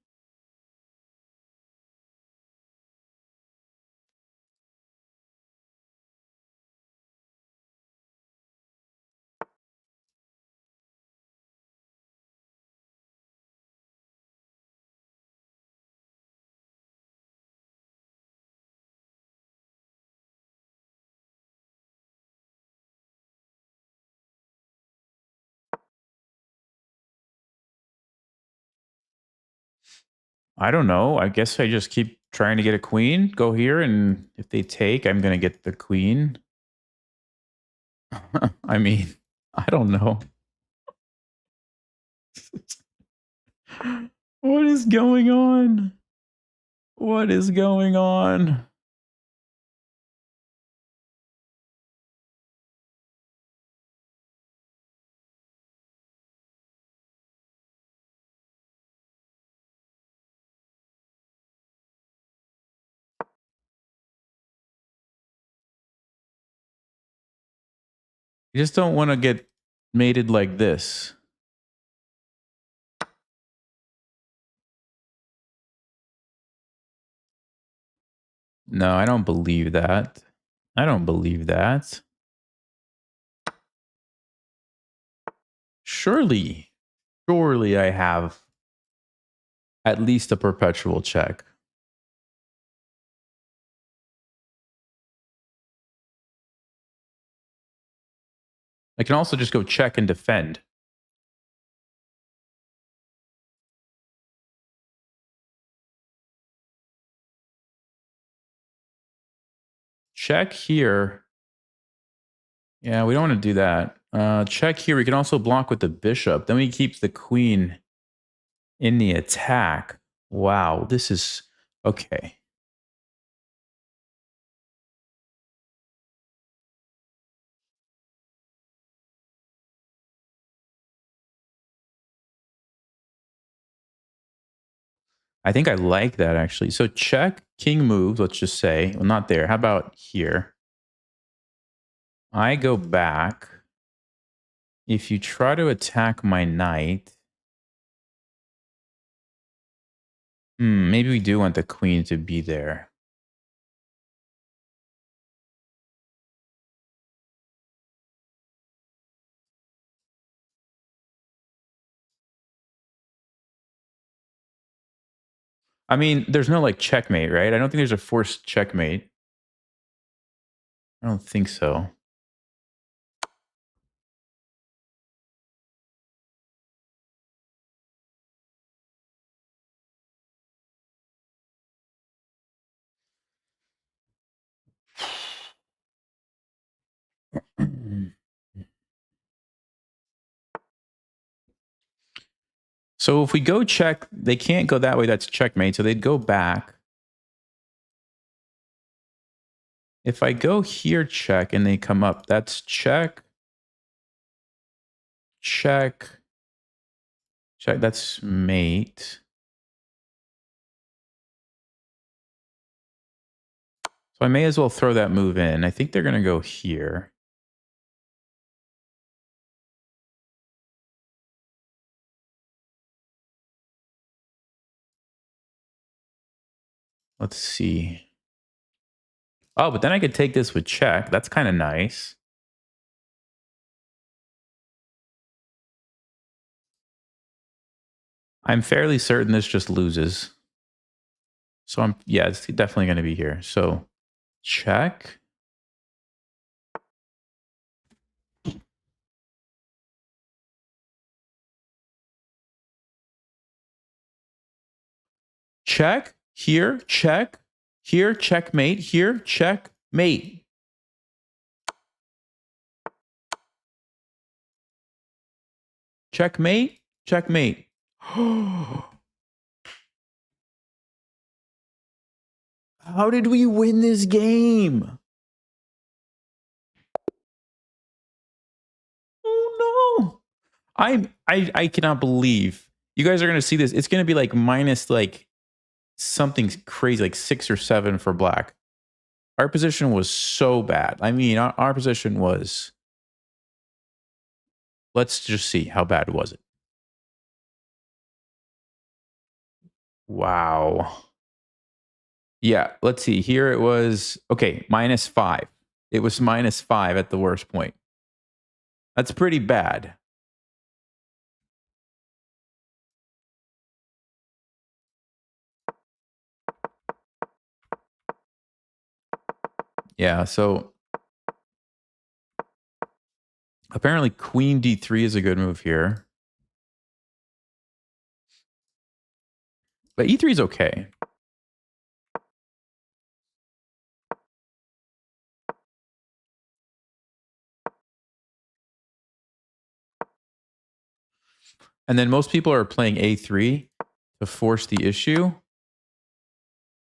I don't know. I guess I just keep trying to get a queen. Go here, and if they take, I'm going to get the queen. I mean, I don't know. What is going on? What is going on? You just don't want to get mated like this. No, I don't believe that. I don't believe that. Surely I have at least a perpetual check. I can also just go check and defend. Check here. Yeah, we don't want to do that. Check here. We can also block with the bishop. Then we keep the queen in the attack. Wow, this is okay. I think I like that actually. So check, king moves, let's just say. Well, not there. How about here? I go back. If you try to attack my knight, maybe we do want the queen to be there. I mean, there's no like checkmate, right? I don't think there's a forced checkmate. I don't think so. So if we go check, they can't go that way. That's checkmate. So they'd go back. If I go here, check, and they come up, that's check. Check. Check. That's mate. So I may as well throw that move in. I think they're going to go here. Let's see. Oh, but then I could take this with check. That's kind of nice. I'm fairly certain this just loses. So yeah, it's definitely going to be here. So check. Check. Here, check. Here, checkmate. Here, checkmate. Checkmate. Checkmate. How did we win this game? Oh no. I cannot believe you guys are gonna see this. It's gonna be like minus like something crazy, like 6 or 7 for black. Our position was so bad. I mean, our position was. Let's just see how bad was it. Wow. Yeah, let's see. Here it was okay, -5. It was -5 at the worst point. That's pretty bad. Yeah, so apparently queen d3 is a good move here. But e3 is okay. And then most people are playing a3 to force the issue.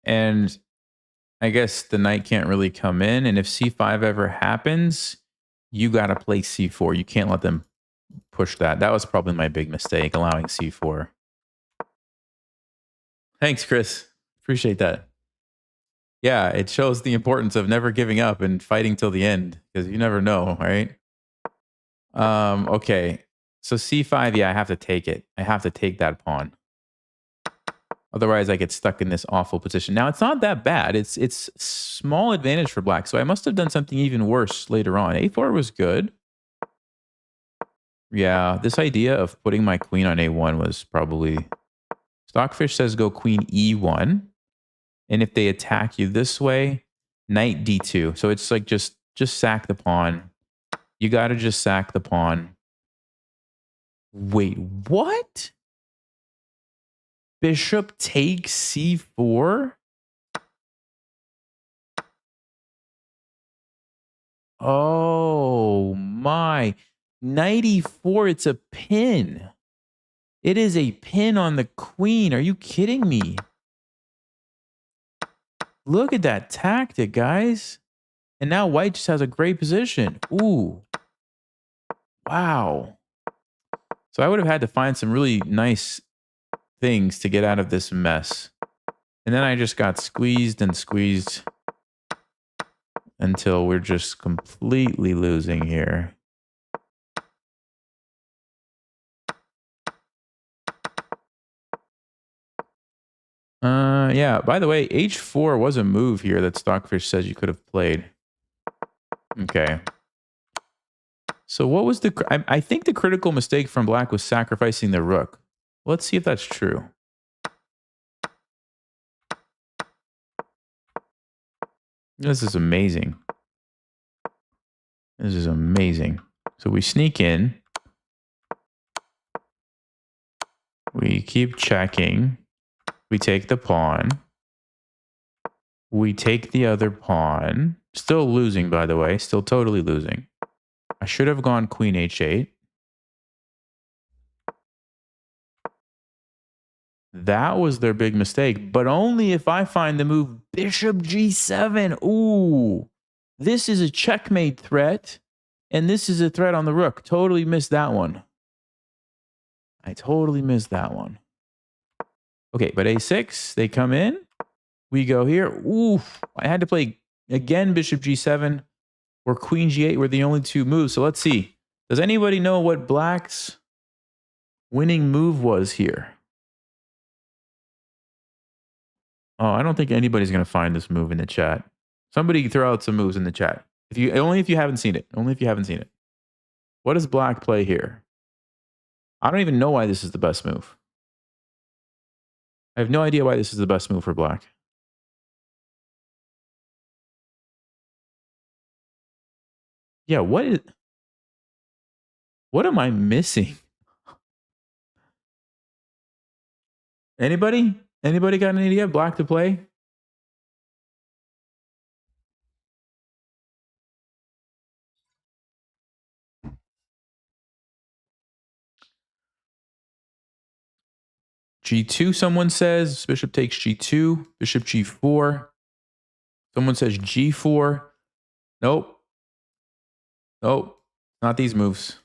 And I guess the knight can't really come in. And if c5 ever happens, you got to play c4. You can't let them push that. That was probably my big mistake, allowing c4. Thanks, Chris. Appreciate that. Yeah, it shows the importance of never giving up and fighting till the end because you never know, right? Okay. So c5, yeah, I have to take it. I have to take that pawn. Otherwise, I get stuck in this awful position. Now, it's not that bad. It's small advantage for black. So I must have done something even worse later on. a4 was good. Yeah, this idea of putting my queen on a1 was probably... Stockfish says go queen e1. And if they attack you this way, knight d2. So it's like just sack the pawn. You got to just sack the pawn. Wait, what? Bishop takes c4? Oh my. Knight e4, it's a pin. It is a pin on the queen. Are you kidding me? Look at that tactic, guys. And now white just has a great position. Ooh. Wow. So I would have had to find some really nice things to get out of this mess. And then I just got squeezed and squeezed until we're just completely losing here. Yeah, by the way, h4 was a move here that Stockfish says you could have played. Okay. So what was the... I think the critical mistake from black was sacrificing the rook. Let's see if that's true. This is amazing. This is amazing. So we sneak in. We keep checking. We take the pawn. We take the other pawn. Still losing, by the way. Still totally losing. I should have gone queen h8. That was their big mistake, but only if I find the move bishop g7. Ooh, this is a checkmate threat, and this is a threat on the rook. Totally missed that one. I totally missed that one. Okay, but a6, they come in. We go here. Ooh, I had to play again bishop g7 or queen g8 were the only two moves. So let's see. Does anybody know what black's winning move was here? Oh, I don't think anybody's going to find this move in the chat. Somebody throw out some moves in the chat. Only if you haven't seen it. Only if you haven't seen it. What does black play here? I don't even know why this is the best move. I have no idea why this is the best move for black. Yeah, what am I missing? Anybody? Anybody got an idea? Black to play? G2, someone says. Bishop takes G2. Bishop G4. Someone says G4. Nope. Nope. Not these moves.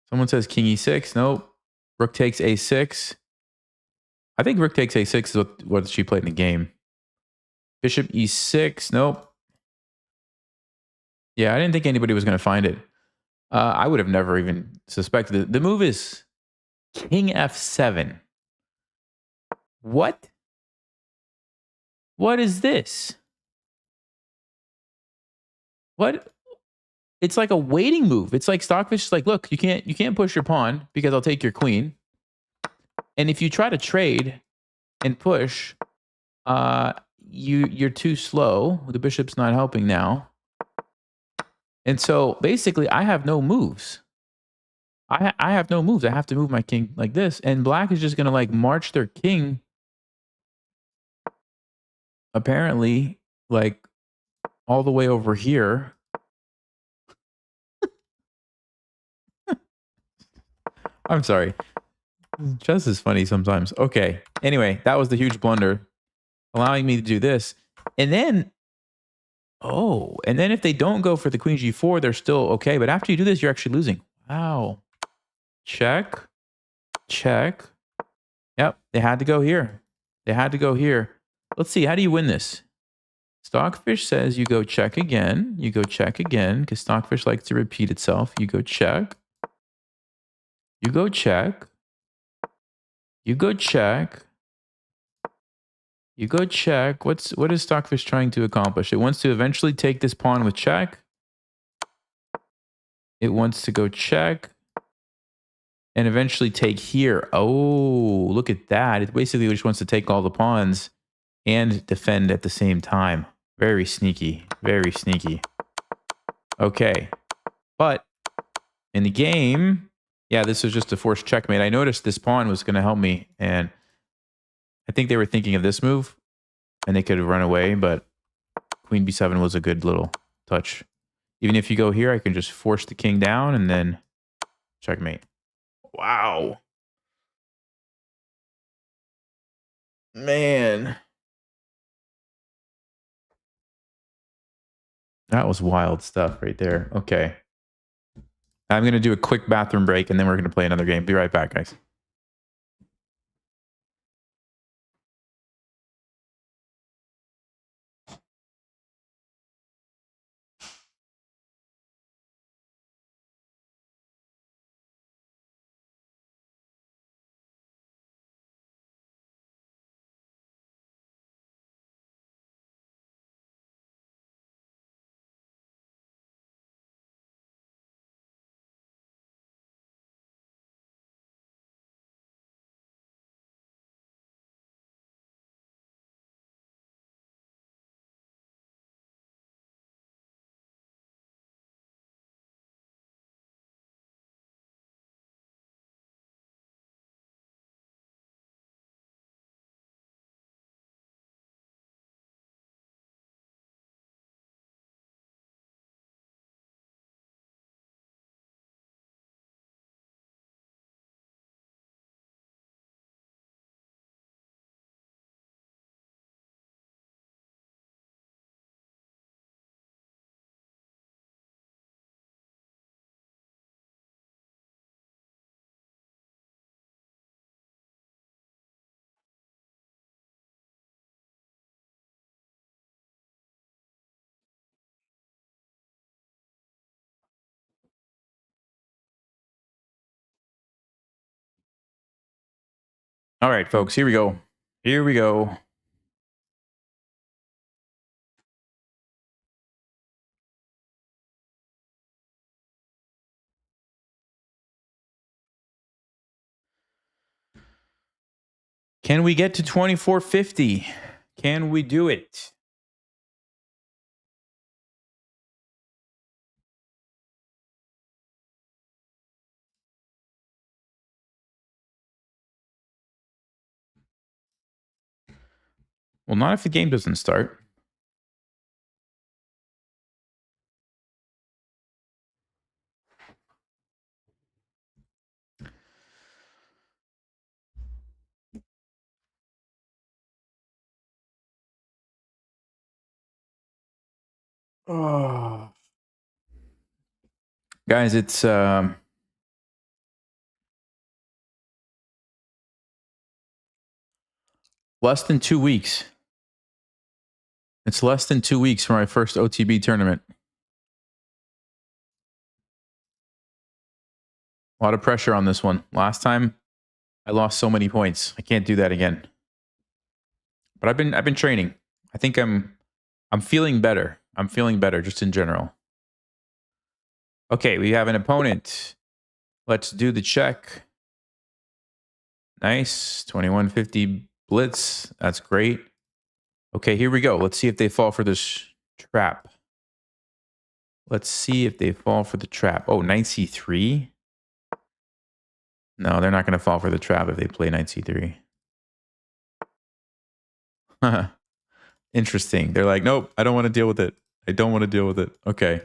Someone says King E6. Nope. Rook takes A6. I think Rook takes A6 is what she played in the game. Bishop E6. Nope. Yeah, I didn't think anybody was going to find it. I would have never even suspected it. The move is King F7. What? What is this? What? It's like a waiting move. It's like Stockfish is like, look, you can't push your pawn because I'll take your queen. And if you try to trade and push, you're too slow. The bishop's not helping now. And so basically I have no moves. I have no moves. I have to move my king like this. And black is just gonna like march their king. Apparently, like all the way over here. I'm sorry. Chess is funny sometimes. Okay. Anyway, that was the huge blunder, allowing me to do this. And then, and then if they don't go for the queen g4, they're still okay. But after you do this, you're actually losing. Wow. Check. Check. Yep. They had to go here. They had to go here. Let's see. How do you win this? Stockfish says you go check again. You go check again because Stockfish likes to repeat itself. You go check. You go check. You go check. You go check. What is Stockfish trying to accomplish? It wants to eventually take this pawn with check. It wants to go check. And eventually take here. Oh, look at that. It basically just wants to take all the pawns and defend at the same time. Very sneaky. Very sneaky. Okay. But in the game, yeah, this was just a forced checkmate. I noticed this pawn was going to help me. And I think they were thinking of this move. And they could have run away. But queen b7 was a good little touch. Even if you go here, I can just force the king down and then checkmate. Wow. Man. That was wild stuff right there. Okay. I'm going to do a quick bathroom break and then we're going to play another game. Be right back, guys. All right, folks, here we go. Here we go. Can we get to 2450? Can we do it? Well, not if the game doesn't start. Oh. Guys, it's less than 2 weeks. It's less than 2 weeks for my first OTB tournament. A lot of pressure on this one. Last time I lost so many points. I can't do that again. But I've been training. I think I'm feeling better. I'm feeling better just in general. Okay, we have an opponent. Let's do the check. Nice. 2150 blitz. That's great. Okay, here we go. Let's see if they fall for this trap. Let's see if they fall for the trap. Oh, knight c3. No, they're not going to fall for the trap if they play knight c3. Interesting. They're like, nope, I don't want to deal with it. I don't want to deal with it. Okay.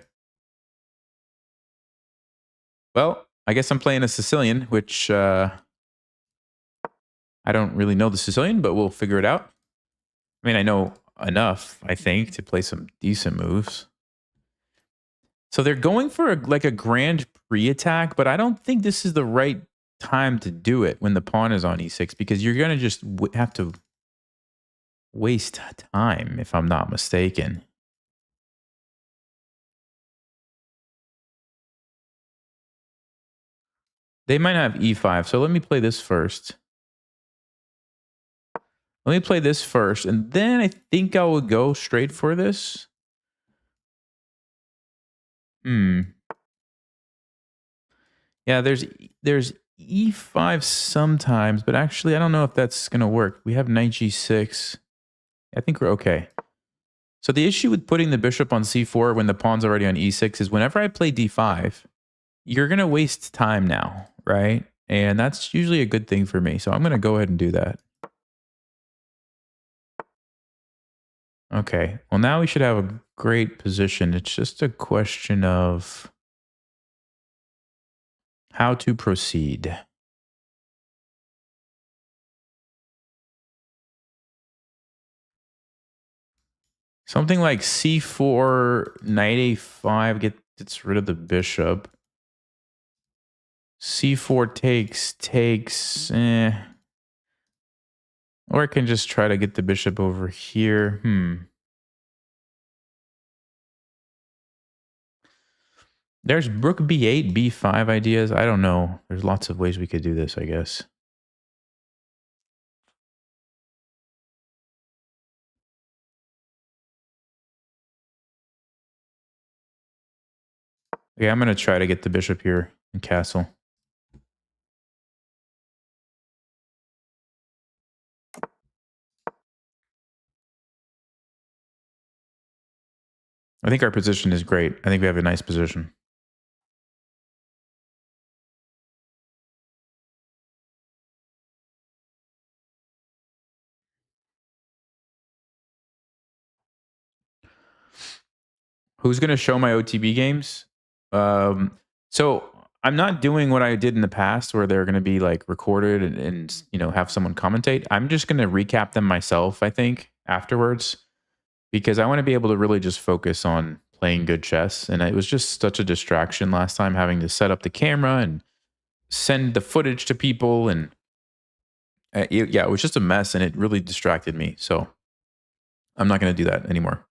Well, I guess I'm playing a Sicilian, which I don't really know the Sicilian, but we'll figure it out. I mean, I know enough, I think, to play some decent moves. So they're going for like a grand pre-attack, but I don't think this is the right time to do it when the pawn is on e6 because you're going to just have to waste time, if I'm not mistaken. They might have e5, so let me play this first. Let me play this first, and then I think I will go straight for this. Yeah, there's e5 sometimes, but actually I don't know if that's going to work. We have knight g6. I think we're okay. So the issue with putting the bishop on c4 when the pawn's already on e6 is whenever I play d5, you're going to waste time now, right? And that's usually a good thing for me. So I'm going to go ahead and do that. Okay. Well, now we should have a great position. It's just a question of how to proceed. Something like c4, knight a5 gets rid of the bishop. c4 takes. Or I can just try to get the bishop over here. There's rook b8, b5 ideas. I don't know. There's lots of ways we could do this, I guess. Okay, I'm going to try to get the bishop here in castle. I think our position is great. I think we have a nice position. Who's going to show my OTB games? So I'm not doing what I did in the past where they're going to be like recorded and you know, have someone commentate. I'm just going to recap them myself, I think, afterwards, because I want to be able to really just focus on playing good chess. And it was just such a distraction last time having to set up the camera and send the footage to people. And yeah, it was just a mess and it really distracted me. So I'm not going to do that anymore.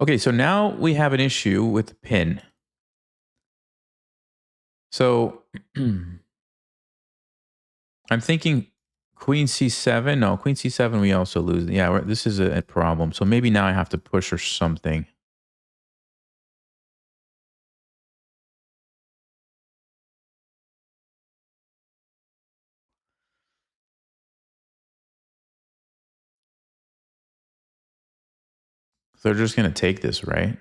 Okay, so now we have an issue with the pin. So I'm thinking queen c7. No, queen c7 we also lose. Yeah, this is a problem. So maybe now I have to push or something. They're just going to take this, right?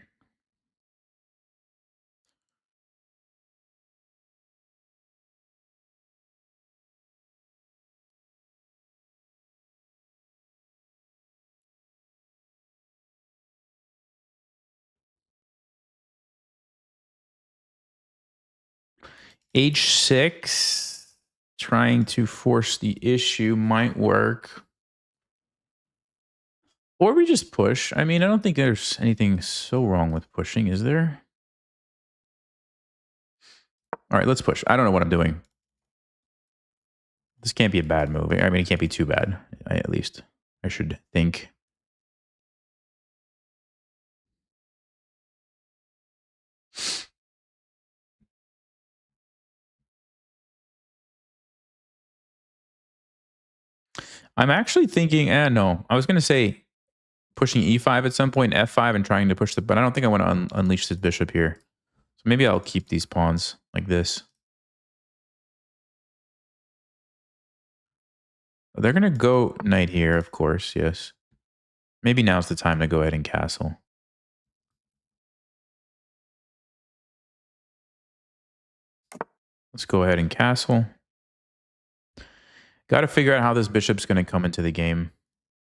H6. Trying to force the issue might work. Or we just push. I mean, I don't think there's anything so wrong with pushing, is there? All right, let's push. I don't know what I'm doing. This can't be a bad move. I mean, it can't be too bad, at least. I should think. I'm actually thinking, no. I was going to say pushing e5 at some point, f5, and trying to push the, but I don't think I want to unleash this bishop here. So maybe I'll keep these pawns like this. They're going to go knight here, of course, yes. Maybe now's the time to go ahead and castle. Let's go ahead and castle. Got to figure out how this bishop's going to come into the game.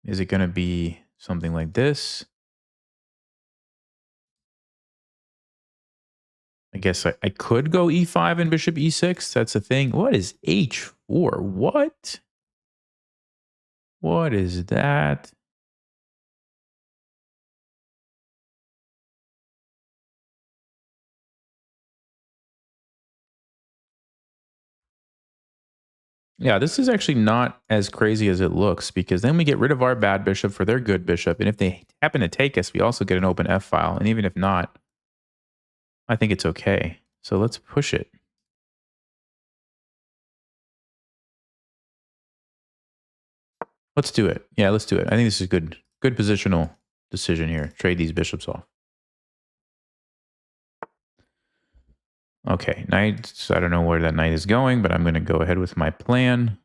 Is it going to be something like this? I guess I could go e5 and bishop e6. That's the thing. What is h4? What? What is that? Yeah, this is actually not as crazy as it looks, because then we get rid of our bad bishop for their good bishop. And if they happen to take us, we also get an open F file. And even if not, I think it's okay. So let's push it. Let's do it. Yeah, let's do it. I think this is good. Good positional decision here. Trade these bishops off. Okay, knight. So I don't know where that knight is going, but I'm going to go ahead with my plan.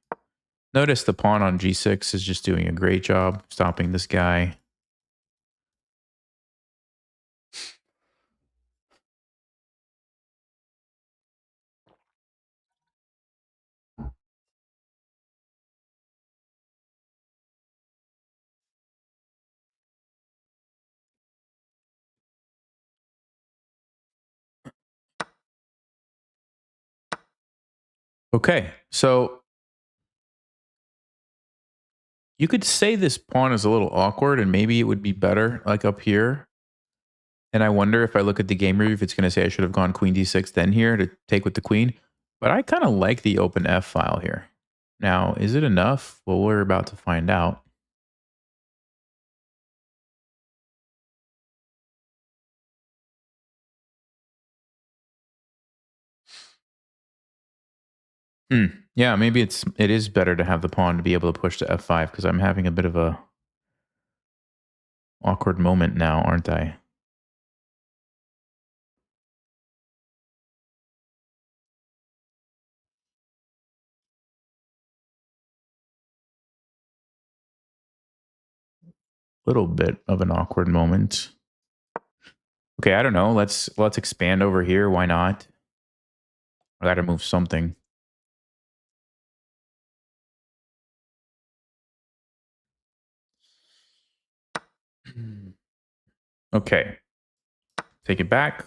Notice the pawn on g6 is just doing a great job stopping this guy. Okay, so you could say this pawn is a little awkward and maybe it would be better like up here. And I wonder if I look at the game review, if it's going to say I should have gone queen d6 then here to take with the queen. But I kind of like the open F file here. Now, is it enough? Well, we're about to find out. Yeah, maybe it is better to have the pawn to be able to push to f5, because I'm having a bit of a awkward moment now, aren't I? Little bit of an awkward moment. Okay, I don't know. Let's expand over here. Why not? I got to move something. Okay. Take it back.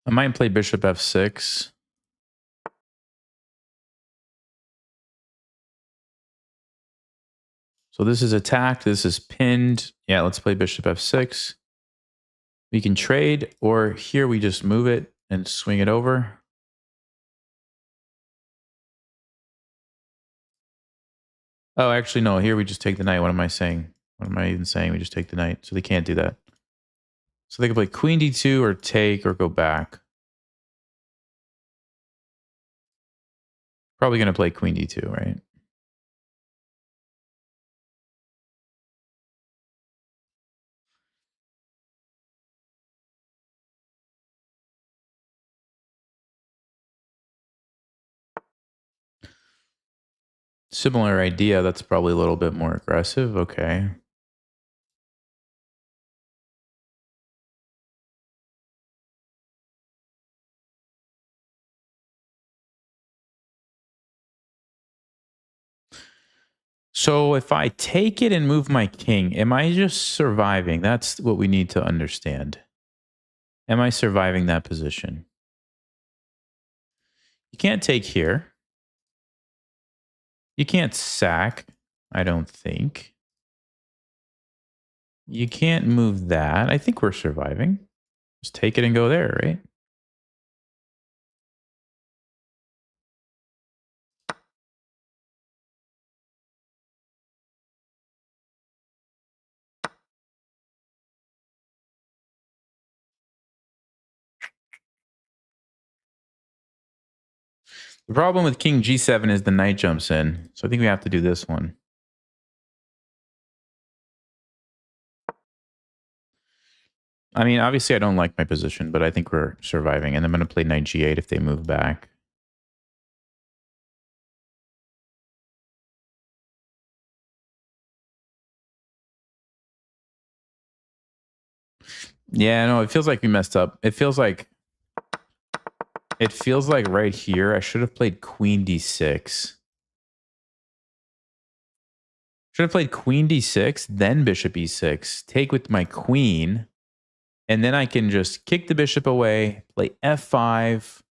I might play bishop f6. So this is attacked. This is pinned. Yeah, let's play bishop f6. We can trade, or here we just move it and swing it over. Oh, actually, no. Here we just take the knight. What am I saying? What am I even saying? We just take the knight. So they can't do that. So they can play queen d2 or take or go back. Probably going to play queen d2, right? Similar idea. That's probably a little bit more aggressive. Okay. So if I take it and move my king, am I just surviving? That's what we need to understand. Am I surviving that position? You can't take here. You can't sack, I don't think. You can't move that. I think we're surviving. Just take it and go there, right? The problem with king g7 is the knight jumps in. So I think we have to do this one. I mean, obviously I don't like my position, but I think we're surviving. And I'm going to play knight g8 if they move back. Yeah, no, it feels like we messed up. It feels like right here, I should have played queen d6. Should have played queen d6, then bishop e6. Take with my queen. And then I can just kick the bishop away, play f5,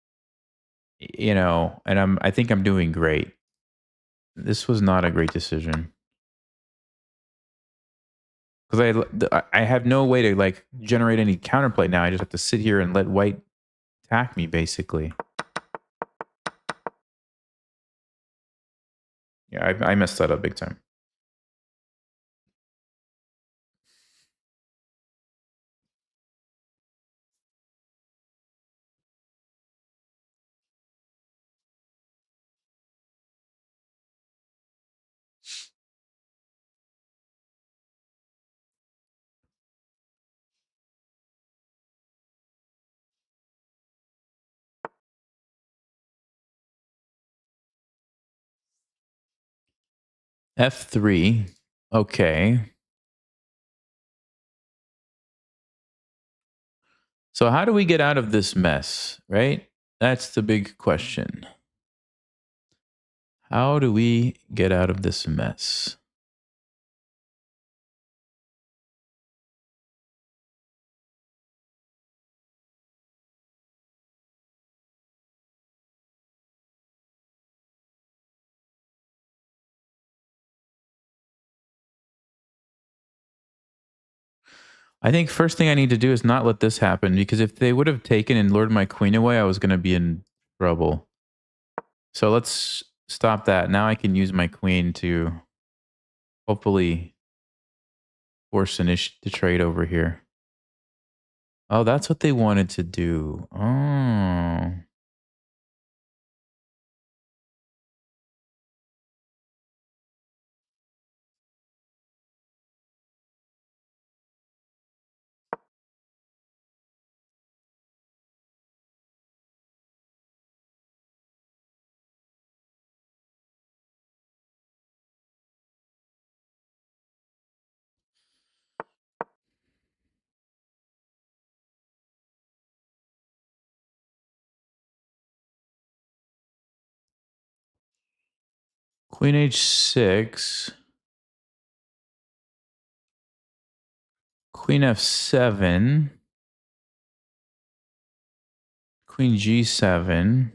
you know, and I think I'm doing great. This was not a great decision. Because I have no way to like generate any counterplay now. I just have to sit here and let white attack me, basically. Yeah, I messed that up big time. F3. Okay. So how do we get out of this mess, right? That's the big question. How do we get out of this mess? I think first thing I need to do is not let this happen, because if they would have taken and lured my queen away, I was going to be in trouble. So let's stop that. Now I can use my queen to hopefully force the trade over here. Oh, that's what they wanted to do. Oh. Queen h6. Queen f7. Queen g7.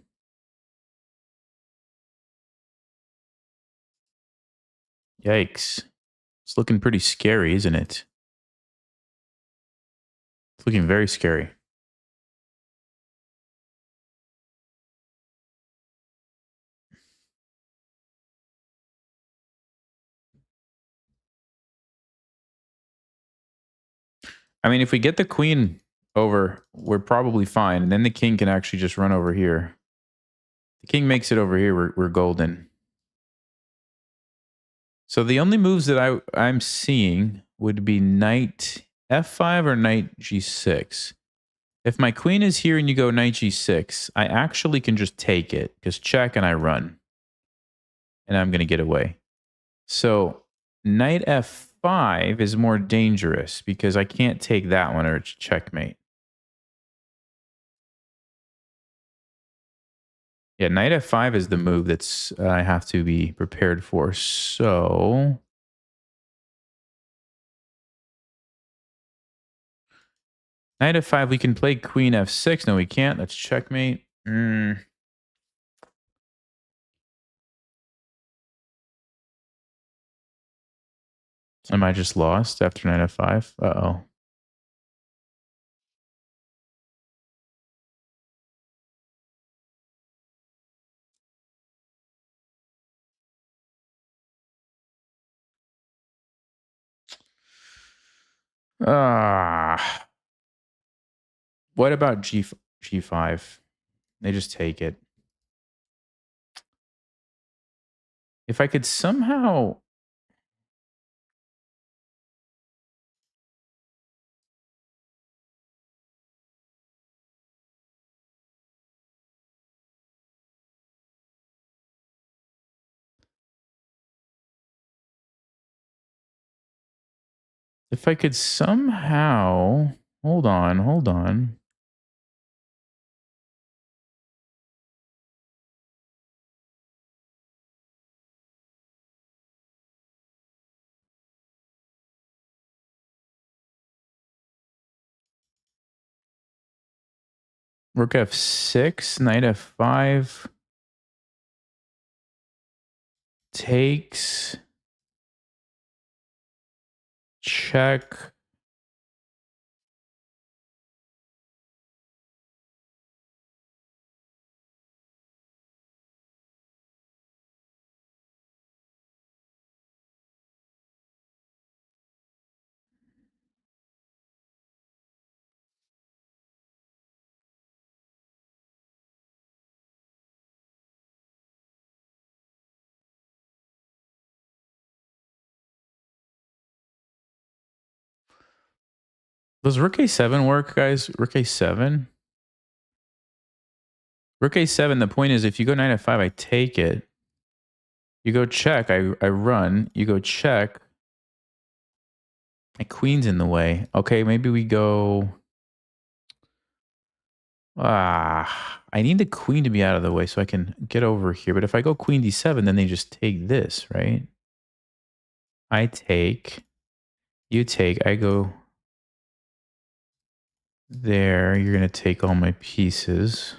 Yikes. It's looking pretty scary, isn't it? It's looking very scary. I mean, if we get the queen over, we're probably fine. And then the king can actually just run over here. The king makes it over here, we're golden. So the only moves that I'm seeing would be knight f5 or knight g6. If my queen is here and you go knight g6, I actually can just take it, because check and I run. And I'm going to get away. So knight f5 is more dangerous because I can't take that one or it's checkmate. Yeah, knight f5 is the move that's I have to be prepared for. So knight f5, we can play queen f6. No, we can't. That's checkmate. Am I just lost after knight f5? Uh-oh. Ah. What about g5? They just take it. If I could somehow... If I could somehow... Hold on, hold on. Rook f6, knight f5. Takes. Check. Does rook a7 work, guys? Rook a7? Rook a7, the point is if you go knight f5, I take it. You go check, I run. You go check. My queen's in the way. Okay, maybe we go... I need the queen to be out of the way so I can get over here. But if I go queen d7, then they just take this, right? I take. You take. I go there. You're going to take all my pieces.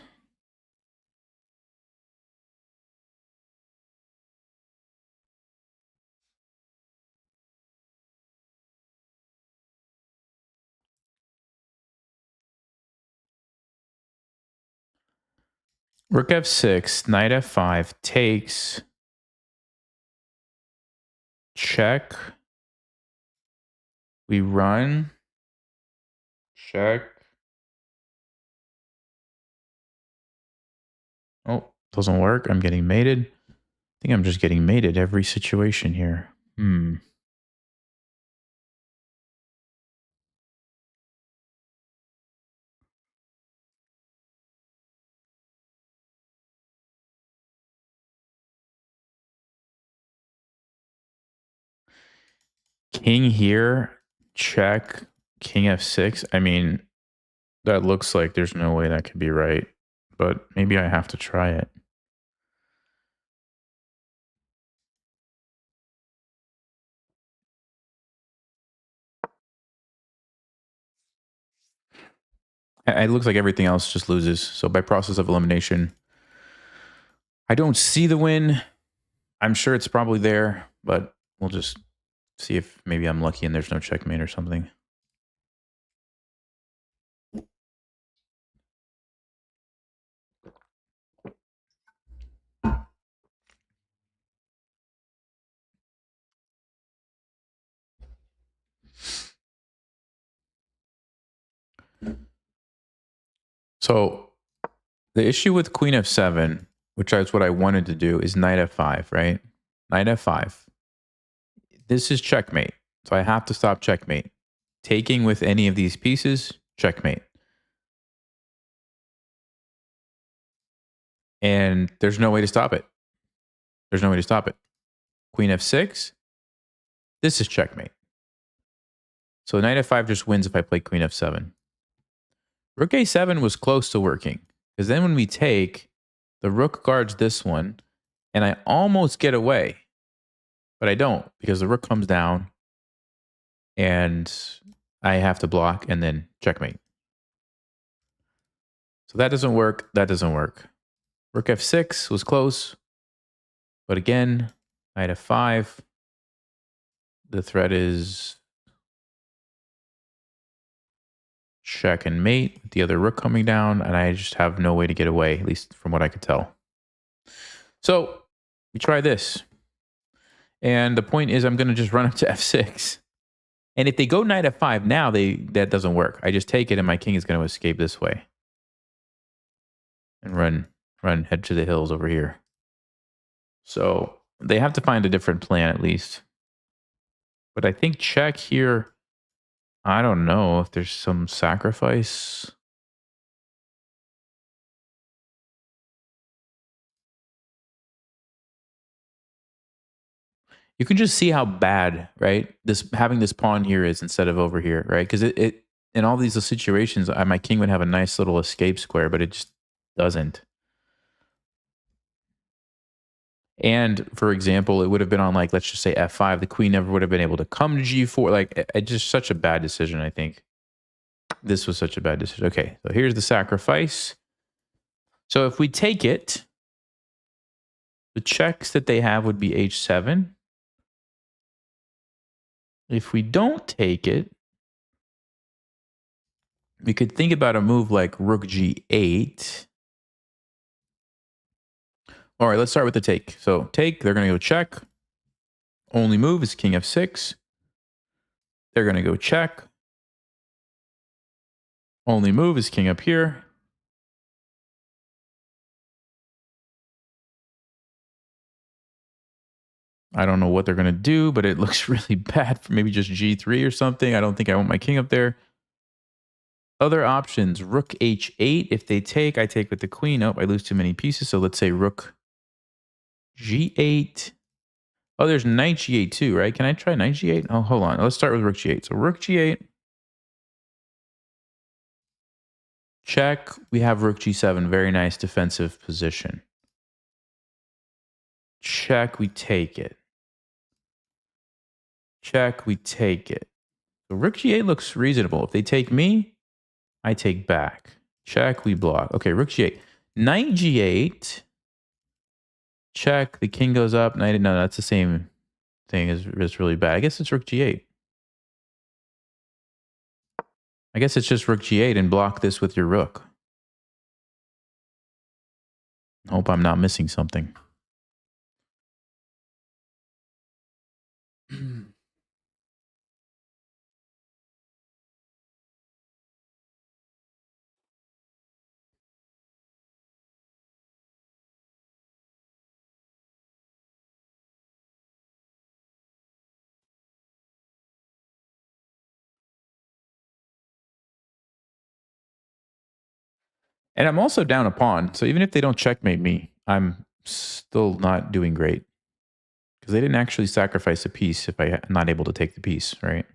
Rook f6, knight f5, takes, check. We run, check. Oh, doesn't work. I'm getting mated. I think I'm just getting mated every situation here. King here, check, king f6. I mean, that looks like there's no way that could be right, but maybe I have to try it. It looks like everything else just loses. So by process of elimination, I don't see the win. I'm sure it's probably there, but we'll just see if maybe I'm lucky and there's no checkmate or something. So the issue with queen f7, which is what I wanted to do, is knight f5, right? Knight f5. This is checkmate. So I have to stop checkmate. Taking with any of these pieces, checkmate. And there's no way to stop it. There's no way to stop it. Queen f6. This is checkmate. So knight f5 just wins if I play queen f7. Rook a7 was close to working. Because then when we take, The rook guards this one, and I almost get away, but I don't because the rook comes down, and I have to block and then checkmate. So that doesn't work. That doesn't work. Rook f6 was close, but again, knight f5. The threat is check and mate with the other rook coming down, and I just have no way to get away, at least from what I could tell. So we try this. And the point is I'm going to just run up to f6. And if they go knight f5 now, that doesn't work. I just take it and my king is going to escape this way. And run head to the hills over here. So they have to find a different plan at least. But I think check here, I don't know if there's some sacrifice. You can just see how bad, right? Having this pawn here is instead of over here, right? Because it in all these situations, my king would have a nice little escape square, but it just doesn't. And for example, it would have been on like, let's just say f5. The queen never would have been able to come to g4. Like, it's just such a bad decision, I think. This was such a bad decision. Okay, so here's the sacrifice. So if we take it, the checks that they have would be h7. If we don't take it, we could think about a move like rook g8. All right, let's start with the take. So take, they're going to go check. Only move is king f6. They're going to go check. Only move is king up here. I don't know what they're going to do, but it looks really bad for maybe just g3 or something. I don't think I want my king up there. Other options, rook h8. If they take, I take with the queen. Oh, I lose too many pieces. So let's say rook g8. Oh, there's knight g8 too, right? Can I try knight g8? Oh, hold on. Let's start with rook g8. So rook g8. Check. We have rook g7. Very nice defensive position. Check. We take it. Check. We take it. So rook g8 looks reasonable. If they take me, I take back. Check. We block. Okay, rook g8. Knight g8. Check. The king goes up. Knight. No, that's the same thing. It's really bad. I guess it's rook g8. I guess it's just rook g8 and block this with your rook. Hope I'm not missing something. And I'm also down a pawn. So even if they don't checkmate me, I'm still not doing great. Because they didn't actually sacrifice a piece if I'm not able to take the piece, right?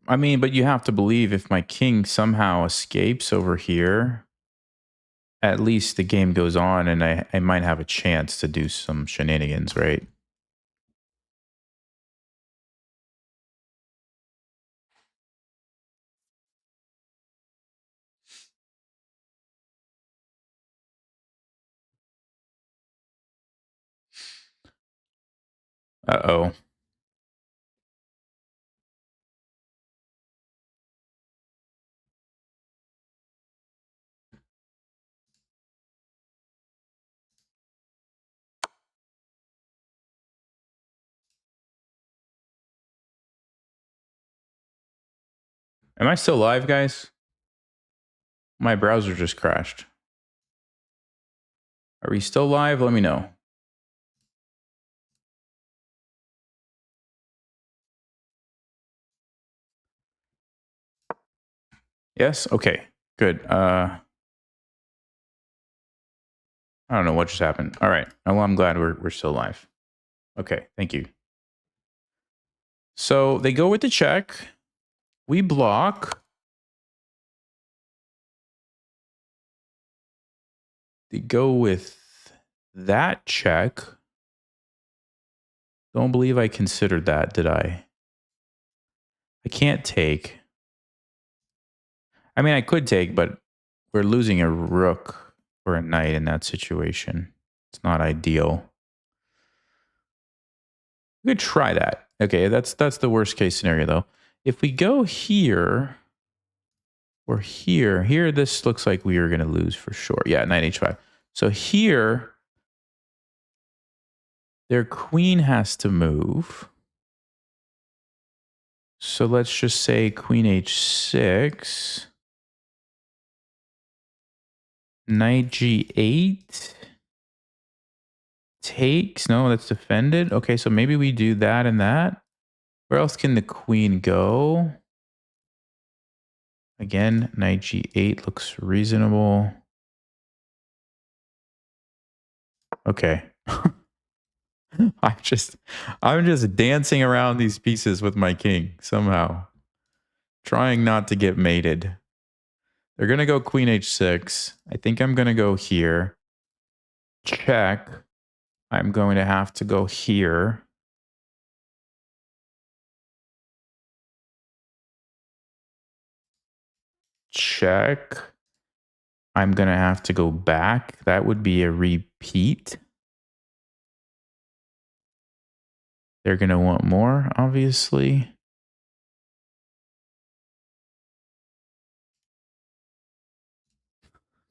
I mean, but you have to believe if my king somehow escapes over here, at least the game goes on and I might have a chance to do some shenanigans, right? Uh-oh. Am I still live, guys? My browser just crashed. Are we still live? Let me know. Yes? Okay. Good. I don't know what just happened. All right. Well, I'm glad we're still live. Okay. Thank you. So they go with the check. We block. They go with that check. Don't believe I considered that, did I? I can't take. I mean, I could take, but we're losing a rook or a knight in that situation. It's not ideal. We could try that. Okay, that's the worst case scenario, though. If we go here or here, this looks like we are going to lose for sure. Yeah, knight h5. So here, their queen has to move. So let's just say queen h6. Knight g8. Takes. No, that's defended. Okay, so maybe we do that and that. Where else can the queen go? Again, knight g8 looks reasonable. Okay. I'm just dancing around these pieces with my king somehow. Trying not to get mated. They're going to go queen h6. I think I'm going to go here. Check. I'm going to have to go here. Check. I'm going to have to go back. That would be a repeat. They're going to want more, obviously.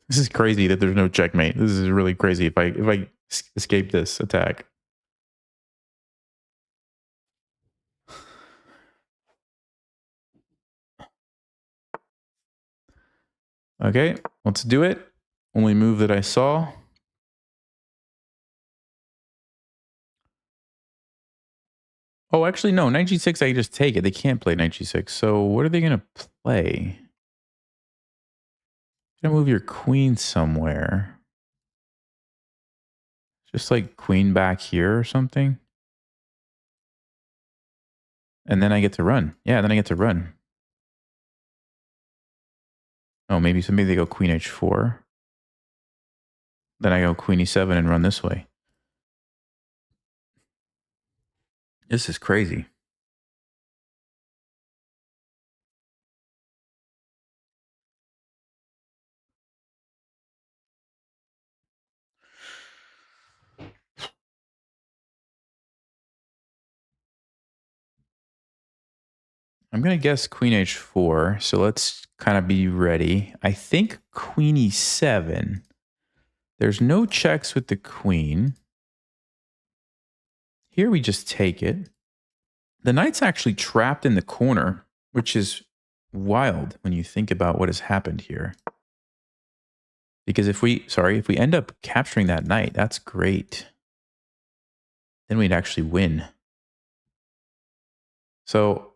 This is crazy that there's no checkmate. This is really crazy if I escape this attack. Okay, let's do it. Only move that I saw. Oh, actually, no. Knight g6, I just take it. They can't play knight g6. So what are they going to play? You're going to move your queen somewhere. Just like queen back here or something. And then I get to run. Yeah, then I get to run. Oh, maybe they go queen h4. Then I go queen e7 and run this way. This is crazy. I'm going to guess queen h4. So let's kind of be ready. I think queen e7. There's no checks with the queen. Here we just take it. The knight's actually trapped in the corner, which is wild when you think about what has happened here. Because if we end up capturing that knight, that's great. Then we'd actually win. So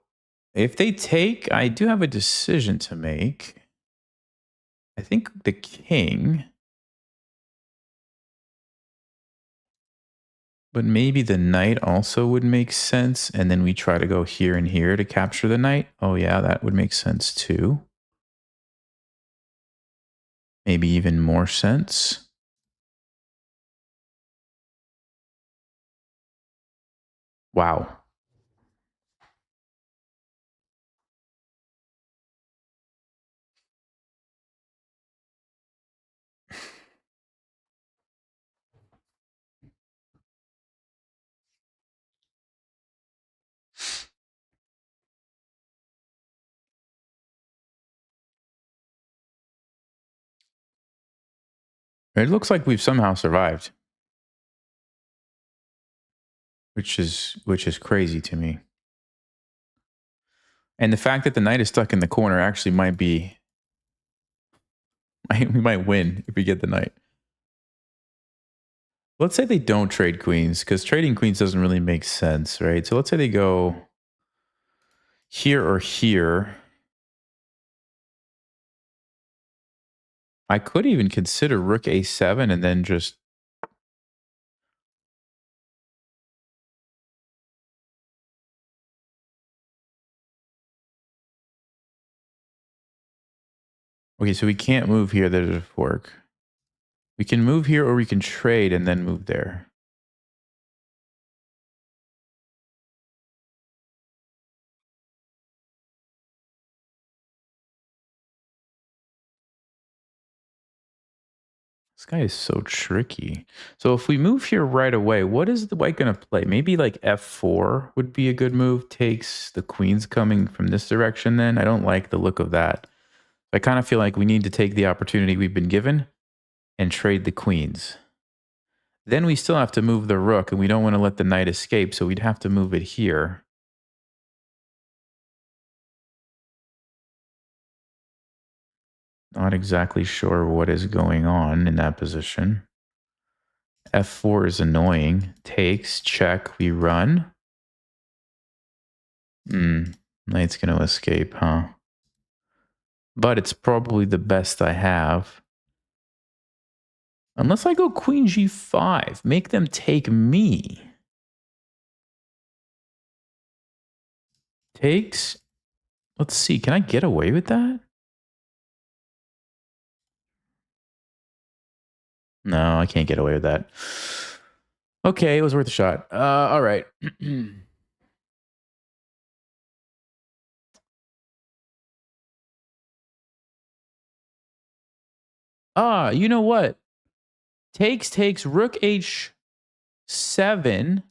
if they take, I do have a decision to make. I think the king, but maybe the knight also would make sense. And then we try to go here and here to capture the knight. Oh yeah, that would make sense too. Maybe even more sense. Wow. It looks like we've somehow survived, which is crazy to me. And the fact that the knight is stuck in the corner actually might be... we might win if we get the knight. Let's say they don't trade queens, because trading queens doesn't really make sense, right? So let's say they go here or here. I could even consider rook a7 and then just... Okay, so we can't move here. There's a fork. We can move here or we can trade and then move there. This guy is so tricky. So if we move here right away, what is the white going to play? Maybe like f4 would be a good move. Takes the queens coming from this direction then. I don't like the look of that. I kind of feel like we need to take the opportunity we've been given and trade the queens. Then we still have to move the rook, and we don't want to let the knight escape, so we'd have to move it here. Not exactly sure what is going on in that position. f4 is annoying. Takes, check, we run. Knight's going to escape, huh? But it's probably the best I have. Unless I go queen g5, make them take me. Takes. Let's see, can I get away with that? No, I can't get away with that. Okay, it was worth a shot. All right. You know what? Takes, rook h7,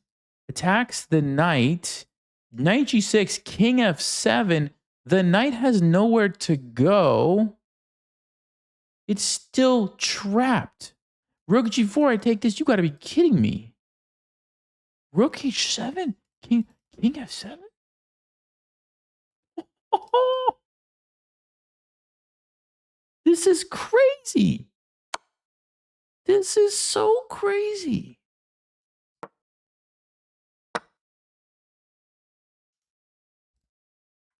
attacks the knight, knight g6, king f7. The knight has nowhere to go. It's still trapped. Rook g4, I take this. You got to be kidding me. Rook h7, king f7. This is crazy. This is so crazy.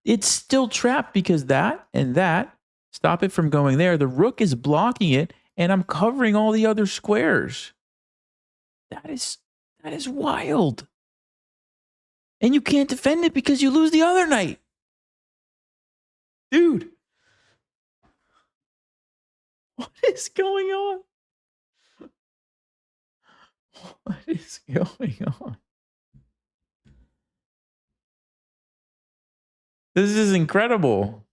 It's still trapped because that and that stop it from going there. The rook is blocking it, and I'm covering all the other squares. That is wild. And you can't defend it because you lose the other knight. Dude. What is going on? What is going on? This is incredible.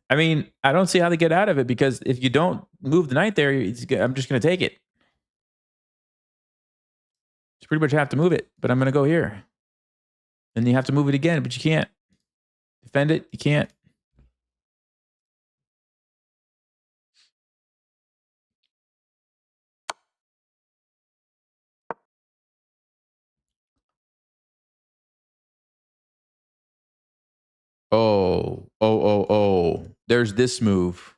I mean, I don't see how they get out of it, because if you don't move the knight there, I'm just going to take it. You pretty much have to move it, but I'm going to go here. Then you have to move it again, but you can't. Defend it, you can't. Oh. There's this move.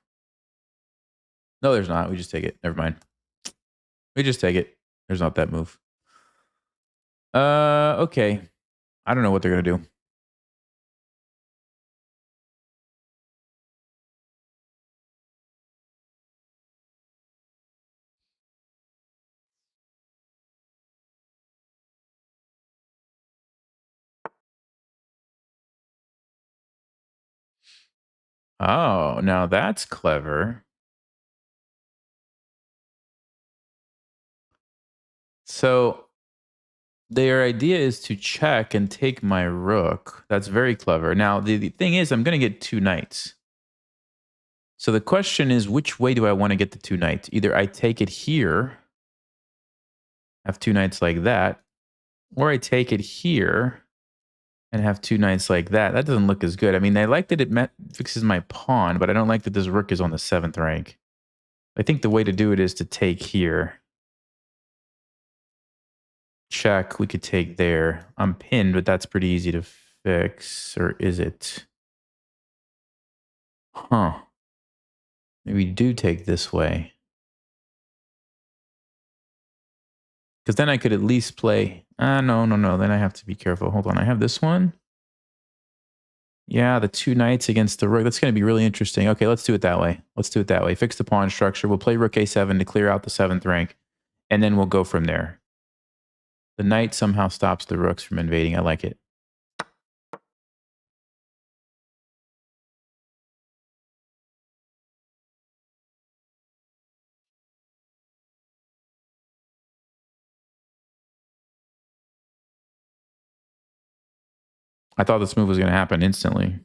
No, there's not. We just take it. Never mind. We just take it. There's not that move. Okay. I don't know what they're going to do. Oh, now that's clever. So their idea is to check and take my rook. That's very clever. Now, the thing is, I'm going to get two knights. So the question is, which way do I want to get the two knights? Either I take it here, have two knights like that, or I take it here and have 2 knights like that. That doesn't look as good. I mean, I like that it fixes my pawn, but I don't like that this rook is on the 7th rank. I think the way to do it is to take here. Check. We could take there. I'm pinned, but that's pretty easy to fix. Or is it? Huh. Maybe we do take this way. Because then I could at least play... no. Then I have to be careful. Hold on. I have this one. Yeah, the 2 knights against the rook. That's going to be really interesting. Okay, let's do it that way. Let's do it that way. Fix the pawn structure. We'll play rook a7 to clear out the 7th rank. And then we'll go from there. The knight somehow stops the rooks from invading. I like it. I thought this move was going to happen instantly.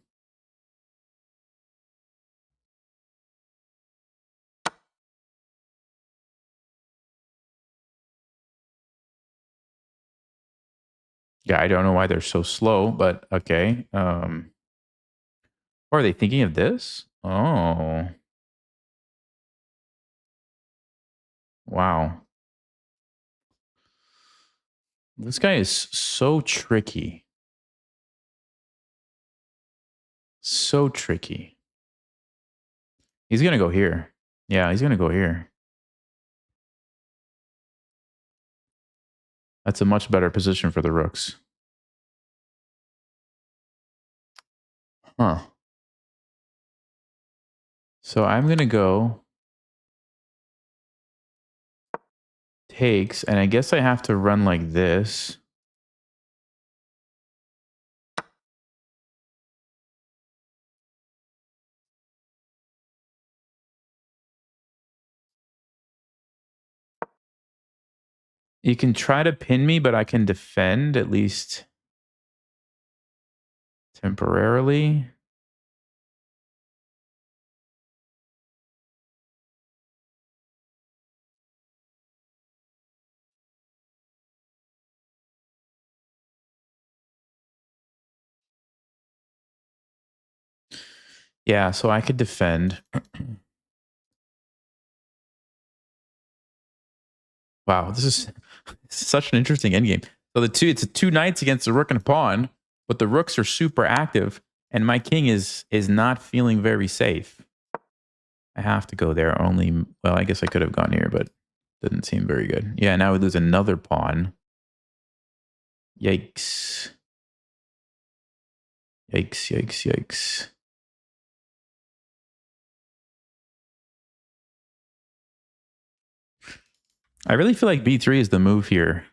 Yeah, I don't know why they're so slow, but okay. Or are they thinking of this? Oh. Wow. This guy is so tricky. So tricky. He's going to go here. Yeah, he's going to go here. That's a much better position for the rooks. Huh. So I'm going to go takes, and I guess I have to run like this. You can try to pin me, but I can defend at least temporarily. Yeah, so I could defend. Wow, this is such an interesting endgame. So it's a 2 knights against a rook and a pawn, but the rooks are super active, and my king is not feeling very safe. I have to go there only. Well, I guess I could have gone here, but didn't seem very good. Yeah, now we lose another pawn. Yikes. Yikes. I really feel like b3 is the move here.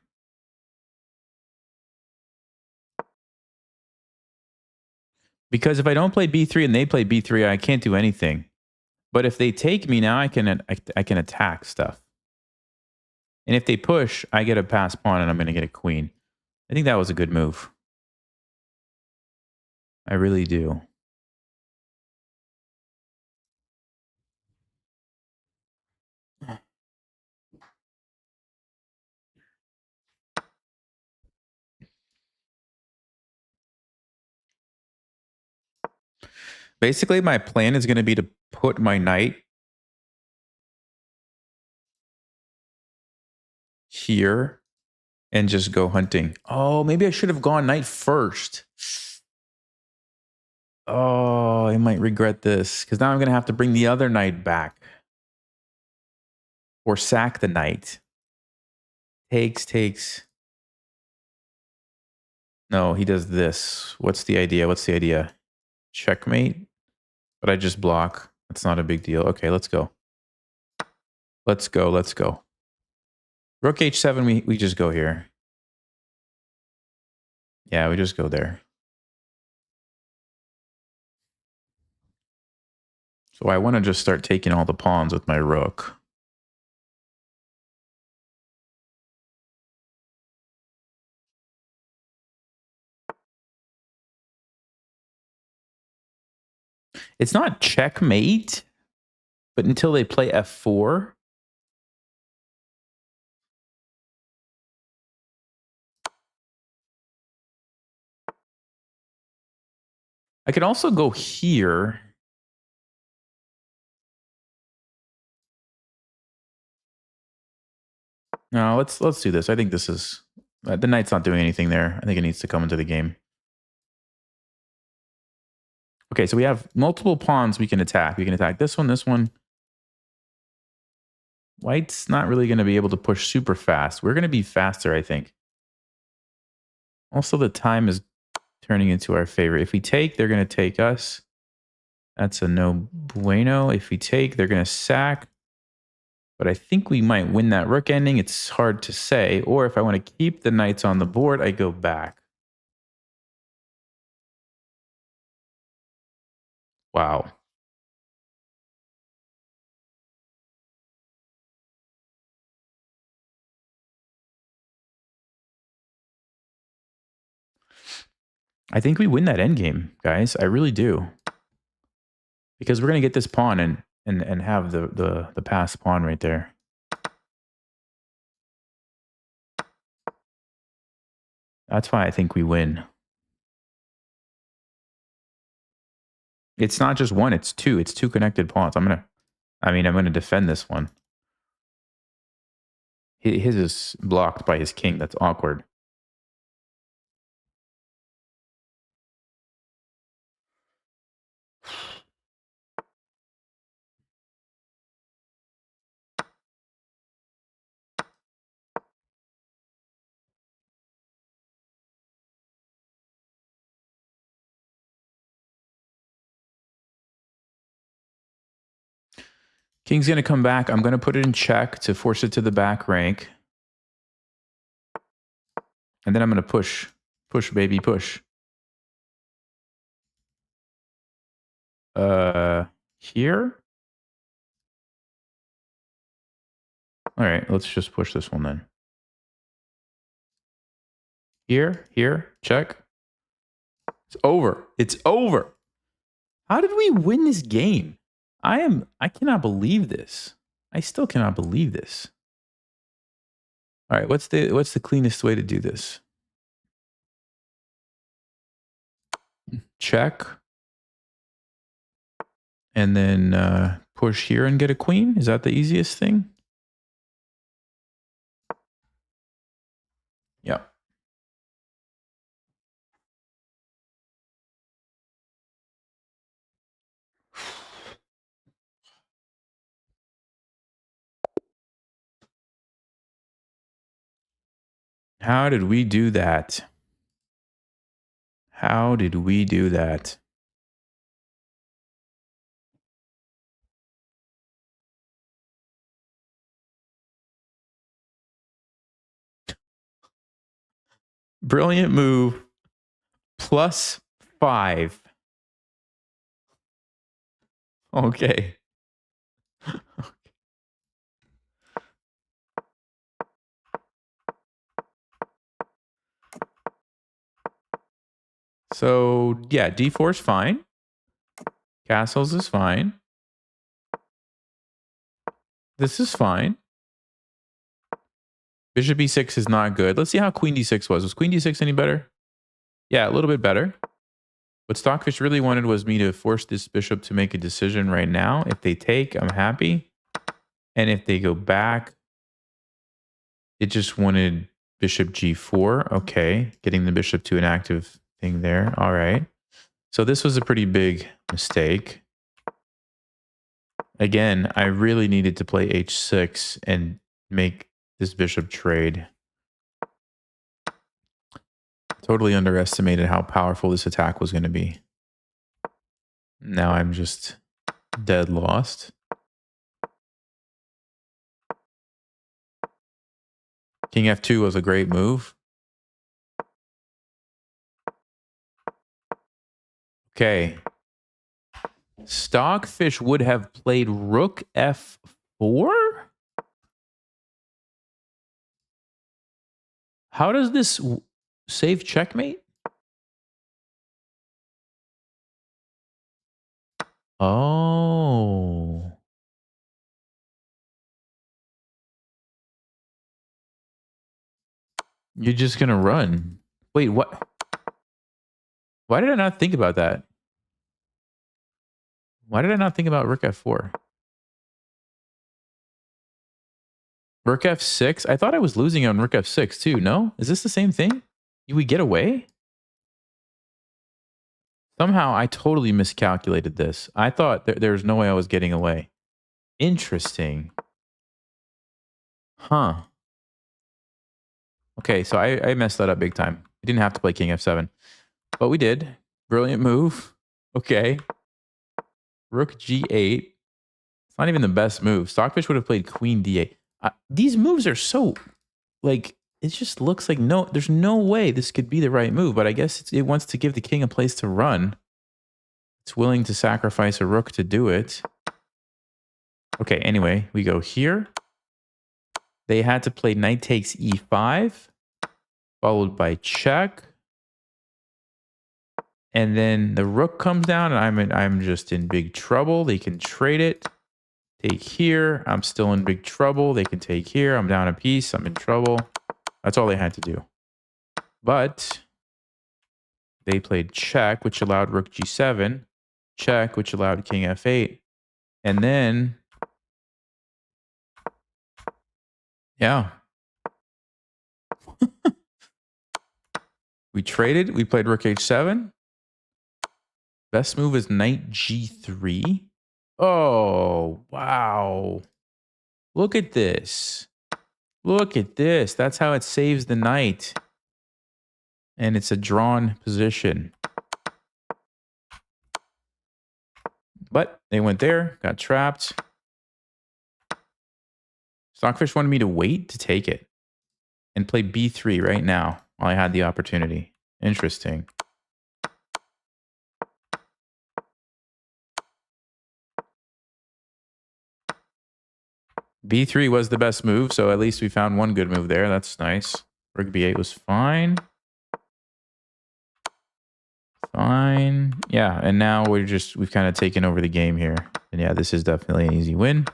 Because if I don't play b3 and they play b3, I can't do anything. But if they take me now, I can attack stuff. And if they push, I get a pass pawn and I'm going to get a queen. I think that was a good move. I really do. Basically, my plan is going to be to put my knight here and just go hunting. Oh, maybe I should have gone knight first. Oh, I might regret this because now I'm going to have to bring the other knight back. Or sack the knight. Takes. No, he does this. What's the idea? Checkmate? But I just block. That's not a big deal. Okay, let's go. Let's go. Rook h7, we just go here. Yeah, we just go there. So I want to just start taking all the pawns with my rook. It's not checkmate, but until they play f4. I could also go here. No, let's do this. I think this is the knight's not doing anything there. I think it needs to come into the game. Okay, so we have multiple pawns we can attack. We can attack this one. White's not really going to be able to push super fast. We're going to be faster, I think. Also, the time is turning into our favor. If we take, they're going to take us. That's a no bueno. If we take, they're going to sack. But I think we might win that rook ending. It's hard to say. Or if I want to keep the knights on the board, I go back. Wow. I think we win that endgame, guys. I really do. Because we're going to get this pawn and have the passed pawn right there. That's why I think we win. It's not just one, it's two. It's two connected pawns. I'm gonna defend this one. His is blocked by his king. That's awkward. King's going to come back. I'm going to put it in check to force it to the back rank. And then I'm going to push. Push, baby, push. Here? All right, let's just push this one then. Here, check. It's over. It's over. How did we win this game? I cannot believe this. I still cannot believe this. All right, what's the cleanest way to do this? Check. And then push here and get a queen? Is that the easiest thing? Yeah. How did we do that? How did we do that? Brilliant move. +5. Okay. So, yeah, d4 is fine. Castles is fine. This is fine. Bishop e6 is not good. Let's see how queen d6 was. Was queen d6 any better? Yeah, a little bit better. What Stockfish really wanted was me to force this bishop to make a decision right now. If they take, I'm happy. And if they go back, it just wanted bishop g4. Okay, getting the bishop to an active thing there. All right. So this was a pretty big mistake. Again, I really needed to play h6 and make this bishop trade. Totally underestimated how powerful this attack was going to be. Now I'm just dead lost. King f2 was a great move. Okay. Stockfish would have played rook f4? How does this save checkmate? Oh. You're just going to run. Wait, what? Why did I not think about that? Why did I not think about rook f4? Rook f6? I thought I was losing on rook f6 too, no? Is this the same thing? Do we get away? Somehow I totally miscalculated this. I thought there's no way I was getting away. Interesting. Huh. Okay, so I messed that up big time. We didn't have to play king f7. But we did. Brilliant move. Okay. Rook g8. It's not even the best move. Stockfish would have played queen d8. These moves are so, like, it just looks like there's no way this could be the right move. But I guess it wants to give the king a place to run. It's willing to sacrifice a rook to do it. Okay, anyway, we go here. They had to play knight takes e5, followed by check. And then the rook comes down, and I'm just in big trouble. They can trade it. Take here. I'm still in big trouble. They can take here. I'm down a piece. I'm in trouble. That's all they had to do. But they played check, which allowed rook g7. Check, which allowed king f8. And then, yeah. We traded. We played rook h7. Best move is knight g3. Oh, wow. Look at this. Look at this. That's how it saves the knight. And it's a drawn position. But they went there, got trapped. Stockfish wanted me to wait to take it and play b3 right now while I had the opportunity. Interesting. b3 was the best move, so at least we found one good move there. That's nice. Rook b8 was fine. Fine. Yeah, and now we've kind of taken over the game here. And yeah, this is definitely an easy win.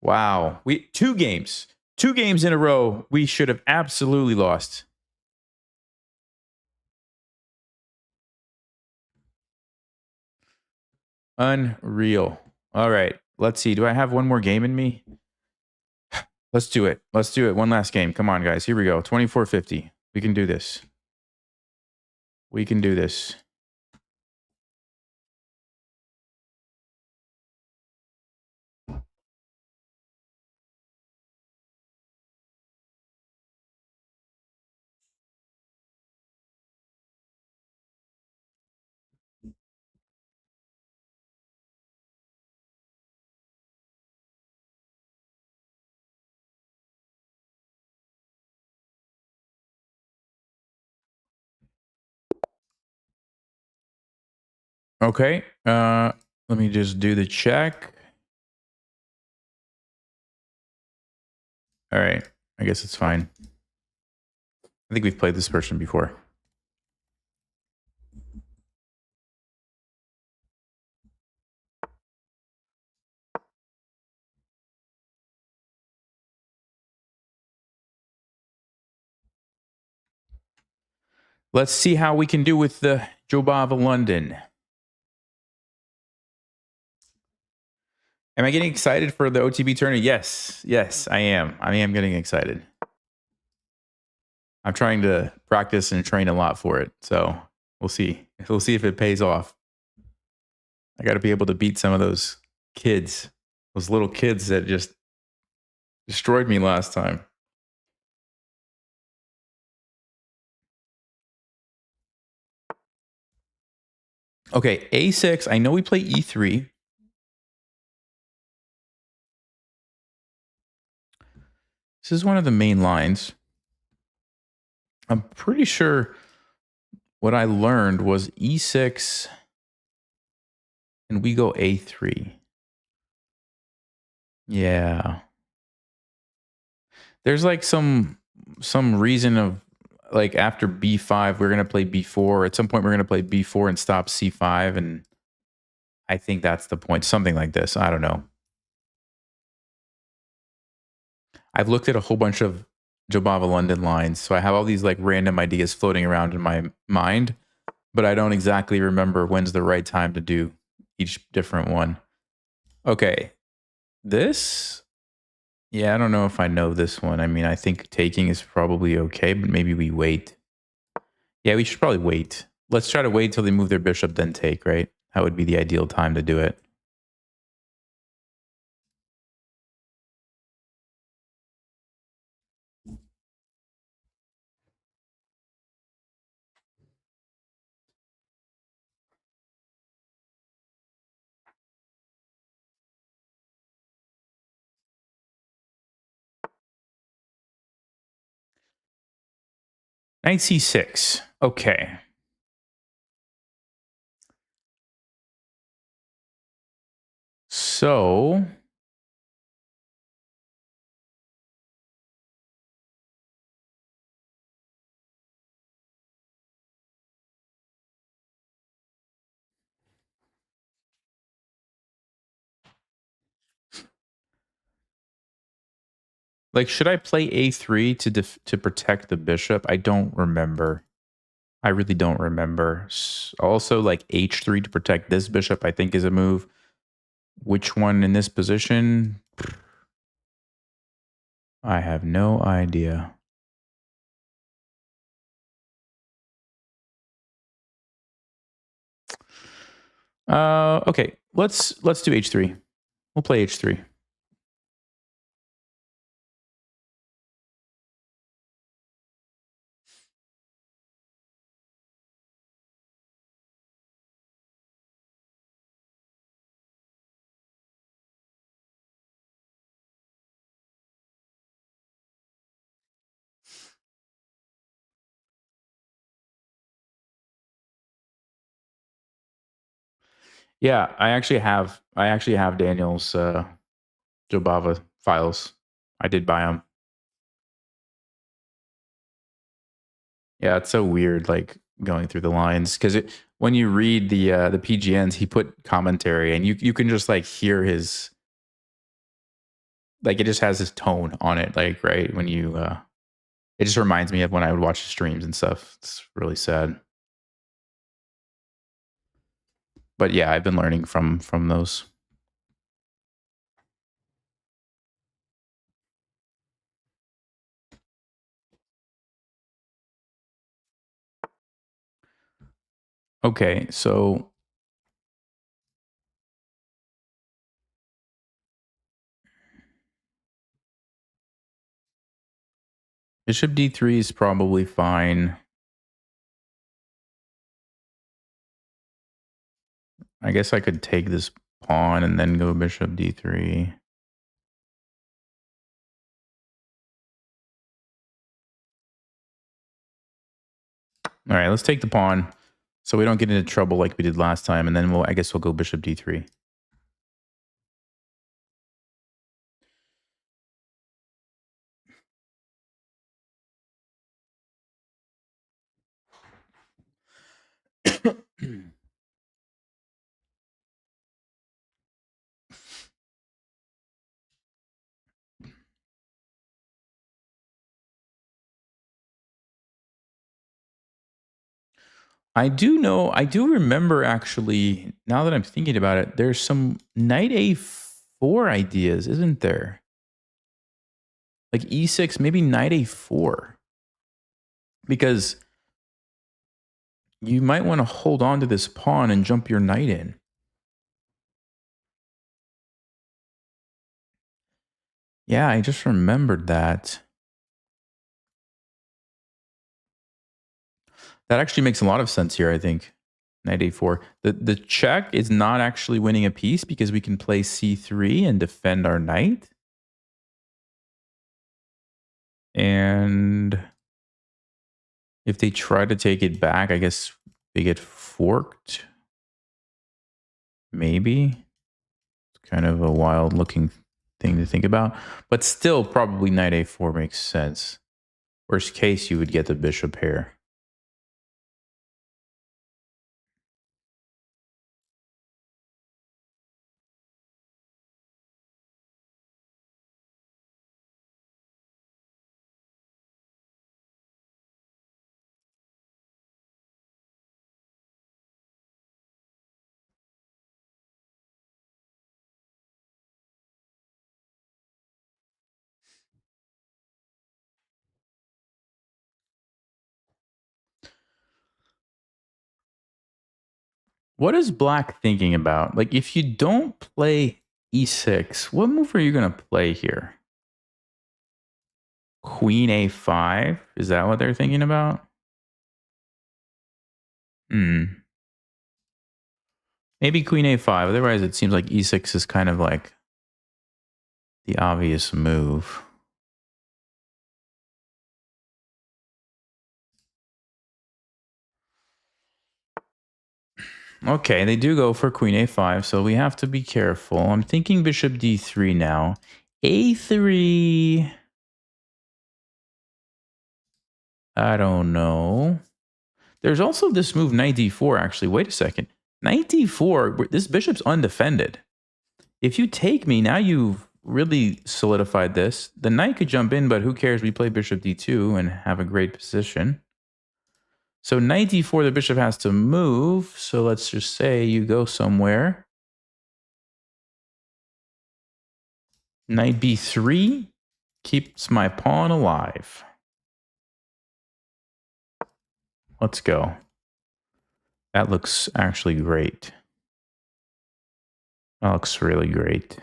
Wow. Two games in a row we should have absolutely lost. Unreal. All right. Let's see. Do I have one more game in me? Let's do it. Let's do it. One last game. Come on, guys. Here we go. 2450. We can do this. We can do this. Okay. Let me just do the check. All right. I guess it's fine. I think we've played this person before. Let's see how we can do with the Jobava London. Am I getting excited for the OTB tournament? Yes, I am. I am getting excited. I'm trying to practice and train a lot for it. So we'll see. We'll see if it pays off. I got to be able to beat some of those kids, those little kids that just destroyed me last time. Okay, A6. I know we play E3. This is one of the main lines. I'm pretty sure what I learned was E6 and we go A3. Yeah. There's like some reason of like after B5, we're going to play B4. At some point, we're going to play B4 and stop C5. And I think that's the point. Something like this. I don't know. I've looked at a whole bunch of Jobava London lines. So I have all these like random ideas floating around in my mind, but I don't exactly remember when's the right time to do each different one. Okay. This, yeah, I don't know if I know this one. I mean, I think taking is probably okay, but maybe we wait. Yeah, we should probably wait. Let's try to wait till they move their bishop, then take, right? That would be the ideal time to do it. Knight c6. Okay. So like, should I play a3 to protect the bishop? I don't remember. I really don't remember. Also, like h3 to protect this bishop, I think is a move. Which one in this position? I have no idea. Okay. Let's do h3. We'll play h3. Yeah, I actually have Daniel's Jobava files. I did buy them. Yeah, it's so weird, like going through the lines because when you read the PGNs, he put commentary, and you can just like hear his, like, it just has his tone on it, like, right when you it just reminds me of when I would watch the streams and stuff. It's really sad, but yeah, I've been learning from those. Okay, so bishop d3 is probably fine. I guess I could take this pawn and then go bishop d3. All right, let's take the pawn so we don't get into trouble like we did last time, and then I guess we'll go bishop d3. I do remember actually, now that I'm thinking about it, there's some knight a4 ideas, isn't there? Like e6, maybe knight a4. Because you might want to hold on to this pawn and jump your knight in. Yeah, I just remembered that. That actually makes a lot of sense here, I think. Knight a4. The check is not actually winning a piece because we can play c3 and defend our knight. And if they try to take it back, I guess they get forked. Maybe. It's kind of a wild looking thing to think about. But still, probably knight a4 makes sense. Worst case, you would get the bishop here. What is black thinking about? Like, if you don't play e6, what move are you going to play here? Queen a5? Is that what they're thinking about? Maybe queen a5. Otherwise, it seems like e6 is kind of like the obvious move. Okay, they do go for queen a5, so we have to be careful. I'm thinking bishop d3 now. a3... I don't know. There's also this move, knight d4, actually. Wait a second. Knight d4, this bishop's undefended. If you take me, now you've really solidified this. The knight could jump in, but who cares? We play bishop d2 and have a great position. So knight d4, the bishop has to move. So let's just say you go somewhere. Knight b3 keeps my pawn alive. Let's go. That looks actually great. That looks really great.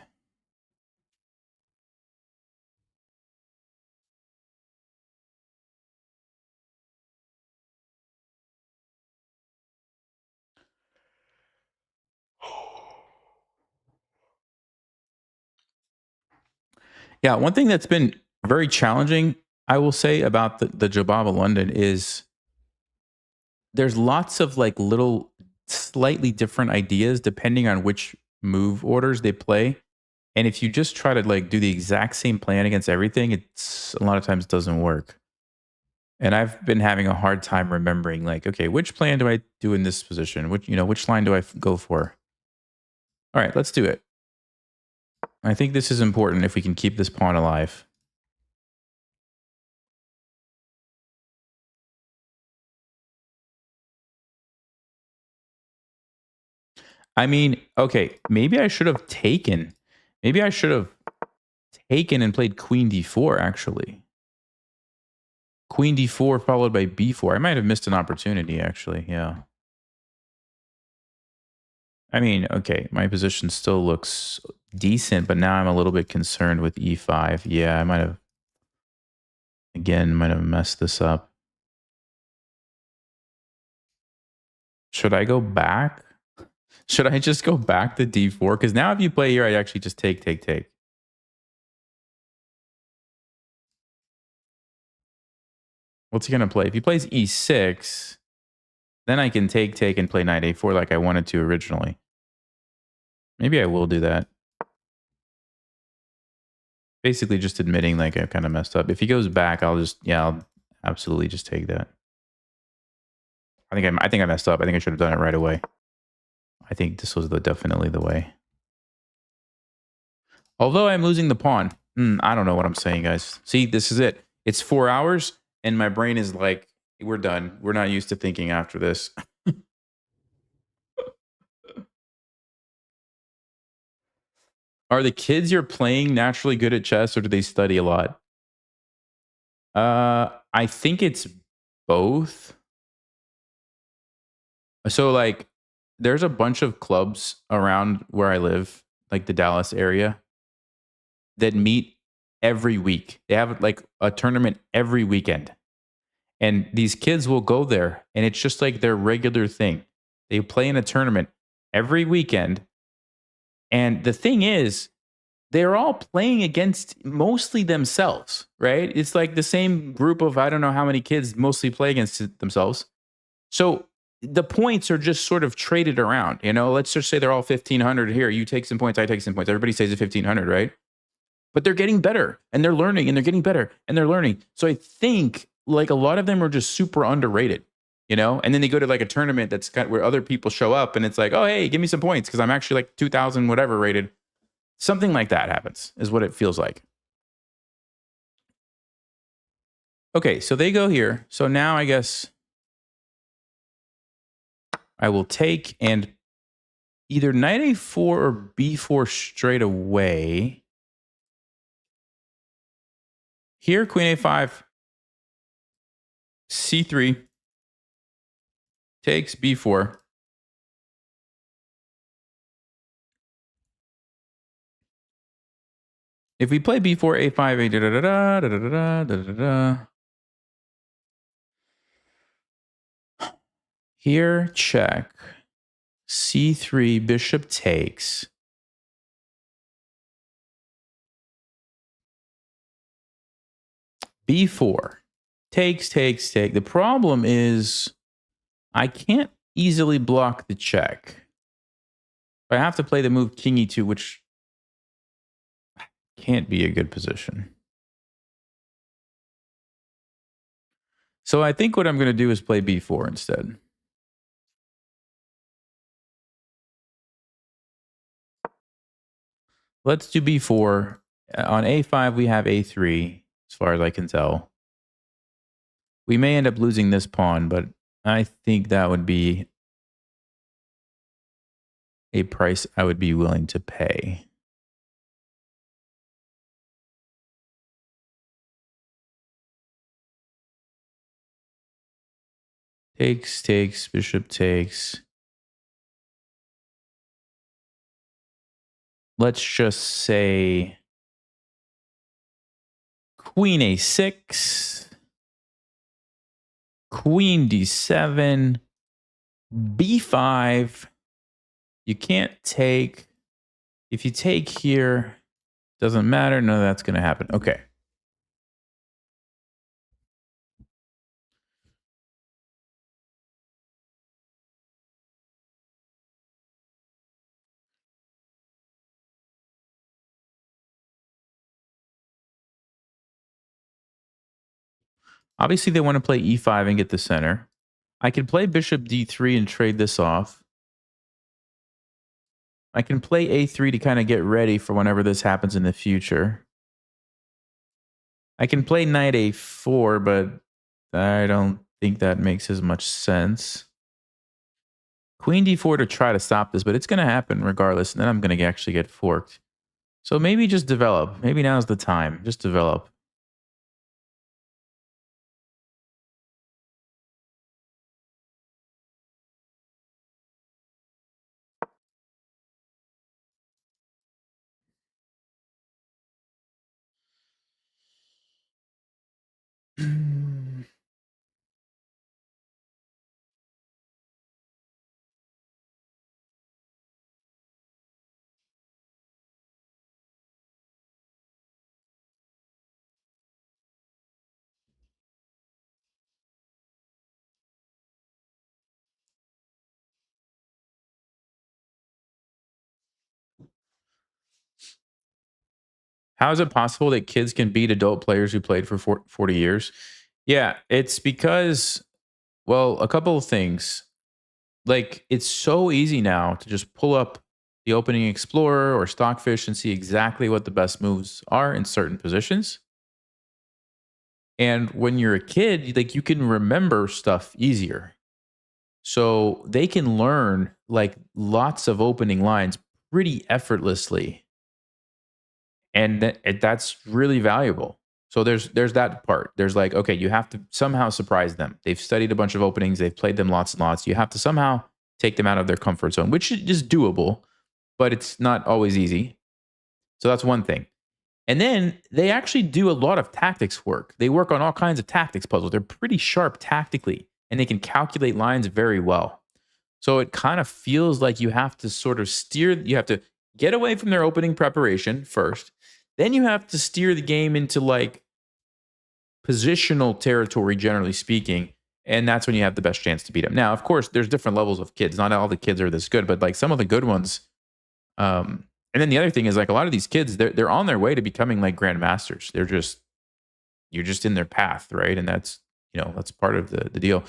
Yeah, one thing that's been very challenging, I will say, about the Jobaba London is there's lots of like little slightly different ideas depending on which move orders they play. And if you just try to like do the exact same plan against everything, it's a lot of times doesn't work. And I've been having a hard time remembering like, okay, which plan do I do in this position? Which line do I go for? All right, let's do it. I think this is important if we can keep this pawn alive. I mean, okay, maybe I should have taken. Maybe I should have taken and played queen d4, actually. Queen d4 followed by b4. I might have missed an opportunity, actually. Yeah. I mean, okay, my position still looks decent, but now I'm a little bit concerned with e5. Yeah, I might have, again, might have messed this up. Should I go back? Should I just go back to d4? Because now if you play here, I actually just take. What's he going to play? If he plays e6, then I can take and play knight a4 like I wanted to originally. Maybe I will do that. Basically just admitting like I kind of messed up. If he goes back, I'll absolutely just take that. I think I messed up. I think I should have done it right away. I think this was definitely the way. Although I'm losing the pawn. I don't know what I'm saying, guys. See, this is it. It's 4 hours, and my brain is like, we're done. We're not used to thinking after this. Are the kids you're playing naturally good at chess, or do they study a lot? I think it's both. So, like, there's a bunch of clubs around where I live, like the Dallas area, that meet every week. They have like a tournament every weekend. And these kids will go there, and it's just like their regular thing. They play in a tournament every weekend. And the thing is, they're all playing against mostly themselves, right? It's like the same group of, I don't know how many kids mostly play against themselves. So the points are just sort of traded around. Let's just say they're all 1,500 here. You take some points, I take some points. Everybody says it's 1,500, right? But they're getting better and they're learning and they're getting better and they're learning. So I think like a lot of them are just super underrated, and then they go to like a tournament that's where other people show up and it's like, oh, hey, give me some points because I'm actually like 2,000 whatever rated. Something like that happens is what it feels like. Okay, so they go here. So now I guess I will take and either knight a4 or b4 straight away. Here, queen a5, c3, takes b4. If we play b4, a5, a da da da da da da da da da. Here, check. c3, bishop takes. b4. Takes, takes, take. The problem is I can't easily block the check. I have to play the move king e2, which can't be a good position. So I think what I'm going to do is play b4 instead. Let's do b4. On a5, we have a3, as far as I can tell. We may end up losing this pawn, but I think that would be a price I would be willing to pay. Takes, takes, bishop takes. Let's just say queen a6, queen d7, b5. You can't take. If you take here, doesn't matter. None of that's going to happen. Okay. Obviously, they want to play e5 and get the center. I can play bishop d3 and trade this off. I can play a3 to kind of get ready for whenever this happens in the future. I can play knight a4, but I don't think that makes as much sense. Queen d4 to try to stop this, but it's going to happen regardless, and then I'm going to actually get forked. So maybe just develop. Maybe now's the time. Just develop. How is it possible that kids can beat adult players who played for 40 years? Yeah, it's because, well, a couple of things. Like, it's so easy now to just pull up the opening explorer or stockfish and see exactly what the best moves are in certain positions. And when you're a kid, like, you can remember stuff easier. So they can learn like lots of opening lines pretty effortlessly. And that's really valuable. So there's that part. There's like, okay, you have to somehow surprise them. They've studied a bunch of openings, they've played them lots and lots. You have to somehow take them out of their comfort zone, which is doable, but it's not always easy. So that's one thing. And then they actually do a lot of tactics work. They work on all kinds of tactics puzzles. They're pretty sharp tactically, and they can calculate lines very well. So it kind of feels like you have to sort of steer, you have to get away from their opening preparation first. Then you have to steer the game into like positional territory, generally speaking. And that's when you have the best chance to beat them. Now, of course, there's different levels of kids. Not all the kids are this good, but like some of the good ones. And then the other thing is like a lot of these kids, they're on their way to becoming like grandmasters. You're just in their path, right? And that's, that's part of the deal.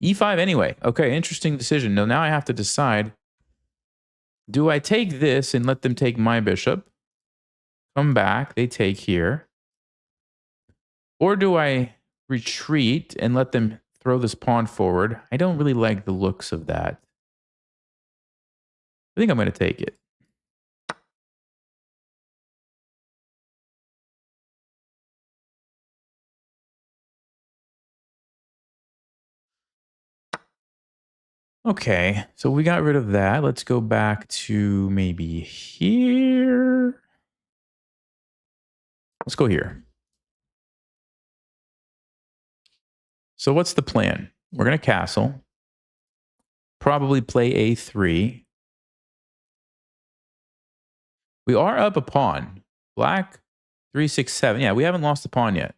E5 anyway. Okay, interesting decision. Now I have to decide, do I take this and let them take my bishop? Come back, they take here. Or do I retreat and let them throw this pawn forward? I don't really like the looks of that. I think I'm going to take it. Okay, so we got rid of that. Let's go back to maybe here. Let's go here. So what's the plan? We're going to castle. Probably play a3. We are up a pawn. Black, 3, 6, 7. Yeah, we haven't lost the pawn yet.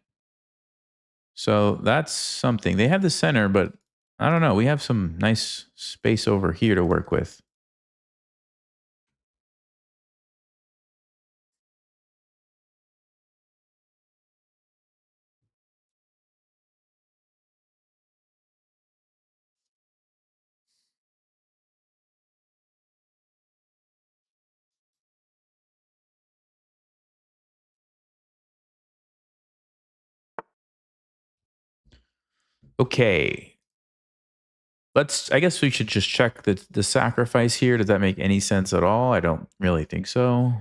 So that's something. They have the center, but I don't know. We have some nice space over here to work with. Okay. I guess we should just check the sacrifice here. Does that make any sense at all? I don't really think so.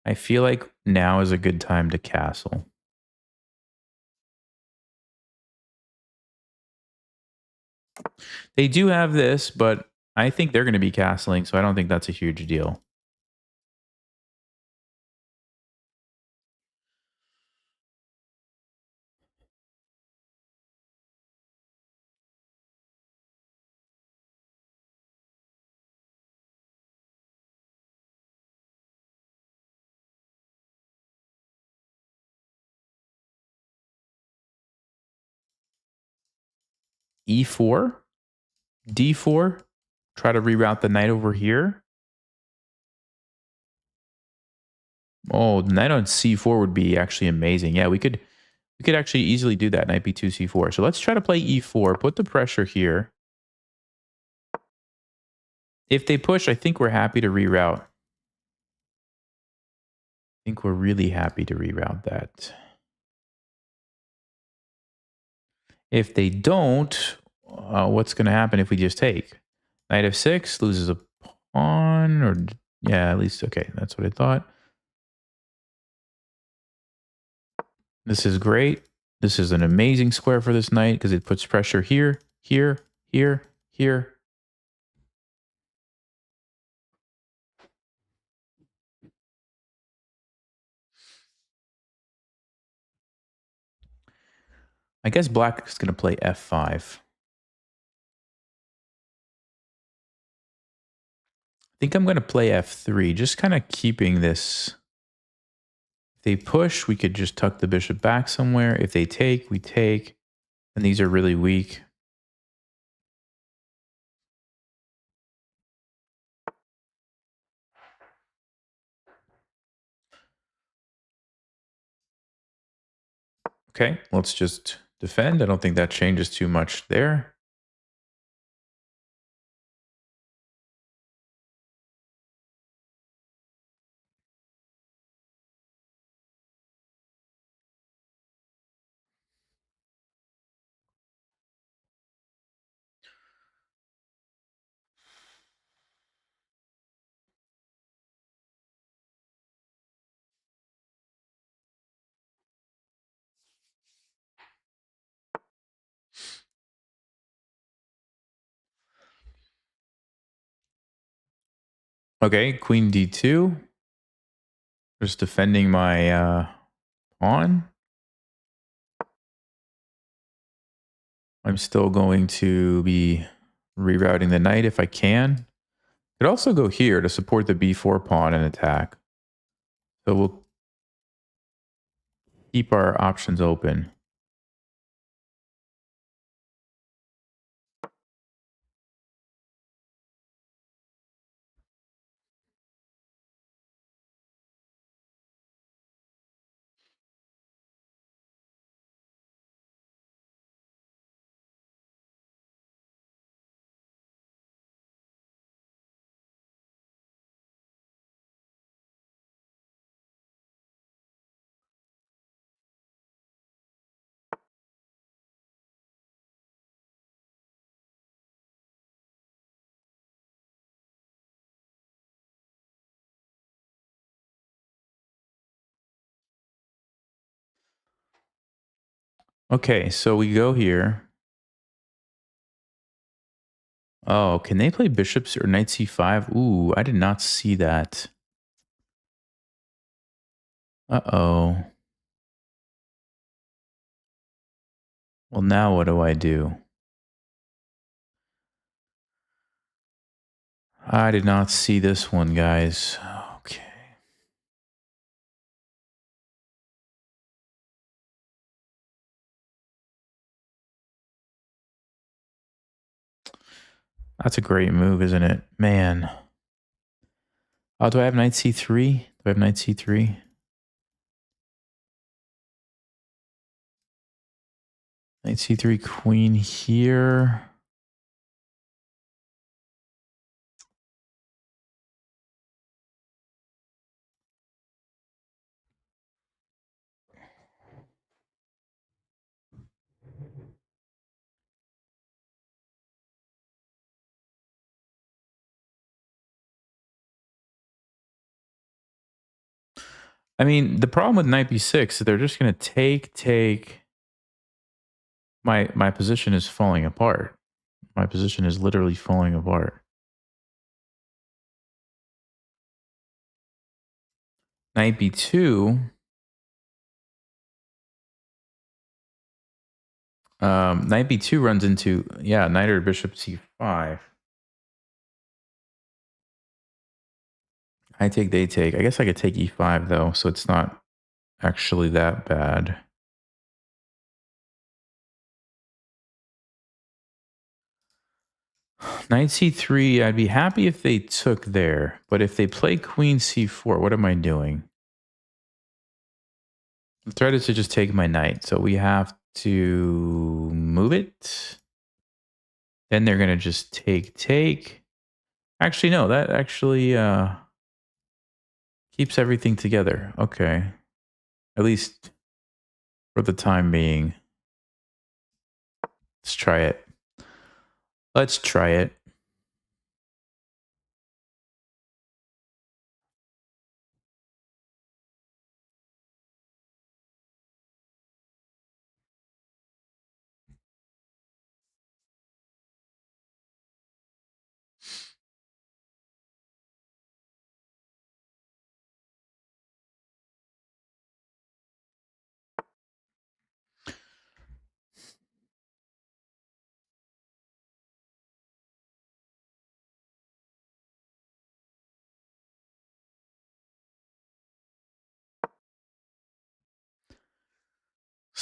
I feel like now is a good time to castle. They do have this, but I think they're going to be castling, so I don't think that's a huge deal. E4, D4, try to reroute the knight over here. Oh, knight on C4 would be actually amazing. Yeah, we could actually easily do that. Knight B2, C4. So let's try to play E4, put the pressure here. If they push, I think we're happy to reroute. I think we're really happy to reroute that. If they don't, what's going to happen if we just take? Knight f6 loses a pawn, or yeah, at least, okay, that's what I thought. This is great. This is an amazing square for this knight because it puts pressure here, here, here, here. I guess black is going to play f5. I think I'm going to play f3, just kind of keeping this. If they push, we could just tuck the bishop back somewhere. If they take, we take. And these are really weak. Okay, let's just defend. I don't think that changes too much there. Okay, queen d2. Just defending my pawn. I'm still going to be rerouting the knight if I can. Could also go here to support the b4 pawn and attack. So we'll keep our options open. Okay, so we go here. Oh, can they play bishops or knight c5? Ooh, I did not see that. Uh-oh. Well, now what do I do? I did not see this one, guys. Okay. That's a great move, isn't it? Man. Oh, do I have knight c3? Do I have knight c3? Knight c3, queen here. I mean, the problem with knight b6 is they're just going to take. My position is falling apart. My position is literally falling apart. Knight b2. Knight b2 runs into, yeah, knight or bishop c5. I take, they take. I guess I could take e5 though, so it's not actually that bad. Knight c3, I'd be happy if they took there, but if they play queen c4, what am I doing? The threat is to just take my knight, so we have to move it. Then they're going to just take. Actually, no, that actually keeps everything together. Okay. At least for the time being. Let's try it. Let's try it.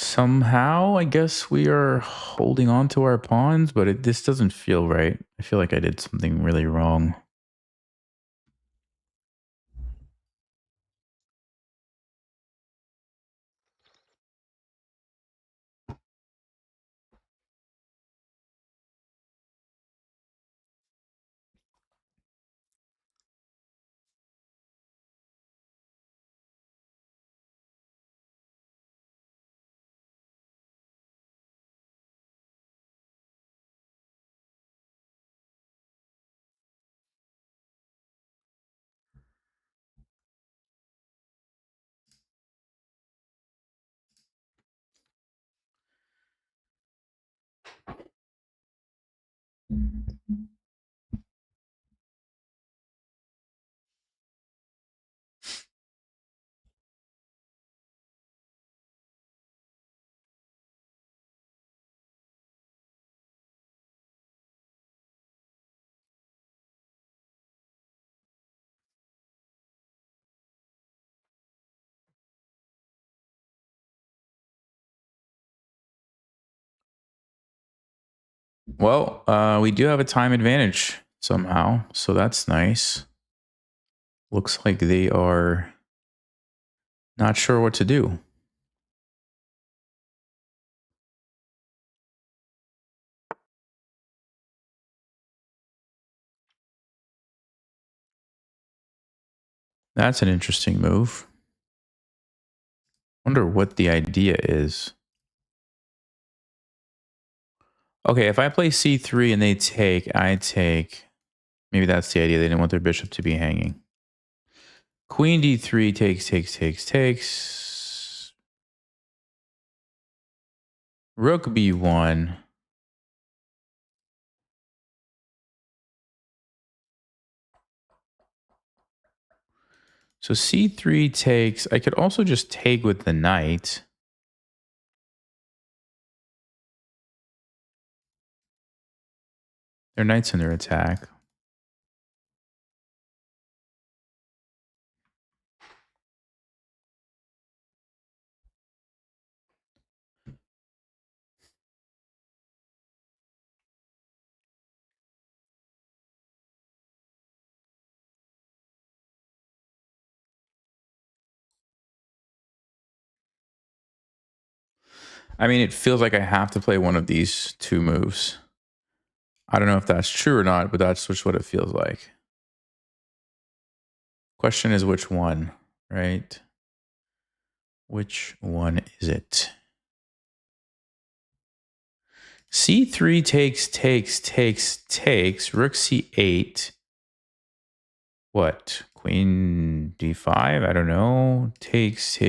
Somehow, I guess we are holding on to our pawns, but this doesn't feel right. I feel like I did something really wrong. Well, we do have a time advantage somehow, so that's nice. Looks like they are not sure what to do. That's an interesting move. Wonder what the idea is. Okay, if I play c3 and they take, I take. Maybe that's the idea. They didn't want their bishop to be hanging. Queen d3 takes. Rook b1. So c3 takes. I could also just take with the knight. Their knight's under attack. I mean, it feels like I have to play one of these two moves. I don't know if that's true or not, but that's just what it feels like. Question is which one, right? Which one is it? c3 takes. Rook c8. What? Queen d5? I don't know. Takes.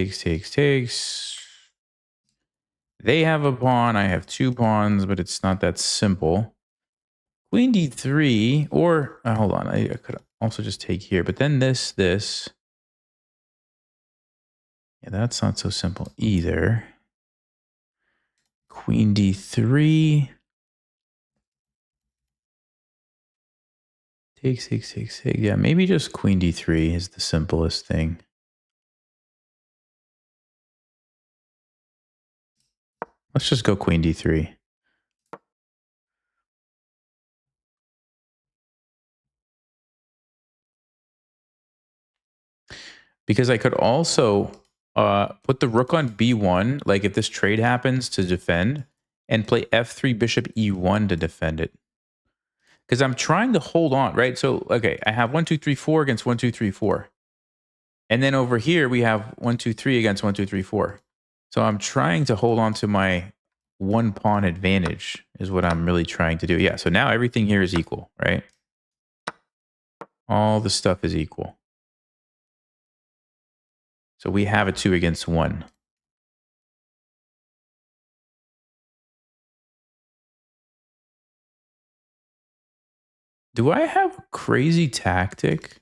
They have a pawn. I have two pawns, but it's not that simple. Queen d3, or hold on. I could also just take here, but then this. Yeah, that's not so simple either. Queen d3. Takes. Yeah, maybe just queen d3 is the simplest thing. Let's just go queen d3. Because I could also put the rook on b1, like if this trade happens, to defend, and play f3 bishop e1 to defend it. Because I'm trying to hold on, right? So, okay, I have 1, 2, 3, 4 against 1, 2, 3, 4. And then over here, we have 1, 2, 3 against 1, 2, 3, 4. So I'm trying to hold on to my one pawn advantage is what I'm really trying to do. Yeah, so now everything here is equal, right? All the stuff is equal. So we have a 2 against 1. Do I have a crazy tactic?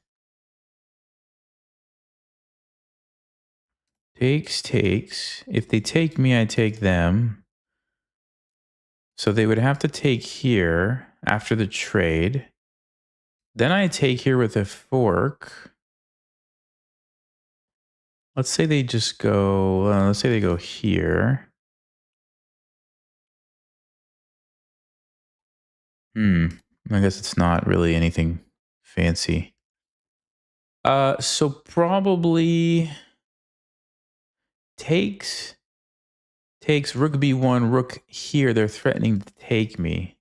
Takes. If they take me, I take them. So they would have to take here after the trade. Then I take here with a fork. Let's say they just go, let's say they go here. I guess it's not really anything fancy. So probably takes rook b1, rook here. They're threatening to take me.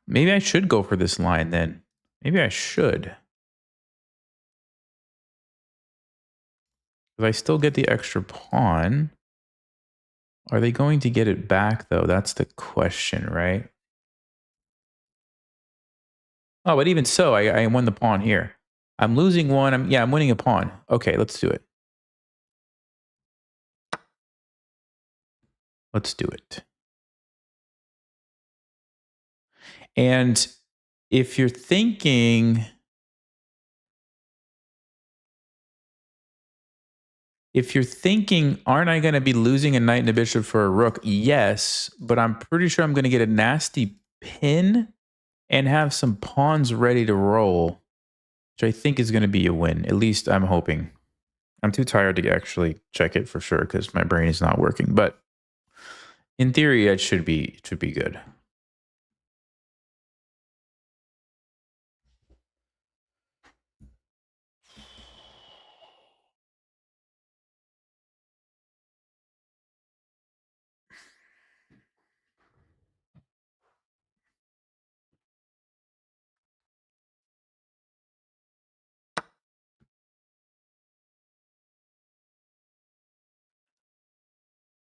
Maybe I should go for this line then. Maybe I should. If I still get the extra pawn, are they going to get it back though? That's the question, right? Oh, but even so, I won the pawn here. I'm losing one. I'm winning a pawn. Okay, let's do it. Let's do it. And if you're thinking, aren't I going to be losing a knight and a bishop for a rook? Yes, but I'm pretty sure I'm going to get a nasty pin and have some pawns ready to roll, which I think is going to be a win. At least I'm hoping. I'm too tired to actually check it for sure because my brain is not working. But in theory, it should be good.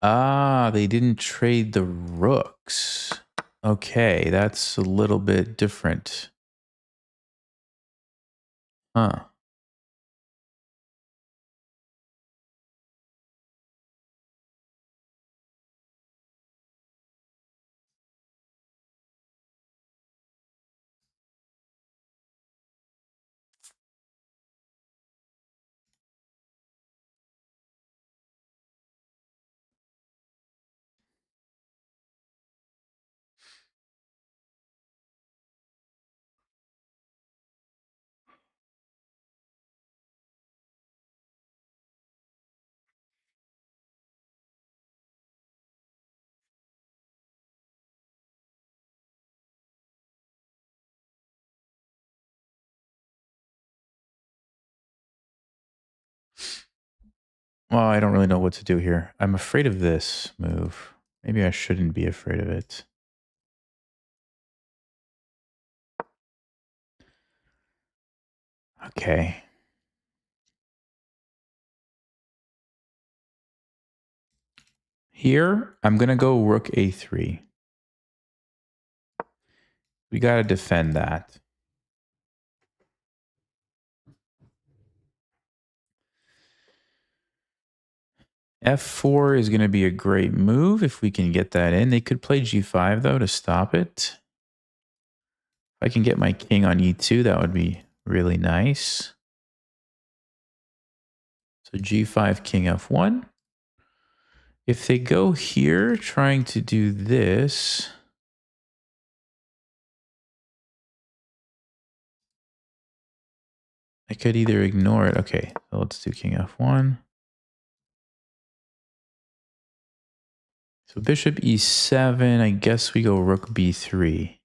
Ah, they didn't trade the rooks. Okay, that's a little bit different. Huh. Well, I don't really know what to do here. I'm afraid of this move. Maybe I shouldn't be afraid of it. Okay. Here, I'm going to go rook a3. We got to defend that. F4 is going to be a great move if we can get that in. They could play g5, though, to stop it. If I can get my king on e2, that would be really nice. So g5, king f1. If they go here, trying to do this, I could either ignore it. Okay, so let's do king f1. So bishop e7, I guess we go rook b3.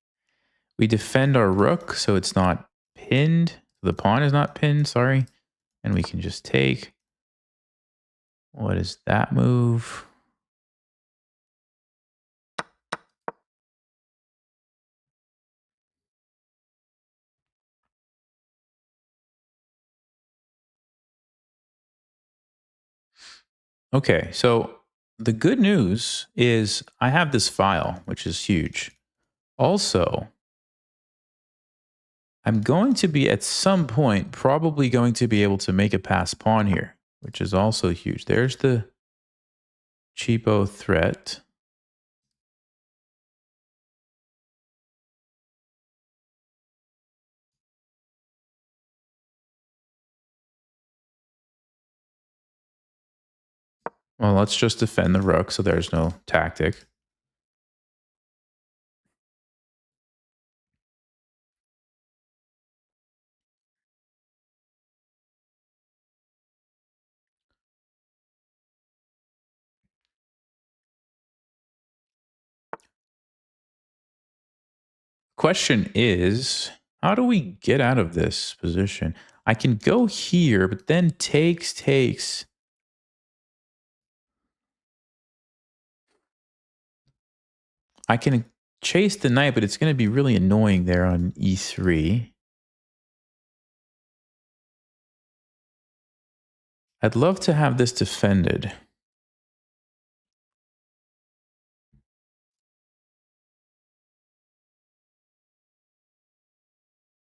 We defend our rook, so it's not pinned. The pawn is not pinned, sorry. And we can just take. What is that move? Okay, so the good news is I have this file, which is huge. Also, I'm going to be at some point probably going to be able to make a pass pawn here, which is also huge. There's the cheapo threat. Well, let's just defend the rook, so there's no tactic. Question is, how do we get out of this position? I can go here, but then takes. I can chase the knight, but it's going to be really annoying there on e3. I'd love to have this defended.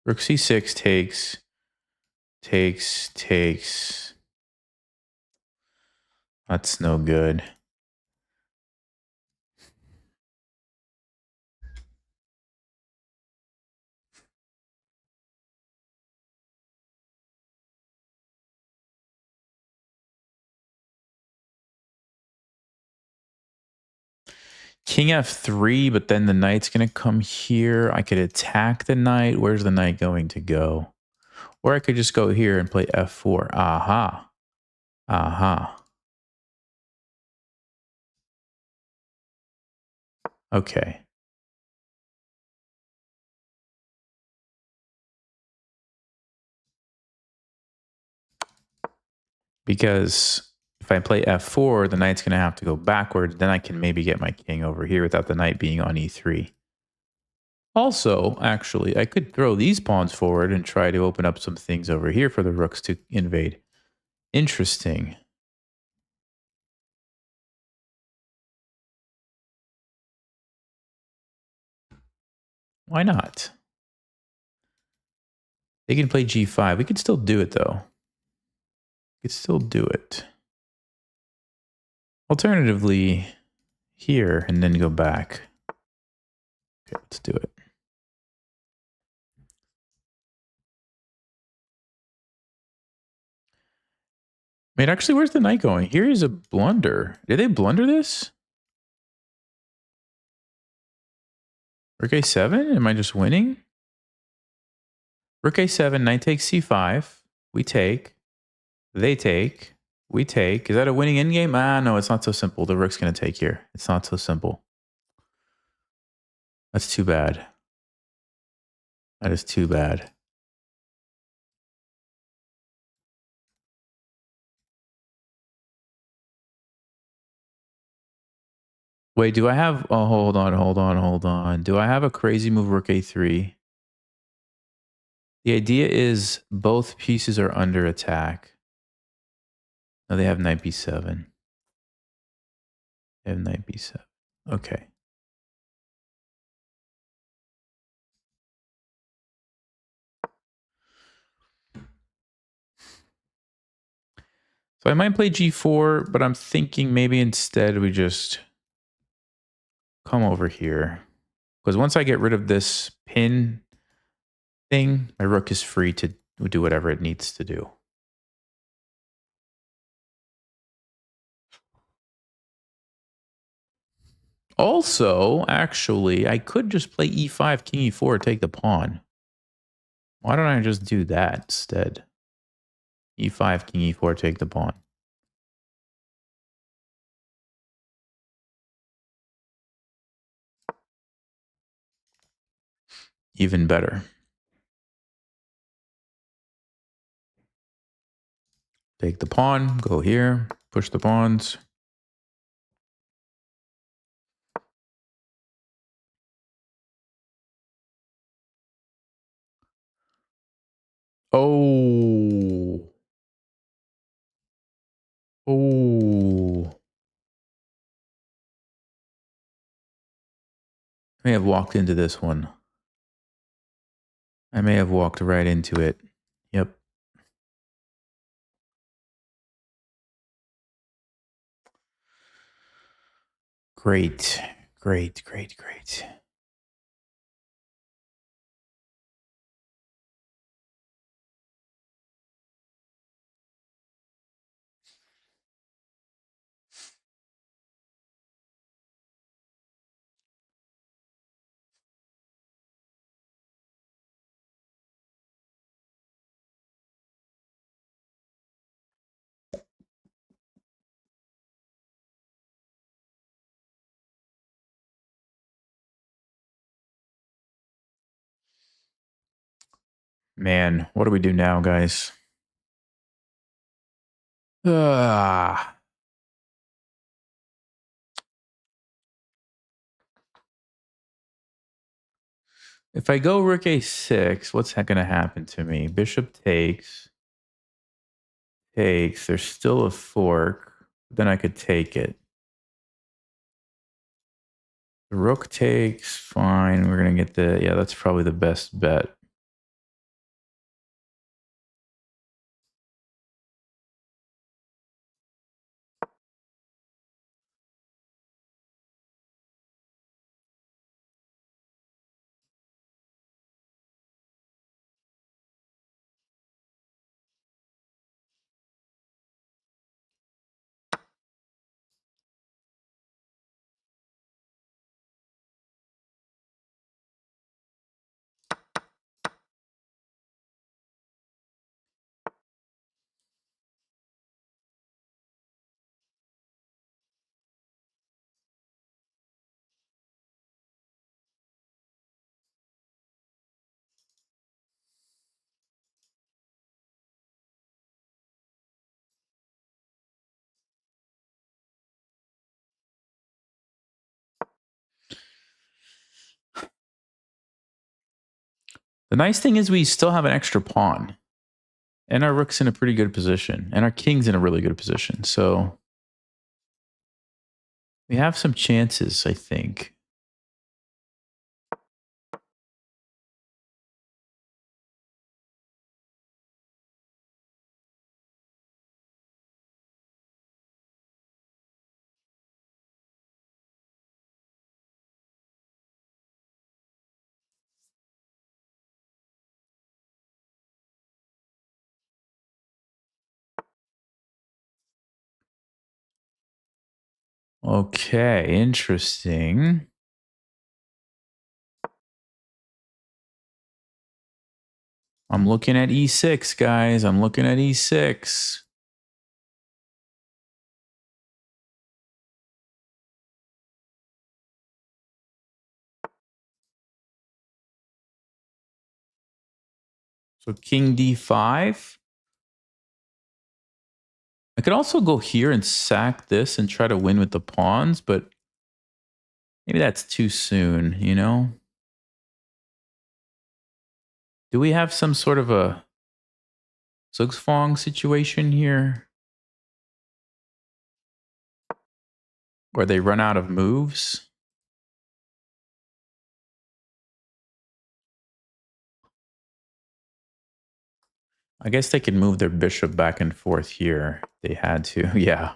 Rook c6 takes. That's no good. King f3, but then the knight's going to come here. I could attack the knight. Where's the knight going to go? Or I could just go here and play f4. Aha. Aha. Okay. Because if I play f4, the knight's going to have to go backwards. Then I can maybe get my king over here without the knight being on e3. Also, actually, I could throw these pawns forward and try to open up some things over here for the rooks to invade. Interesting. Why not? They can play g5. We could still do it, though. We could still do it. Alternatively, here and then go back. Okay, let's do it. Wait, actually, where's the knight going? Here is a blunder. Did they blunder this? Rook a7? Am I just winning? Rook a7, knight takes c5. We take. They take. We take. Is that a winning endgame? Ah, no, it's not so simple. The rook's going to take here. It's not so simple. That's too bad. That is too bad. Wait, do I have... Oh, hold on. Do I have a crazy move rook a3? The idea is both pieces are under attack. No, they have knight b7. They have knight b7. Okay. So I might play g4, but I'm thinking maybe instead we just come over here. Because once I get rid of this pin thing, my rook is free to do whatever it needs to do. Also, actually, I could just play e5, king e4, take the pawn. Why don't I just do that instead? e5, king e4, take the pawn. Even better. Take the pawn, go here, push the pawns. Oh. Oh. I may have walked into this one. I may have walked right into it. Yep. Great. Great. Man, what do we do now, guys? Ah. If I go rook a6, what's going to happen to me? Bishop takes. Takes. There's still a fork. Then I could take it. The rook takes. Fine. We're going to get the... Yeah, that's probably the best bet. The nice thing is we still have an extra pawn. And our rook's in a pretty good position. And our king's in a really good position. So we have some chances, I think. Okay, interesting. I'm looking at e6, guys. I'm looking at e6. So king d5. I could also go here and sack this and try to win with the pawns, but Maybe that's too soon, you know? Do we have some sort of a Zugzwang situation here? Where they run out of moves? I guess they could move their bishop back and forth here. They had to, yeah.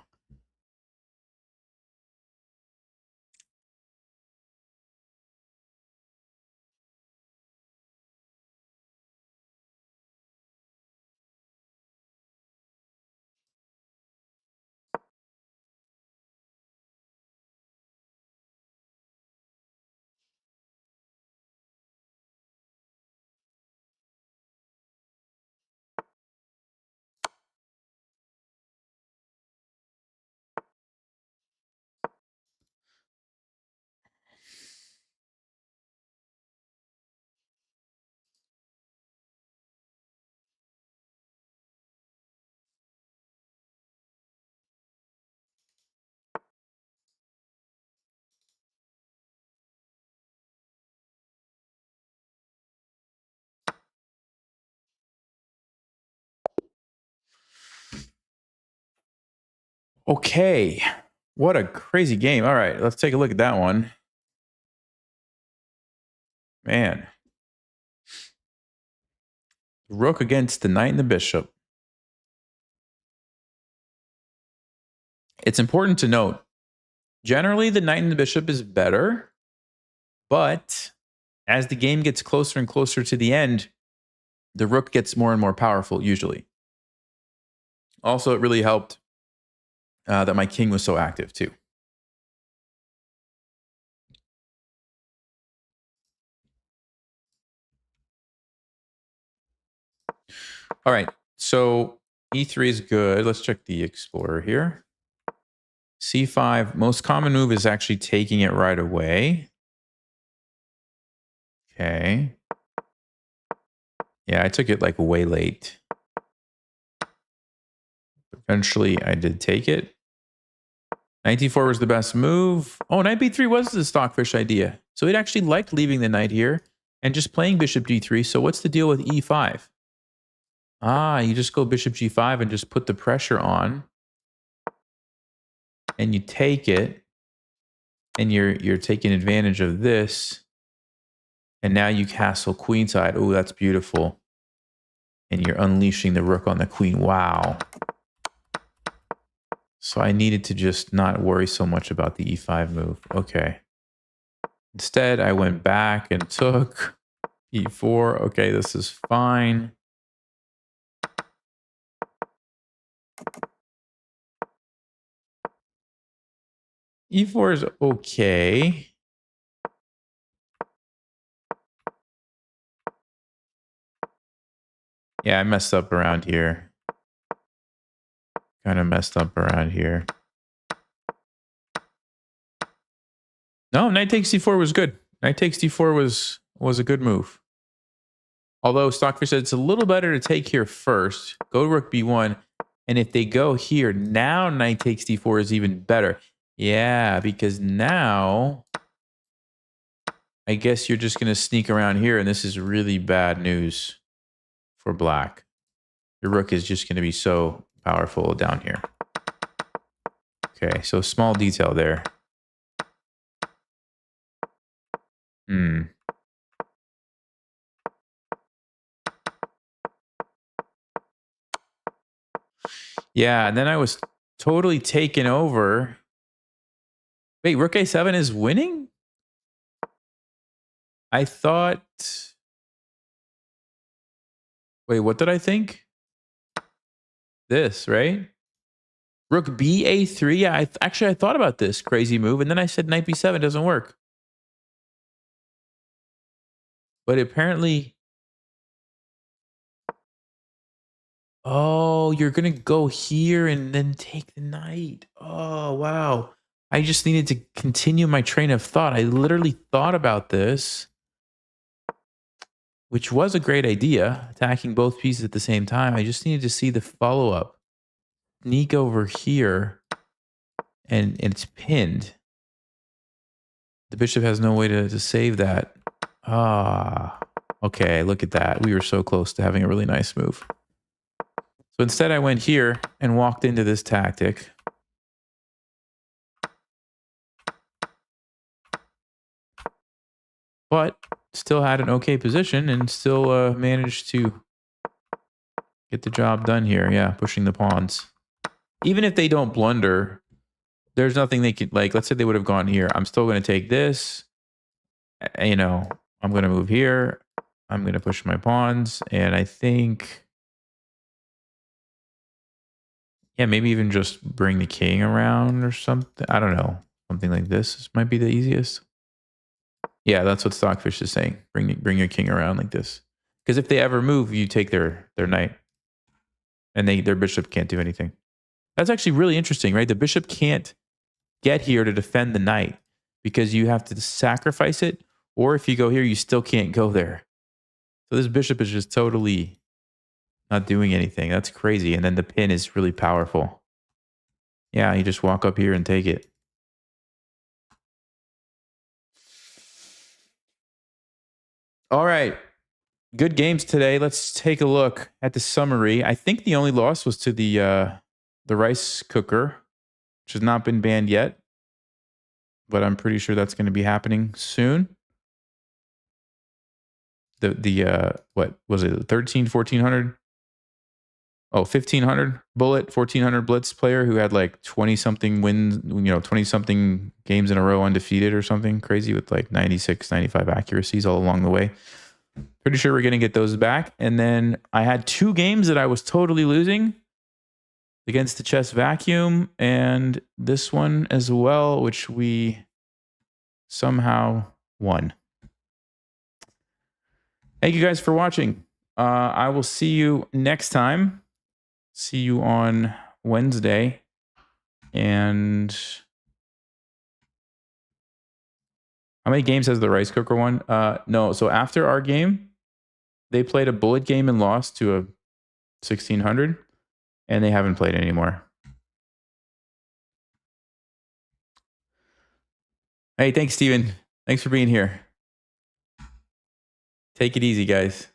Okay. What a crazy game. All right, let's take a look at that one. Man. Rook against the knight and the bishop. It's important to note, generally the knight and the bishop is better, but as the game gets closer and closer to the end, the rook gets more and more powerful usually. Also, it really helped that my king was so active too. All right, so e3 is good. Let's check the explorer here. c5, most common move is actually taking it right away. Okay. Yeah, I took it like way late. Eventually, I did take it. Knight d4 was the best move. Oh, knight b3 was the stockfish idea. So it actually liked leaving the knight here and just playing bishop d3. So what's the deal with e5? Ah, you just go bishop g5 and just put the pressure on. And you take it. And you're taking advantage of this. And now you castle queenside. Oh, that's beautiful. And you're unleashing the rook on the queen. Wow. So I needed to just not worry so much about the e5 move. Okay. Instead, I went back and took e4. Okay, this is fine. e4 is okay. Yeah, I messed up around here. Kind of messed up around here. No, knight takes d4 was good. Knight takes d4 was a good move. Although Stockfish said it's a little better to take here first. Go rook b1. And if they go here, now knight takes d4 is even better. Yeah, because now I guess you're just going to sneak around here, and this is really bad news for black. Your rook is just going to be so powerful down here. Okay, so small detail there. Yeah, and then I was totally taken over. Wait, rook a7 is winning? I thought... Wait, what did I think? This, right? Rook ba3? Yeah, actually, I thought about this crazy move, and then I said knight b7 doesn't work. But apparently... Oh, you're going to go here and then take the knight. Oh, wow. I just needed to continue my train of thought. I literally thought about this, which was a great idea, attacking both pieces at the same time. I just needed to see the follow-up. Sneak over here, and it's pinned. The bishop has no way to save that. Ah, okay, look at that. We were so close to having a really nice move. So instead I went here and walked into this tactic. But still had an okay position and still managed to get the job done here. Yeah, pushing the pawns. Even if they don't blunder, there's nothing they could, like, let's say they would have gone here. I'm still going to take this. You know, I'm going to move here. I'm going to push my pawns. And I think, yeah, maybe even just bring the king around or something. I don't know. Something like this might be the easiest. Yeah, that's what Stockfish is saying. Bring your king around like this. Because if they ever move, you take their knight. And their bishop can't do anything. That's actually really interesting, right? The bishop can't get here to defend the knight because you have to sacrifice it. Or if you go here, you still can't go there. So this bishop is just totally not doing anything. That's crazy. And then the pin is really powerful. Yeah, you just walk up here and take it. All right. Good games today. Let's take a look at the summary. I think the only loss was to the rice cooker, which has not been banned yet, but I'm pretty sure that's going to be happening soon. What was it? 1400? Oh, 1500 bullet, 1400 blitz player who had like 20 something wins, 20 something games in a row undefeated or something crazy with like 96, 95 accuracies all along the way. Pretty sure we're going to get those back. And then I had 2 games that I was totally losing against the chess vacuum and this one as well, which we somehow won. Thank you guys for watching. I will see you next time. See you on Wednesday. And how many games has the rice cooker won? No. So after our game, they played a bullet game and lost to a 1600, and they haven't played anymore. Hey, thanks, Steven. Thanks for being here. Take it easy, guys.